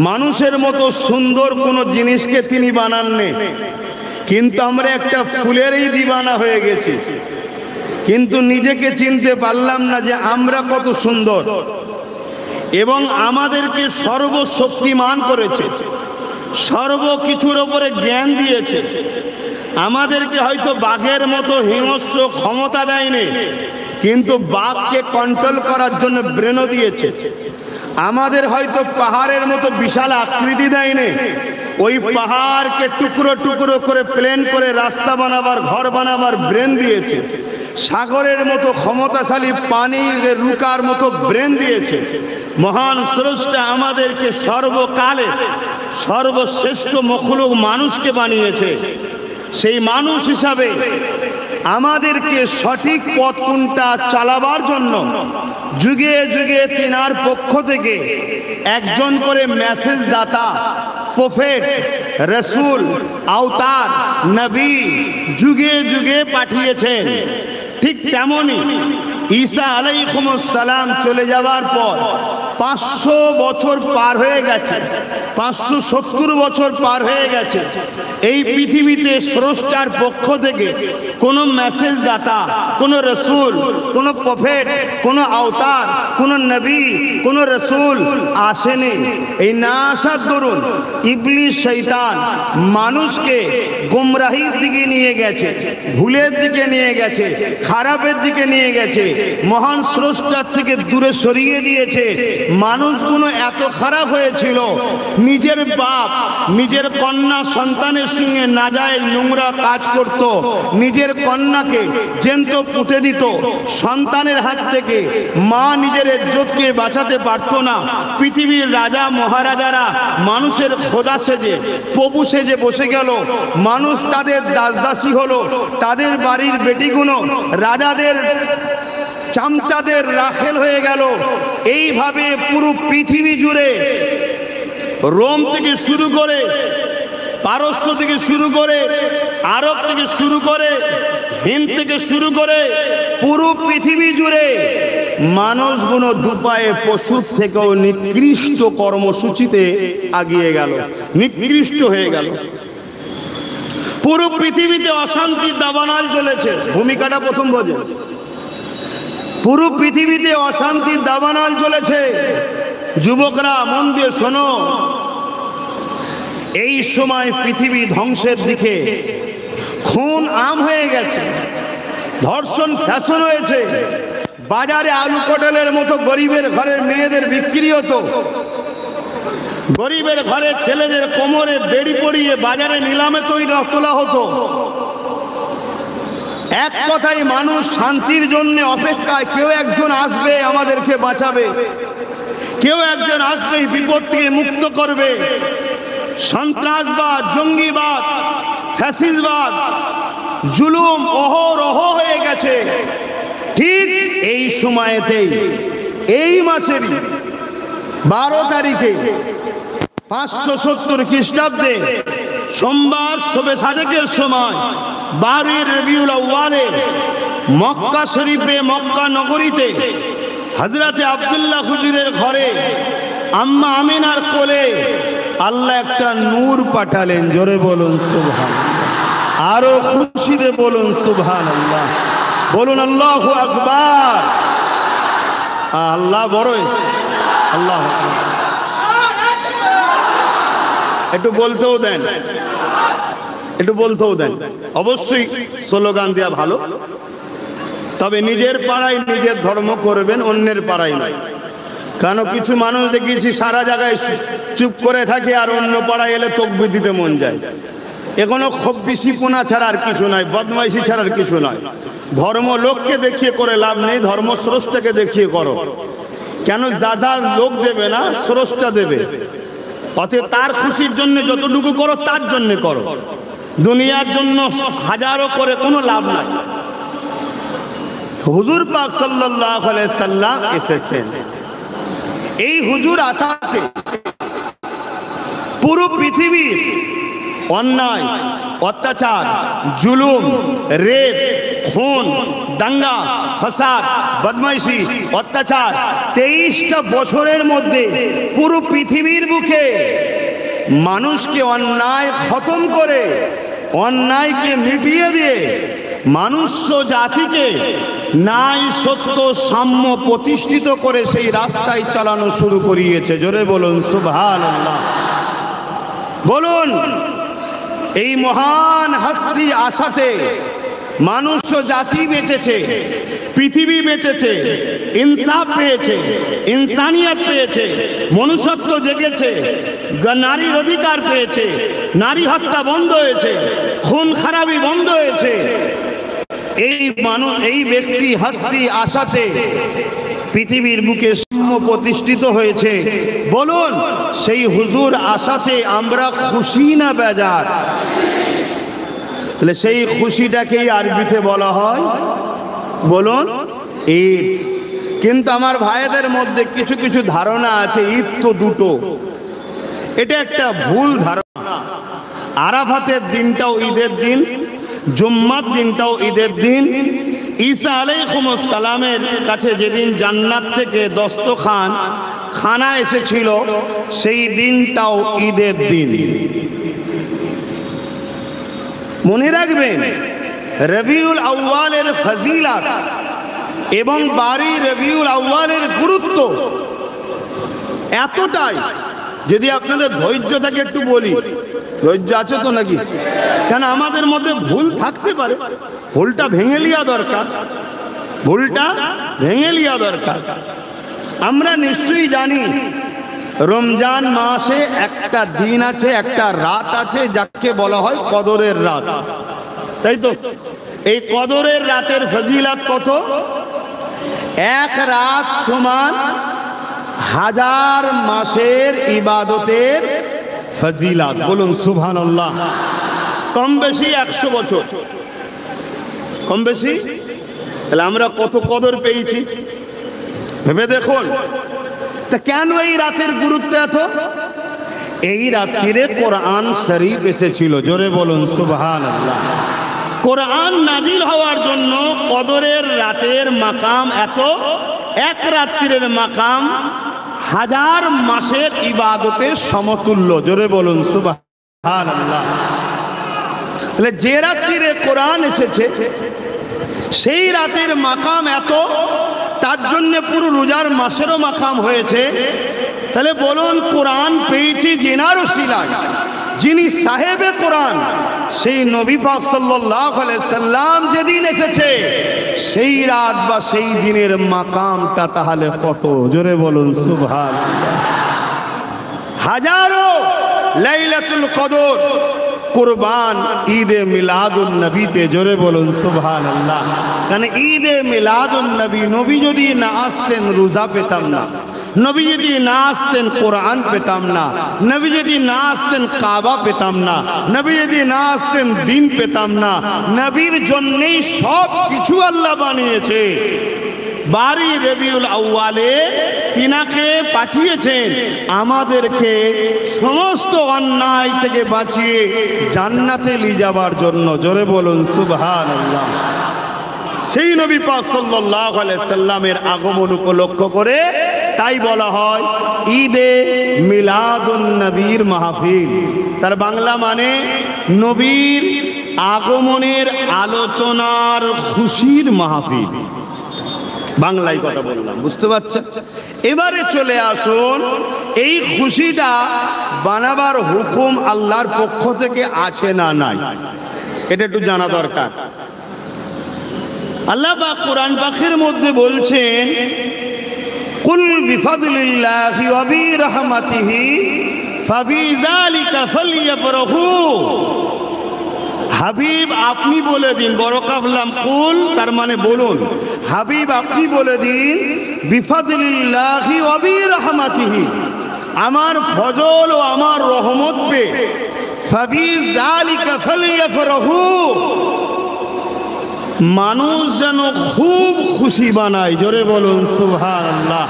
মানুষের মতো সুন্দর কোনো জিনিসকে তিনি বানাননি, কিন্তু আমরা একটা ফুলেরই দিওয়ানা হয়ে গেছি, কিন্তু নিজেকে চিনতে পারলাম না যে আমরা কত সুন্দর। এবং আমাদেরকে সর্বশক্তিমান করেছে, সর্বকিছুর ওপরে জ্ঞান দিয়েছে। আমাদেরকে হয়তো বাঘের মতো হিংস্র ক্ষমতা দেয়নি, কিন্তু বাঘকে কন্ট্রোল করার জন্য ব্রেনও দিয়েছে। আমাদের হয়তো পাহাড়ের মতো বিশাল আকৃতি দেয়নি, ওই পাহাড়কে টুকরো টুকরো করে প্লেন করে রাস্তা বানাবার, ঘর বানাবার ব্রেন দিয়েছে। সাগরের মতো ক্ষমতাশালী পানির রুকার মতো ব্রেন দিয়েছে। মহান স্রষ্টা আমাদেরকে সর্বকালে সর্বশ্রেষ্ঠ মখলুক মানুষকে বানিয়েছে। সেই মানুষ হিসাবে আমাদেরকে সঠিক পথ কোনটা চালাবার জন্য যুগে যুগে তিনার পক্ষ থেকে একজন করে মেসেজ দাতা, প্রফেট, রসুল, আওতার, নবী যুগে যুগে পাঠিয়েছেন। ঠিক তেমনি ঈসা আলাইহিস সালাম চলে যাওয়ার পর 500 বছর পার হয়ে গেছে, 570 বছর পার হয়ে গেছে। এই পৃথিবীতে স্রষ্টার পক্ষ থেকে কোনো মেসেজ দাতা, কোনো রসুল, কোনো প্রফেট, কোনো আওতার, কোনো নবী, কোনো রসুল আসেনি। এই না আসার দরুন ইবলিস শয়তান মানুষকে গুমরাহির দিকে নিয়ে গেছে, ভুলের দিকে নিয়ে গেছে, খারাপের দিকে নিয়ে গেছে, মহান স্রষ্টার থেকে দূরে সরিয়ে দিয়েছে। মানুষগুলো এত খারাপ হয়েছিল, নিজের বাপ নিজের কন্যা সন্তানের সঙ্গে নাজায়েজ নোংরা কাজ করত, নিজের কন্যাকে জ্যান্ত পুঁতে দিত। সন্তানের হাত থেকে মা নিজের ইজ্জতকে বাঁচাতে পারত না। পৃথিবীর রাজা মহারাজারা মানুষের খোদা সেজে, প্রভু সেজে বসে গেল, মানুষ তাদের দাসদাসী হলো। তাদের বাড়ির বেটিগুলো রাজাদের চামচাদের রাখেল হয়ে গেল। এইভাবে পুরো পৃথিবী জুড়ে রোম থেকে শুরু করে, পারস্য থেকে শুরু করে, আরব থেকে শুরু করে, হিন্দ থেকে শুরু করে পুরো পৃথিবী জুড়ে মানুষগুলো দুপায়ে পশুর থেকেও নিকৃষ্ট কর্মসূচিতে আগিয়ে গেল, নিকৃষ্ট হয়ে গেল। পুরো পৃথিবীতে অশান্তির দাবানল চলেছে। ভূমিকাটা প্রথম বোঝে। পুরো পৃথিবীতে অশান্তির দাবানল চলেছে। যুবকরা মন দিয়ে শোনো, এই সময় পৃথিবী ধ্বংসের দিকে। খুন আম হয়ে গেছে, ধর্ষণ ফ্যাশন হয়েছে। বাজারে আলু পটলের মতো গরিবের ঘরের মেয়েদের বিক্রি হতো, গরিবের ঘরের ছেলেদের কোমরে বেড়ি পরিয়ে বাজারে নিলামে তোলা হতো। এক কথায় মানুষ শান্তির জন্য অপেক্ষায়, কেউ একজন আসবে আমাদেরকে বাঁচাবে, কেউ একজন আসবে বিপদ থেকে মুক্ত করবে। সন্ত্রাসবাদ, জঙ্গিবাদ, ফ্যাসিসবাদ, জুলুম অহরহ হয়ে গেছে। ঠিক এই সময়তেই, এই মাসেরই 12 তারিখে 570 খ্রিস্টাব্দে সোমবার শবে সাদেকের সময় 12 রবিউল আউয়ালে মক্কা শরীফে, মক্কা নগরীতে হযরতে আব্দুল্লাহ হুজুরের ঘরে আম্মা আমিনার কোলে আল্লাহ একটা নূর পাঠালেন। জোরে বলুন সুবহানাল্লাহ, আরো খুশিতে বলুন সুবহানাল্লাহ, বলুন আল্লাহু আকবার। আল্লাহ বড়ই, আল্লাহ একটু বলতেও দেন, একটু বলতেও দেন। অবশ্যই স্লোগান দেওয়া ভালো, তবে নিজের পাড়ায় নিজের ধর্ম করবেন, অন্যের পাড়ায় নয়। কারণ কিছু মানুষ দেখেছি সারা জায়গায় চুপ করে থাকে, আর অন্য পাড়ায় এলে তাকবীর দিতে মন যায়। এখনো খব্বিশিপনা ছাড়া আর কিছু নয়, বদমাইশি ছাড়া আর কিছু নয়। ধর্ম লোককে দেখিয়ে করে লাভ নেই, ধর্ম স্রষ্টাকে দেখিয়ে করো। কেন? যা যা লোক দেবে না, স্রষ্টা দেবে। অতএব তার খুশির জন্য যতটুকু করো তার জন্য করো, দুনিয়ার জন্য হাজারো করে কোনো লাভ নাই। হুজুর পাক সাল্লাল্লাহু আলাইহি সাল্লাম এসেছেন, এই হুজুর আসাতে পুরো পৃথিবীর অন্যায়, অত্যাচার, জুলুম, রেপ, খুন, দাঙ্গা, ফাসাদ, বদমাইশি, অত্যাচার 23টা বছরের মধ্যে পুরো পৃথিবীর বুকে মানুষকে অন্যায় খতম করে, অন্যায়কে মিটিয়ে দিয়ে মানুষ জাতিকে ন্যায়, সত্য, সাম্য প্রতিষ্ঠিত করে সেই রাস্তায় চালানো শুরু করিয়েছে। জোরে বলুন সুবহানাল্লাহ। বলুন, এই মহান হস্তি আসাতে মানুষ জাতি বেঁচেছে, পৃথিবী বেঁচেছে, ইনসাফ পেয়েছে, ইনসানিয়ত পেয়েছে, মনুষ্যত্ব জেগেছে, নারীর অধিকার পেয়েছে, নারী হত্যা বন্ধ হয়েছে, খুন খারাপি বন্ধ হয়েছে। এই ব্যক্তি হস্তি আসাতে পৃথিবীর বুকে সাম্য প্রতিষ্ঠিত হয়েছে। বলুন, সেই হুজুর আসাতে আমরা খুশি না বেজার? তাহলে সেই খুশিটাকেই আরবিতে বলা হয়, বলুন, ঈদ। কিন্তু আমার ভাইদের মধ্যে কিছু কিছু ধারণা আছে ঈদ তো দুটো। এটা একটা ভুল ধারণা। আরাফাতের দিনটাও ঈদের দিন, জুম্মার দিনটাও ঈদের দিন। ঈসা আলাইহিস সালামের কাছে যেদিন জান্নাত থেকে দস্তখান খানা এসেছিল সেই দিনটাও ঈদের দিন। মনে রাখবেন, রবিউল আউয়ালের ফজিলত এবং 12 রবিউল আউয়ালের গুরুত্ব এতটাই, যদি আপনাদের ধৈর্য থাকে একটু বলি, ধৈর্য আছে তো নাকি? কেন আমাদের মধ্যে ভুল থাকতে পারে, ভুলটা ভেঙে লিয়া দরকার, ভুলটা ভেঙে লিয়া দরকার। আমরা নিশ্চয়ই জানি রমজান মাসে একটা দিন আছে, একটা রাত আছে যাকে বলা হয় কদরের রাত, তাই তো? এই কদরের রাতের ফজিলত কত? এক রাত সমান 1000 মাসের ইবাদতের ফজিলত। বলুন সুবহানাল্লাহ। কম বেশি 100 বছর, কম বেশি। তাহলে আমরা কত কদর পেয়েছি ভেবে দেখুন। তা কেন এই রাতের গুরুত্ব এত? এই রাত্রিরে কোরআন শরীফ এসেছিল। জোরে বলুন সুবহানাল্লাহ। কোরআন নাজিল হওয়ার জন্য কদরের রাতের মাকাম এত, এক রাত্রির মাকাম 1000 মাসের ইবাদতের সমতুল্য। জোরে বলুন সুবহানাল্লাহ। তাহলে যে রাত্রিরে কোরআন এসেছে সেই রাতের মাকাম এত, তার জন্য পুরো রোজার মাসেরও মাকাম হয়েছে। তাহলে বলুন, কোরআন পেয়েছি জেনার ওসিলায়, যিনি সাহেবে কোরআন, সেই নবী পাক সাল্লাল্লাহু আলাইহি সাল্লাম যেদিন এসেছে সেই রাত বা সেই দিনের মাকামটা তাহলে কত? জোরে বলুন সুবহানাল্লাহ। হাজারো লাইলাতুল কদর কুরবান ঈদে মিলাদুন নবীতে। জোরে বলুন সুবহানাল্লাহ। কারণ ঈদে মিলাদুন নবী, নবী যদি না আসতেন রোজা পেতাম না, নবী যদি না আসতেন কোরআন পেতাম না, নবী যদি না আসতেন কাবা পেতাম না, নবী যদি না আসতেন দিন পেতাম না। নবীর জন্যই সব কিছু আল্লাহ বানিয়েছে। 12 রবিউল আউয়ালে তিনাকে পাঠিয়েছেন আমাদেরকে সমস্ত অন্যায় থেকে বাঁচিয়ে জান্নাতে নিয়ে যাবার জন্য। জোরে বলুন সুবহানাল্লাহ। সেই নবী পাক সাল্লাল্লাহু আলাইহি সাল্লামের আগমন উপলক্ষ করে তাই বলা হয় ঈদে মিলাদুন নবীর মাহফিল। তার বাংলা মানে নবীর আগমনের আলোচনার খুশির মাহফিল। বাংলায় কথা বললাম, বুঝতে পারছেন? এবারে চলে আসুন, এই খুশিটা বানাবার হুকুম আল্লাহর পক্ষ থেকে আছে না নাই, এটা একটু জানা দরকার। আল্লাহ পাক কোরআন পাকের মধ্যে বলছেন, কুল বিফাদলিল্লাহি ওয়া বিরহমাতিহি ফাবিযালিকা ফালইফরাহু। হাবিব আপনি বলে দিন, বড় কাফলাম কুল তার মানে বলুন, হাবিব আপনি বলে দিন বিফাদলিল্লাহি ওয়া বিরহমাতিহি, আমার ফজল ও আমার রহমত পে ফাবিযালিকা ফালইফরাহু, মানুষ যেন খুব খুশি বানায়। জোরে বলুন সুবহানাল্লাহ,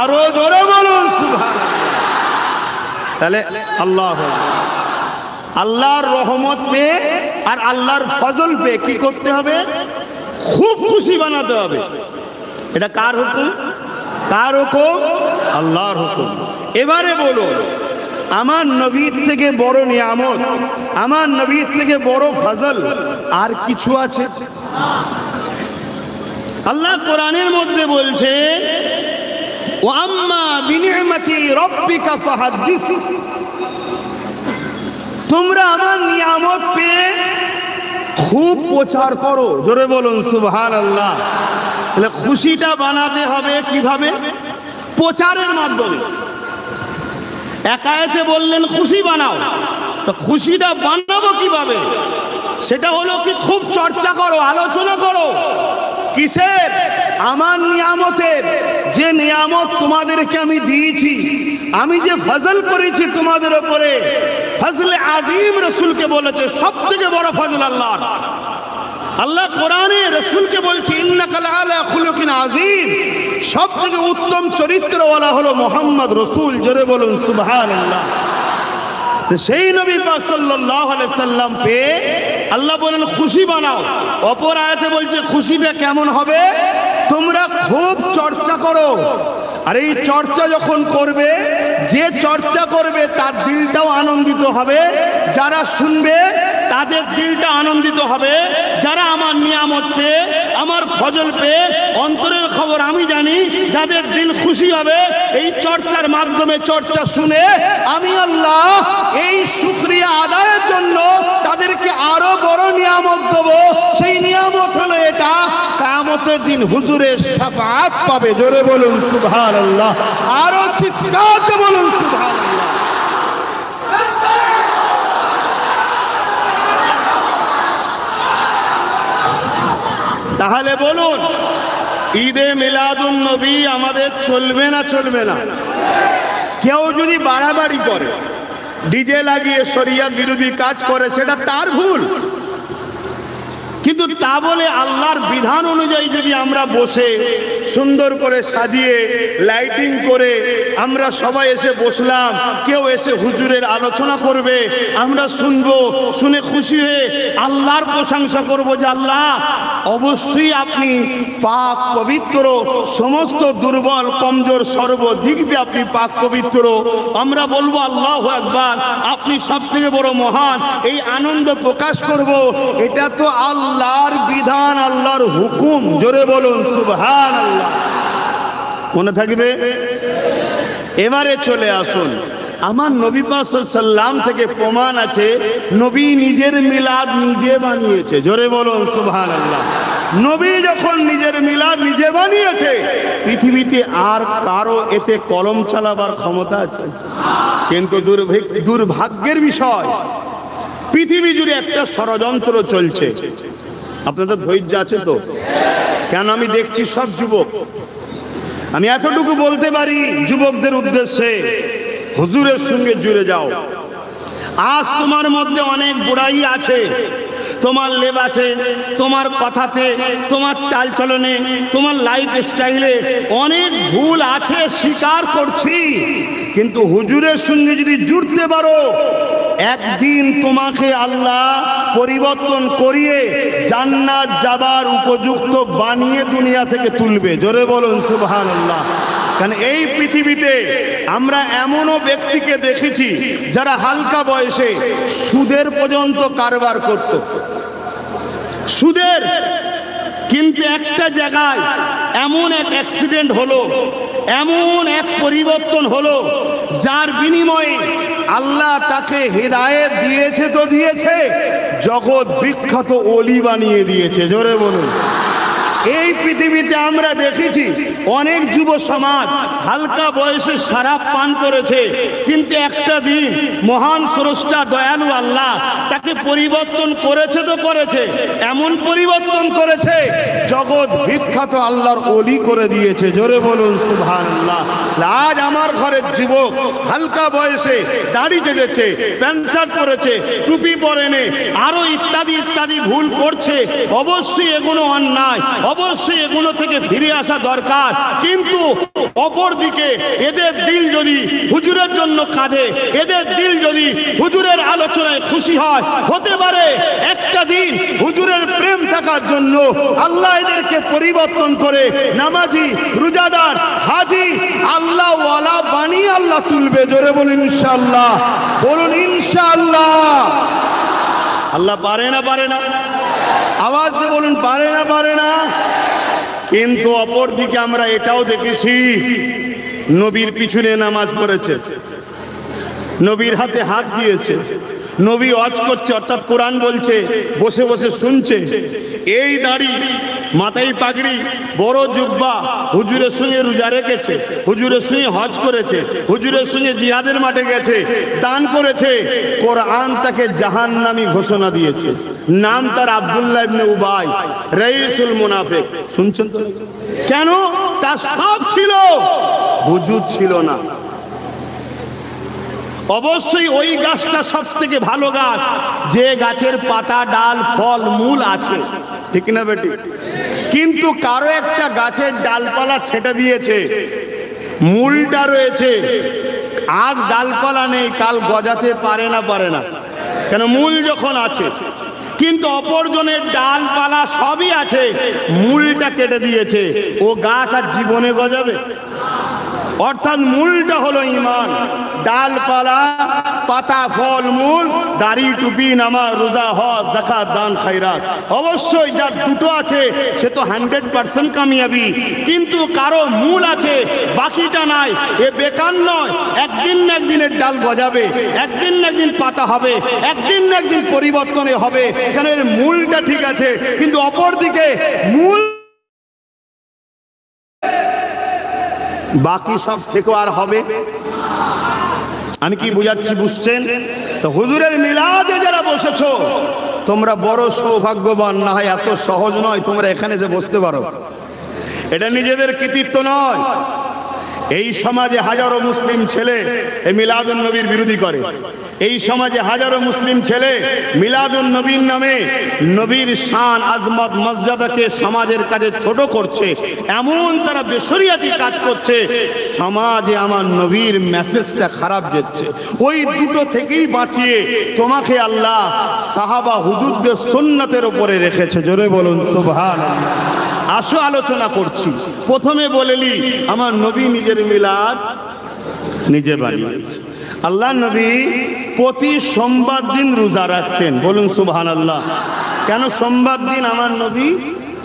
আরো জোরে বলুন সুবহানাল্লাহ। তাহলে আল্লাহর রহমত পেয়ে আর আল্লাহর ফজল পেয়ে কি করতে হবে? খুব খুশি বানাতে হবে। এটা কার হুকুম? কার হুকুম? আল্লাহর হুকুম। এবারে বলুন, আমার নবীর থেকে বড় নিয়ামত, আমার নবীর থেকে বড় ফজল আর কিছু আছে? আল্লাহ কোরআনের মধ্যে বলছে ওয়া আম্মা বিনি'মাতি রাব্বিকা ফাহাদ্দিস, তোমরা আমার নিয়ামত পেয়ে খুব প্রচার করো। জোরে বলুন সুবহানাল্লাহ। তাহলে খুশিটা বানাতে হবে কিভাবে? প্রচারের মাধ্যমে। একায়েতে বললেন খুশি বানাও, তো খুশিটা বানাবো কিভাবে? সেটা হলো কি, খুব চর্চা করো, আলোচনা করো। কিসের? আমার নিয়ামতের। যে নিয়ামত তোমাদেরকে আমি দিয়েছি, আমি যে ফজল করেছি তোমাদের উপরে, ফজলে আযীম রাসূলকে বলেছে সব থেকে বড় ফজল আল্লাহর। আল্লাহ কোরআনে রাসূলকে বলছে ইন্নাকা লাআলা খুলুকিন আযীম, সব থেকে উত্তম চরিত্রওয়ালা হলো মুহাম্মদ রাসূল। জোরে বলুন সুবহানাল্লাহ। সেই নবী পাক সাল্লাল্লাহু আলাইহি সাল্লাম পেয়ে আল্লাহ বলেন খুশি বানাও। অপর আয়াতে বলছে খুশিটা কেমন হবে? তোমরা খুব চর্চা করো। আর এই চর্চা যখন করবে, যে চর্চা করবে তার দিলটাও আনন্দিত হবে, যারা শুনবে তাদের দিলটা আনন্দিত হবে। যারা আমার নিয়ামত পেয়ে, আমার ফজল পেয়ে, অন্তরের খবর আমি জানি, যাদের দিল খুশি হবে এই চর্চার মাধ্যমে, চর্চা শুনে আমি আল্লাহ এই শুকরিয়া আদায়ের জন্য তাদেরকে আরো বড় নিয়ামত দেবো। সেই নিয়ামত হলো এটা, কিয়ামতের দিন হুজুরের শাফাআত পাবে। জোরে বলুন সুবহানাল্লাহ, আরো চিৎকার দিয়ে বলুন সুবহানাল্লাহ। তাহলে বলুন, ঈদে মিলাদুন নবী আমাদের চলবে না চলবে না? কেউ যদি বাড়াবাড়ি করে, ডিজে লাগিয়ে শরিয়ত বিরোধী কাজ করে, সেটা তার ভুল। কিন্তু তা বলে আল্লাহর বিধান অনুযায়ী যদি আমরা বসে সুন্দর করে সাজিয়ে লাইটিং করে আমরা সবাই এসে বসলাম, কেউ এসে হুজুরের আলোচনা করবে, আমরা শুনবো, শুনে খুশি হয়ে আল্লাহর প্রশংসা করব যে আল্লাহ অবশ্যই আপনি পাক পবিত্র, সমস্ত দুর্বল কমজোর সর্বদিক দিয়ে আপনি পাক পবিত্র। আমরা বলবো আল্লাহু আকবার, আপনি সব থেকে বড় মহান, এই আনন্দ প্রকাশ করব। এটা তো আল্লাহর বিধান, আল্লাহর হুকুম। জোরে বলুন সুবহানাল্লাহ। মনে থাকবে? এবারে চলে আসুন, আমার নবী পাক সাল্লাল্লাহু আলাইহি ওয়াসাল্লাম থেকে প্রমাণ আছে নবী নিজের মিলাদ নিজে বানিয়েছে। জোরে বলুন সুবহানাল্লাহ। নবী যখন নিজের মিলাদ নিজে বানিয়েছে, পৃথিবীতে আর কারো এতে কলম চালাবার ক্ষমতা আছে? কিন্তু দুর্ভাগ্যের বিষয়, পৃথিবী জুড়ে একটা ষড়যন্ত্র চলছে। আপনাদের ধৈর্য আছে তো? কেন আমি দেখছি সব যুবক, আমি এতটুকু বলতে পারি যুবকদের উদ্দেশ্যে, হুজুরের সঙ্গে জুড়ে যাও। আজ তোমার মধ্যে অনেক বুড়াই আছে, তোমার লেবাসে, তোমার কথাতে, তোমার চালচলনে, তোমার লাইফ স্টাইলে অনেক ভুল আছে, স্বীকার করছি। কিন্তু হুজুরের সঙ্গে যদি জুড়তে পারো, একদিন তোমাকে আল্লাহ পরিবর্তন করিয়ে জান্নাত যাবার উপযুক্ত বানিয়ে দুনিয়া থেকে তুলবে। জোরে বলুন সুবহানাল্লাহ। কারণ এই পৃথিবীতে আমরা এমনও ব্যক্তিকে দেখেছি যারা হালকা বয়সে সুদের পর্যন্ত কারবার করত, সুদের। কিন্তু একটা জায়গায় এমন এক অ্যাক্সিডেন্ট হলো, এমন এক পরিবর্তন হলো, যার বিনিময়ে আল্লাহ তাকে হেদায়েত দিয়েছে তো দিয়েছে, জগৎ বিখ্যাত ওলি বানিয়ে দিয়েছে। জোরে বলুন। এই পৃথিবীতে আমরা দেখেছি অনেক যুব সমাজ হালকা বয়সে শরাব পান করেছে, কিন্তু একটা দিন মহান স্রষ্টা দয়ালু আল্লাহ তাকে পরিবর্তন করেছে তো করেছে, এমন পরিবর্তন করেছে জগৎ বিখ্যাত আল্লাহর ওলি করে দিয়েছে। জোরে বলুন সুবহানাল্লাহ। আজ আমার ঘরের যুবক হালকা বয়সে দাড়ি চেঁচেছে, প্যান্ট শার্ট পরেছে, টুপি পরেনে, আরো ইত্যাদি ইত্যাদি ভুল করছে। অবশ্যই এগুলো অন্যায়, অবশ্যই এগুলো থেকে ফিরে আসা দরকার। কিন্তু অপর দিকে এদের দিল যদি হুজুরের জন্য কাঁদে, এদের দিল যদি হুজুরের আলোচনায় খুশি হয়, হতে পারে একটা দিন হুজুরের প্রেম থাকার জন্য আল্লাহ এদেরকে পরিবর্তন করে নামাজি, রোজাদার, হাজি, আল্লাহ ওয়ালা বানিয়ে আল্লাহ তুলবে। জোরে বলুন ইনশাআল্লাহ, বলুন ইনশাআল্লাহ। আল্লাহ পারে না পারে না? আওয়াজ দিয়ে বলুন পারে না পারে না? কিন্তু অপর দিকে আমরা এটাও দেখেছি, নবীর পিছনে নামাজ পড়েছে, নবীর হাতে হাত দিয়েছে, নবী ওয়াজ করছে অর্থাৎ কোরআন বলছে, বসে বসে শুনছে। এই দাড়ি, মাথায় পাগড়ি, বড় জুব্বা, হুজুরের সঙ্গে রোজা রেখেছে, হুজুরের সঙ্গে হজ করেছে, হুজুরের সঙ্গে জিহাদের মাঠে গেছে, দান করেছে। কোরআন তাকে জাহান্নামী ঘোষণা দিয়েছে। নাম তার আব্দুল্লাহ ইবনে উবাই, রাইসুল মুনাফিক। শুনছেন তো? কেন? তার সব ছিল, হুজুর ছিল না। অবশ্যই ওই গাছটা সব থেকে ভালো গাছ যে গাছের পাতা, ডাল, ফল, মূল আছে, ঠিক না বেটি? কিন্তু কারো একটা গাছের ডালপালা ছেটে দিয়েছে, মূলটা রয়েছে, আজ ডালপালা নেই, কাল গজাতে পারে না পারে না? কেন? মূল যখন আছে। কিন্তু অপরজনের ডালপালা সবই আছে, মূলটা কেটে দিয়েছে, ও গাছ আর জীবনে গজাবে? অর্থাৎ মূলটা হলো ঈমান, ডালপালা, পাতা, ফল, মূল, দাড়ি, টুপি, নামাজ, রোজা, হজ, যাকাত, দান, খায়রাত। অবশ্যই যার দুটো আছে সে তো 100% কামিয়াবি। কিন্তু কারো মূল আছে, বাকিটা নাই, এ বেকার নয়। একদিন না একদিনের ডাল গজাবে, একদিন না একদিন পাতা হবে, একদিন না একদিন পরিবর্তনে হবে, কারণ এর মূলটা ঠিক আছে। কিন্তু অপর দিকে মূল বাকি সব থেকেও আর হবে। আমি কি বুঝাচ্ছি বুঝছেন? তো হুজুরের মিলাদে যারা বসেছো তোমরা বড় সৌভাগ্যবান। না হয় এত সহজ নয় তোমরা এখানে যে বসতে পারো, এটা নিজেদের কৃতিত্ব নয়। এই সমাজে হাজারো মুসলিম ছেলে এই মিলাদুন নবীর বিরোধী করে। এই সমাজে হাজারো মুসলিম ছেলে মিলাদুন নবীর নামে নবীর শান, আজমত, মর্যাদাকে সমাজের কাছে ছোট করছে, এমন তারা বেশরিয়াতি কাজ করছে। সমাজে আমার নবীর মেসেজটা খারাপ যাচ্ছে। ওই দুটো থেকেই বাঁচিয়ে তোমাকে আল্লাহ সাহাবা হুজুরদের সুন্নতের উপরে রেখেছে। জোরে বলুন সুবহানাল্লাহ। আসো আলোচনা করছি। প্রথমে বলেলি আমার নবী নিজের মিলাদ নিজে বানিয়েছে। আল্লাহ নবী প্রতি সোমবার দিন রোজা রাখতেন। বলুন সুবহানাল্লাহ। কেন? সোমবার দিন আমার নবী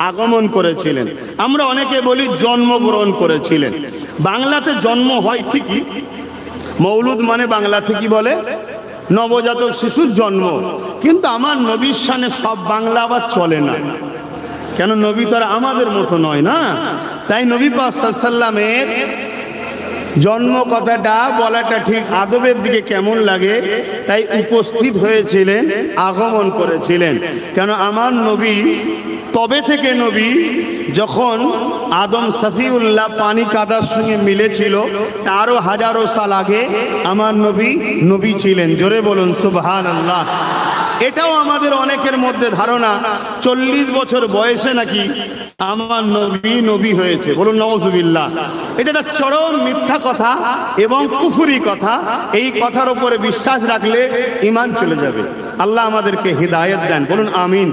আগমন করেছিলেন। আমরা অনেকে বলি জন্মগ্রহণ করেছিলেন। বাংলাতে জন্ম হয় ঠিকই, মৌলুদ মানে বাংলা থেকে বলে নবজাতক শিশুর জন্ম, কিন্তু আমার নবীর শানে সব বাংলা আবার চলে না। কেন? নবী তো আর আমাদের মতো নয় না। তাই নবী পাক সাল্লাল্লাহু আলাইহি ওয়াসাল্লামের জন্ম কথাটা বলাটা ঠিক আদবের দিকে কেমন লাগে, তাই উপস্থিত হয়েছিলেন, আগমন করেছিলেন। কেন? আমার নবী তবে থেকে নবী যখন আদম সফিউল্লাহ পানি কাদার সঙ্গে মিলেছিল তারও হাজারো সাল আগে আমার নবী নবী ছিলেন। জোরে বলুন সুবহানাল্লাহ। এটাও আমাদের অনেকের মধ্যে ধারণা 40 বছর বয়সে নাকি আমার নবী নবী হয়েছে। বলুন নাউজুবিল্লাহ। এটা একটা চরম মিথ্যা কথা এবং কুফরি কথা। এই কথার উপরে বিশ্বাস রাখলে ঈমান চলে যাবে। আল্লাহ আমাদেরকে হিদায়াত দেন। বলুন আমিন।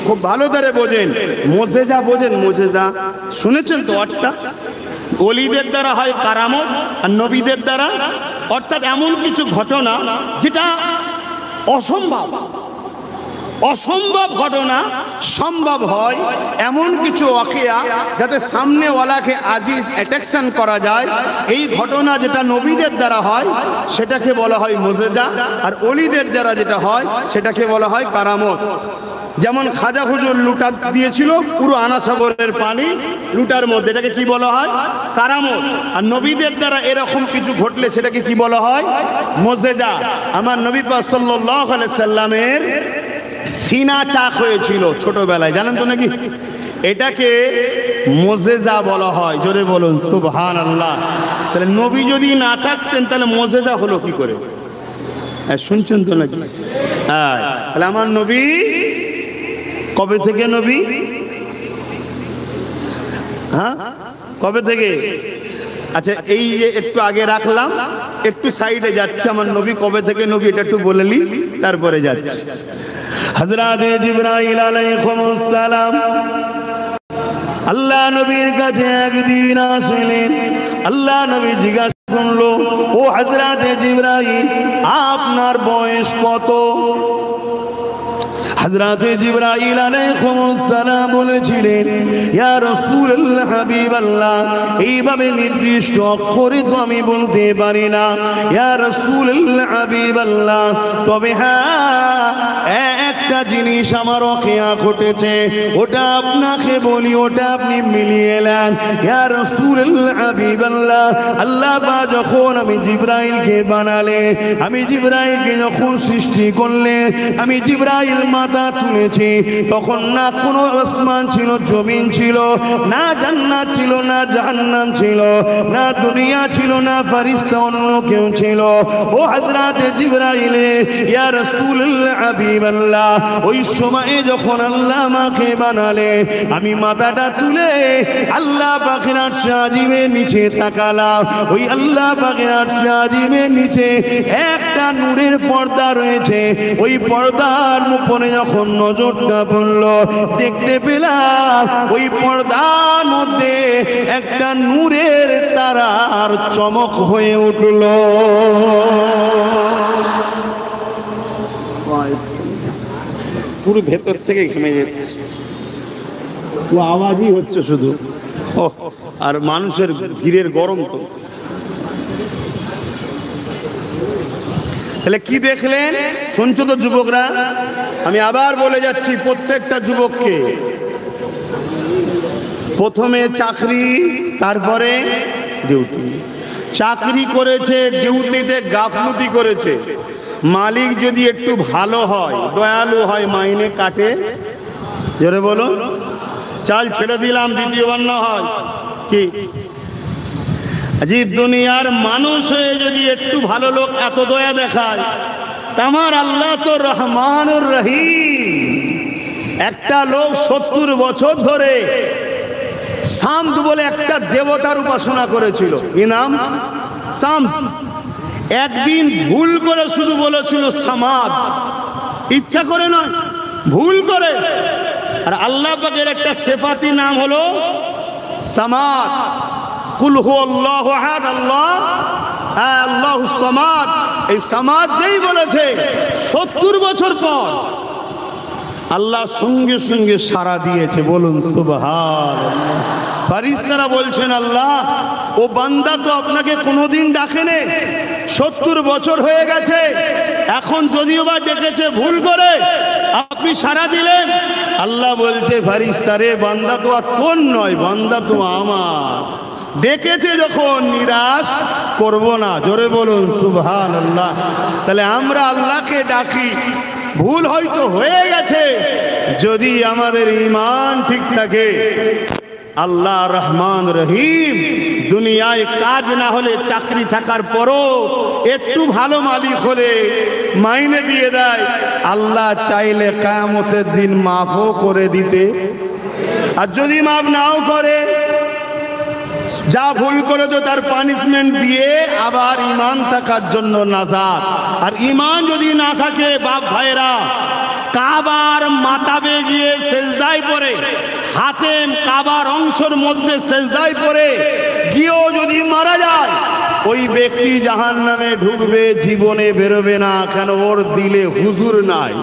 খুব ভালো করে বোঝেন, মুজিজা বোঝেন? মুজিজা শুনেছেন তো? অর্থটা ওলিদের দ্বারা হয় কারামত, আর নবীদের দ্বারা অর্থাৎ এমন কিছু ঘটনা যেটা অসম্ভব, অসম্ভব ঘটনা সম্ভব হয়, এমন কিছু ওয়াকিয়া যাতে সামনেওয়ালাকে আজিজ অ্যাট্রাকশন করা যায়। এই ঘটনা যেটা নবীদের দ্বারা হয় সেটাকে বলা হয় মুজিজা, আর ওলিদের দ্বারা যেটা হয় সেটাকে বলা হয় কারামত। যেমন খাজা হুজুর লুটা দিয়েছিল পুরো আনাসাগরের পানি লুটার মধ্যে, এটাকে কি বলা হয়? কারামত। আর নবীদের দ্বারা এরকম কিছু ঘটলে সেটাকে কি বলা হয়? মুজিজা। আমার নবী পাক সাল্লাল্লাহু আলাইহি সাল্লামের সিনা চাক হয়েছিল ছোটবেলায়, জানেন তো নাকি? এটাকে মুজিজা বলা হয়। জোরে বলুন সুবহানাল্লাহ। তাহলে নবী যদি না থাকতেন তাহলে মুজিজা হলো কি করে? শুনছেন তো নাকি? হ্যাঁ, তাহলে আমার নবী কবে থেকে নবী? হ্যাঁ, কবে থেকে? আচ্ছা, এই যে একটু আগে রাখলাম, একটু সাইডে যাচ্ছে, আমার নবী কবে থেকে নবী এটা একটু বলে নি, তারপরে যাচ্ছে। হযরত জিবরাইল আলাইহিস সালাম আল্লাহ নবীর কাছে একদিন আসলেন। আল্লাহ নবী জিজ্ঞাসা করলো, ও হযরত জিবরাইল, আপনার বয়স কত? হযরত জিবরাইল আলাইহিস সালাম বলেছিলেন, ইয়া রাসূলুল্লাহ, হাবিবাল্লাহ, এইভাবে নির্দিষ্ট অক্ষরে তো আমি বলতে পারি না ইয়া রাসূলুল্লাহ, হাবিবাল্লাহ, তবে হ্যাঁ, একটা জিনিস আমার অখিয়া ঘটেছে, ওটা আপনাকে বলি, ওটা আপনি মিলিয়ে নেন। ইয়া রাসূলুল্লাহ, হাবিবাল্লাহ, আল্লাহ পাক যখন আমি জিবরাইলকে বানালে, আমি জিবরাইলকে যখন সৃষ্টি করলে, আমি জিবরাইল মাথা তুলেছি, তখন না কোনো আসমান ছিল, জমিন ছিল, না জান্নাত ছিল, না জাহান্নাম ছিল, না দুনিয়া ছিল, না ফেরেশতা অন্য কেউ ছিল। ও হযরত জিবরাইল, ইয়া রাসূলুল্লাহ, হাবিবাল্লাহ, ওই সময়ে যখন আল্লাহ আমাকে বানালে, আমি মাথাটা তুলে আল্লাহ পাকের আরশ আজিমের নিচে তাকালাম। ওই আল্লাহ পাকের আরশ আজিমের নিচে একটা নূরের পর্দা রয়েছে। ওই পর্দার উপরে যখন নজরটা পড়ল, দেখতে পেলাম ওই পর্দার মধ্যে একটা নূরের তারার চমক হয়ে উঠল। পুরো ভেতর থেকে ঘেমে যাচ্ছে, ও আওয়াজই হচ্ছে শুধু। ও, আর মানুষের ভিড়ের গরম তো। তাহলে কি দেখলেন? শুনছো তো যুবকরা? আমি আবার বলে যাচ্ছি প্রত্যেকটা যুবককে, প্রথমে চাকরি, তারপরে ডিউটি। চাকরি করেছে, ডিউটিতে গাফলতি করেছে। মালিক যদি একটু ভালো হয়, দয়ালু হয়, মাইনে কাটে। জোরে বলো, চাল ছেড়ে দিলাম, দ্বিতীয়বার না হয় কি? জীব দুনিয়ার মানুষ হয়ে যদি একটু ভালো লোক এত দয়া দেখায়, আমার আল্লাহ তো রহমানুর রহিম। একটা লোক 70 বছর ধরে সামদ বলে একটা দেবতার উপাসনা করেছিল, কি নাম? সামদ। একদিন ভুল করে শুধু বলেছিল সামাদ, ইচ্ছা করে নয়, ভুল করে। আর আল্লাহ পাকের একটা সিফাতি নাম হলো সামাদ। কুল হুয়াল্লাহু আহাদ, আল্লাহ আল্লাহুস সামাদ। এই সামাদ যেই বলেছে, 70 বছর পর আল্লাহ সঙ্গে সঙ্গে সাড়া দিয়েছে। বলুন সুবহানাল্লাহ। ফেরেশতারা বলছেন, আল্লাহ, ও বান্দা তো আপনাকে কোনোদিন ডাকেনি, 70 বছর হয়ে গেছে, এখন যদিও বা ডেকেছে ভুল করে, আপনি সাড়া দিলেন। আল্লাহ বলছে, ফেরেশতারে, বান্দা তো আর তোর নয়, বান্দা তো আমার। ডেকেছে যখন, নিরাশ করব না। জোরে বলুন সুবহানাল্লাহ। তাহলে আমরা আল্লাহকে ডাকি, ভুল হয়তো হয়ে গেছে, যদি আমাদের ঈমান ঠিক থাকে, আল্লাহ রহমান রহিম দুনিয়ায় কাজ না হলে, চাকরি থাকার পরও একটু ভালো মালিক হলে মাইনে দিয়ে দেয়। আল্লাহ চাইলে কিয়ামতের দিন মাফও করে দিতে, আর যদি মাফ নাও করে, যা ভুল করেছো তার পানিশমেন্ট দিয়ে আবার ঈমান থাকার জন্য নাজাত। আর ঈমান যদি না থাকে, বাপ ভাইরা, কাবার মাতাবে গিয়ে সেজদায় পড়ে, হাতে কাবার অংশের মধ্যে সেজদায় পড়ে গিয়েও যদি মারা যায়, ওই ব্যক্তি জাহান্নামে ঢুকবে, জীবনে বেরোবে না। কেন? ওর দিলে হুজুর নাই।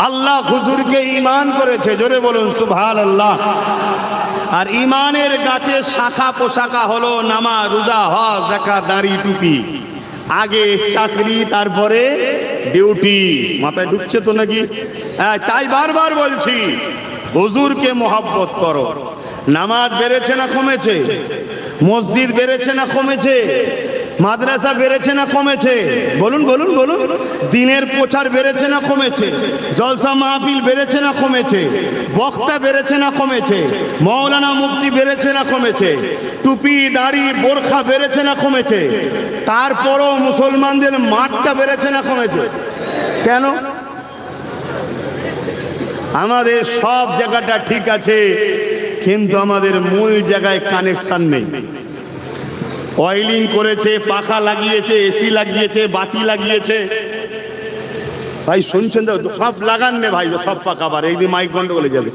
আল্লাহ হুজুরকে ঈমান করেছে। জোরে বলুন সুবহানাল্লাহ। আর ঈমানের গাছের শাখা পোশাকা হলো নামাজ, রোজা, হজ, যাকাত, দাড়ি, টুপি। আগে চাকরি, তারপরে ডিউটি। মাথায় ঢুকছে তো নাকি? হ্যাঁ, তাই বারবার বলছি হুজুরকে মহব্বত করো। নামাজ বেড়েছে না কমেছে? মসজিদ বেড়েছে না কমেছে? মাদ্রাসা বেড়েছে না কমেছে? বলুন বলুন বলুন। দিনের প্রচার বেড়েছে না কমেছে? জলসা মাহফিল বেড়েছে না কমেছে? বক্তা বেড়েছে না কমেছে? মৌলানা মুফতি বেড়েছে না কমেছে? টুপি দাড়ি বোরখা বেড়েছে না কমেছে? তারপরও মুসলমানদের মাঠটা বেড়েছে না কমেছে? কেন? আমাদের সব জায়গাটা ঠিক আছে, কিন্তু আমাদের মূল জায়গায় কানেকশন নেই। অয়েলিং করেছে, পাখা লাগিয়েছে, এসি লাগিয়েছে, বাতি লাগিয়েছে। ভাই শুনছেন তো? সব লাগান নে ভাই, সব পাকা। আবার এই দিয়ে মাইক বন্ধ করে যাবে।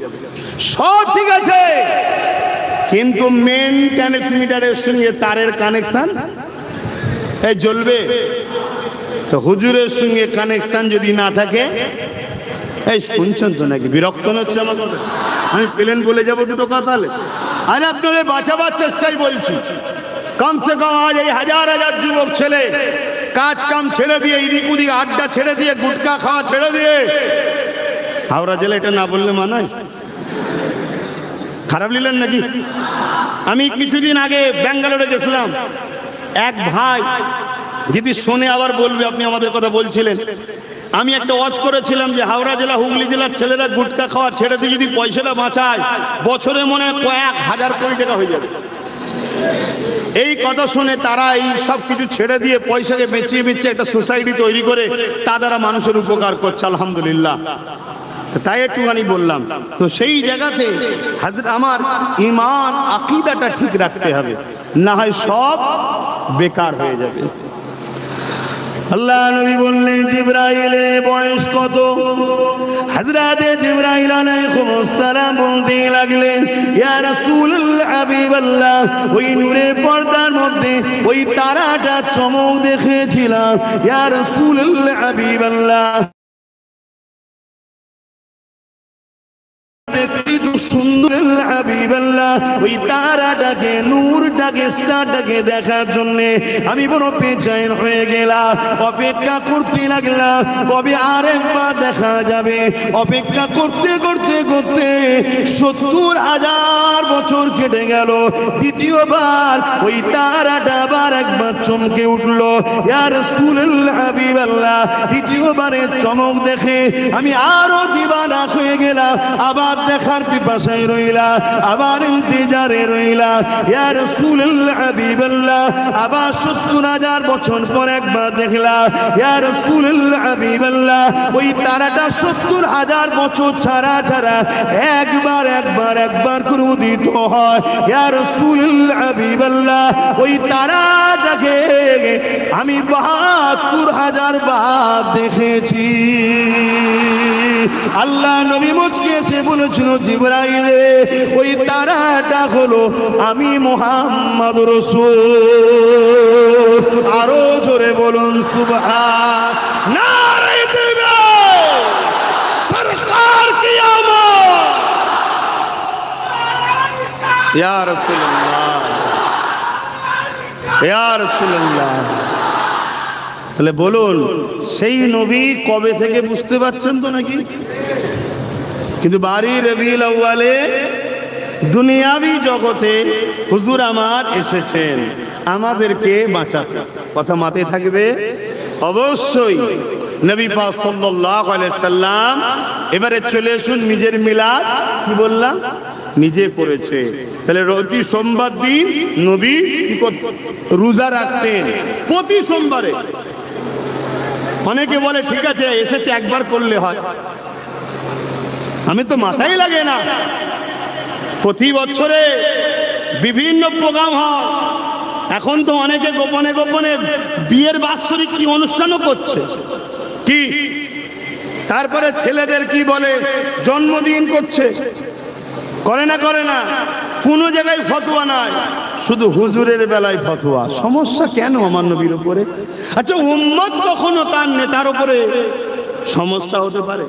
সব ঠিক আছে, কিন্তু মেন ট্রান্সমিটারের সঙ্গে তারের কানেকশন এই জ্বলবে তো? হুজুরের সঙ্গে কানেকশন যদি না থাকে, এই শুনছেন তো নাকি? বিরক্ত হচ্ছে আমার কথা? আমি প্লেন বলে যাবো দুটো কথা। আরে আপনাদের বাঁচাবার চেষ্টাই বলছি। কমসে কম আজ এই হাজার হাজার যুবক ছেলে কাজ কাম ছেড়ে দিয়ে, এদিক ওদিক আড্ডা ছেড়ে দিয়ে, গুটকা খাওয়া ছেড়ে দিয়ে, হাওড়া জেলা এটা না বললে মানায়? খারাপ নিলেন নাকি? আমি কিছুদিন আগে ব্যাঙ্গালোরে গেছিলাম। এক ভাই যদি শোনে আবার বলবে আপনি আমাদের কথা বলছিলেন। আমি একটা ওয়াচ করেছিলাম যে হাওড়া জেলা হুগলি জেলার ছেলেরা গুটকা খাওয়া ছেড়ে দিয়ে যদি পয়সাটা বাঁচায়, বছরে মনে হয় কয়েক হাজার কোটি টাকা হয়ে যাবে। এই কথা শুনে তারা এই সব কিছু ছেড়ে দিয়ে পয়সাকে বেঁচিয়ে বেঁচিয়ে একটা সোসাইটি তৈরি করে তা দ্বারা মানুষের উপকার করছে, আলহামদুলিল্লাহ। তাই একটুখানি বললাম। তো সেই জায়গাতে আমার ইমান আকীদাটা ঠিক রাখতে হবে, না হয় সব বেকার হয়ে যাবে। আল্লাহ নবী বললেন, জিবরাইলের বয়স কত? হযরতে জিবরাইল আলাইহিস সালাম বলতে লাগলেন, ইয়া রাসূলুল্লাহ হাবিবাল্লাহ, ওই নূরের পর্দার মধ্যে ওই তারাটা চমক দেখেছিলাম। ইয়া রাসূলুল্লাহ হাবিবাল্লাহ, সুন্দর হাবিবাল্লাহ, ওই তারাটাকে, নূরটাকে, স্টারটাকে দেখার জন্য আমি বড় বেচেন হয়ে গেলাম। অপেক্ষা করতে লাগলাম কবে আরেকবার দেখা যাবে। অপেক্ষা করতে করতে করতে 70,000 বছর কেটে গেল। দ্বিতীয়বার ওই তারাটা আবার একবার চমকে উঠলো। ইয়া রাসূলুল্লাহ হাবিবাল্লাহ, দ্বিতীয়বারের চমক দেখে আমি আরো দিবানা হয়ে গেলাম। আবার দেখার পিপাসায় রইলা, আবার ইন্তজারে রইলা। ইয়া রাসূলুল্লাহ হাবিবাল্লাহ, আবার 70,000 বছর পর একবার দেখলাম। ইয়া রাসূলুল্লাহ হাবিবাল্লাহ, ওই তারাটা 70,000 বছর ছাড়া ছাড়া একবার একবার একবার করে উদিত হয়। ইয়া রাসূলুল্লাহ হাবিবাল্লাহ, ওই তারাটাকে আমি 72,000 বার দেখেছি। আল্লাহ নবী মুচকে এসে বলেছিল, জিবরাইল, ওই তারাটা হলো আমি মুহাম্মদ রাসূল। আরো জোরে বলুন সুবহান। নারে তাকবীর, সরকার কি আমত। ইয়া রাসূলুল্লাহ, ইয়া রাসূলুল্লাহ। তাহলে বলুন, সেই নবী কবে থেকে বুঝতে পারছেন তো নাকি? কিন্তু বারি রবিউল আউয়ালে দুনিয়াবি জগতে হুজুর আমার এসেছেন আমাদেরকে বাঁচাতে। কথা মাথায় থাকবে অবশ্যই। নবী পাক সাল্লাল্লাহু আলাইহি সাল্লাম এবারে চলে আসুন নিজের মিলাদ। কি বললাম? নিজে করেছে। তাহলে প্রতি সোমবার দিন নবী কি করতেন? রোজা রাখতেন প্রতি সোমবারে। অনেকে বলে ঠিক আছে এসেছে একবার করলে হয়। আমি তো মাথায় লাগে না। প্রতি বছরে বিভিন্ন প্রোগ্রাম হয়। এখন তো অনেকে গোপনে গোপনে বিয়ের বাৎসরিক কি অনুষ্ঠানও করছে। কি তারপরে ছেলেদের কি বলে জন্মদিন করছে, করে না করে না? কোনো জায়গায় ফতোয়া নাই, শুধু হুজুরের বেলায় ফতোয়া। সমস্যা কেন আমার নবীর উপরে? আচ্ছা উম্মত কখনো তার নেতার উপরে সমস্যা হতে পারে?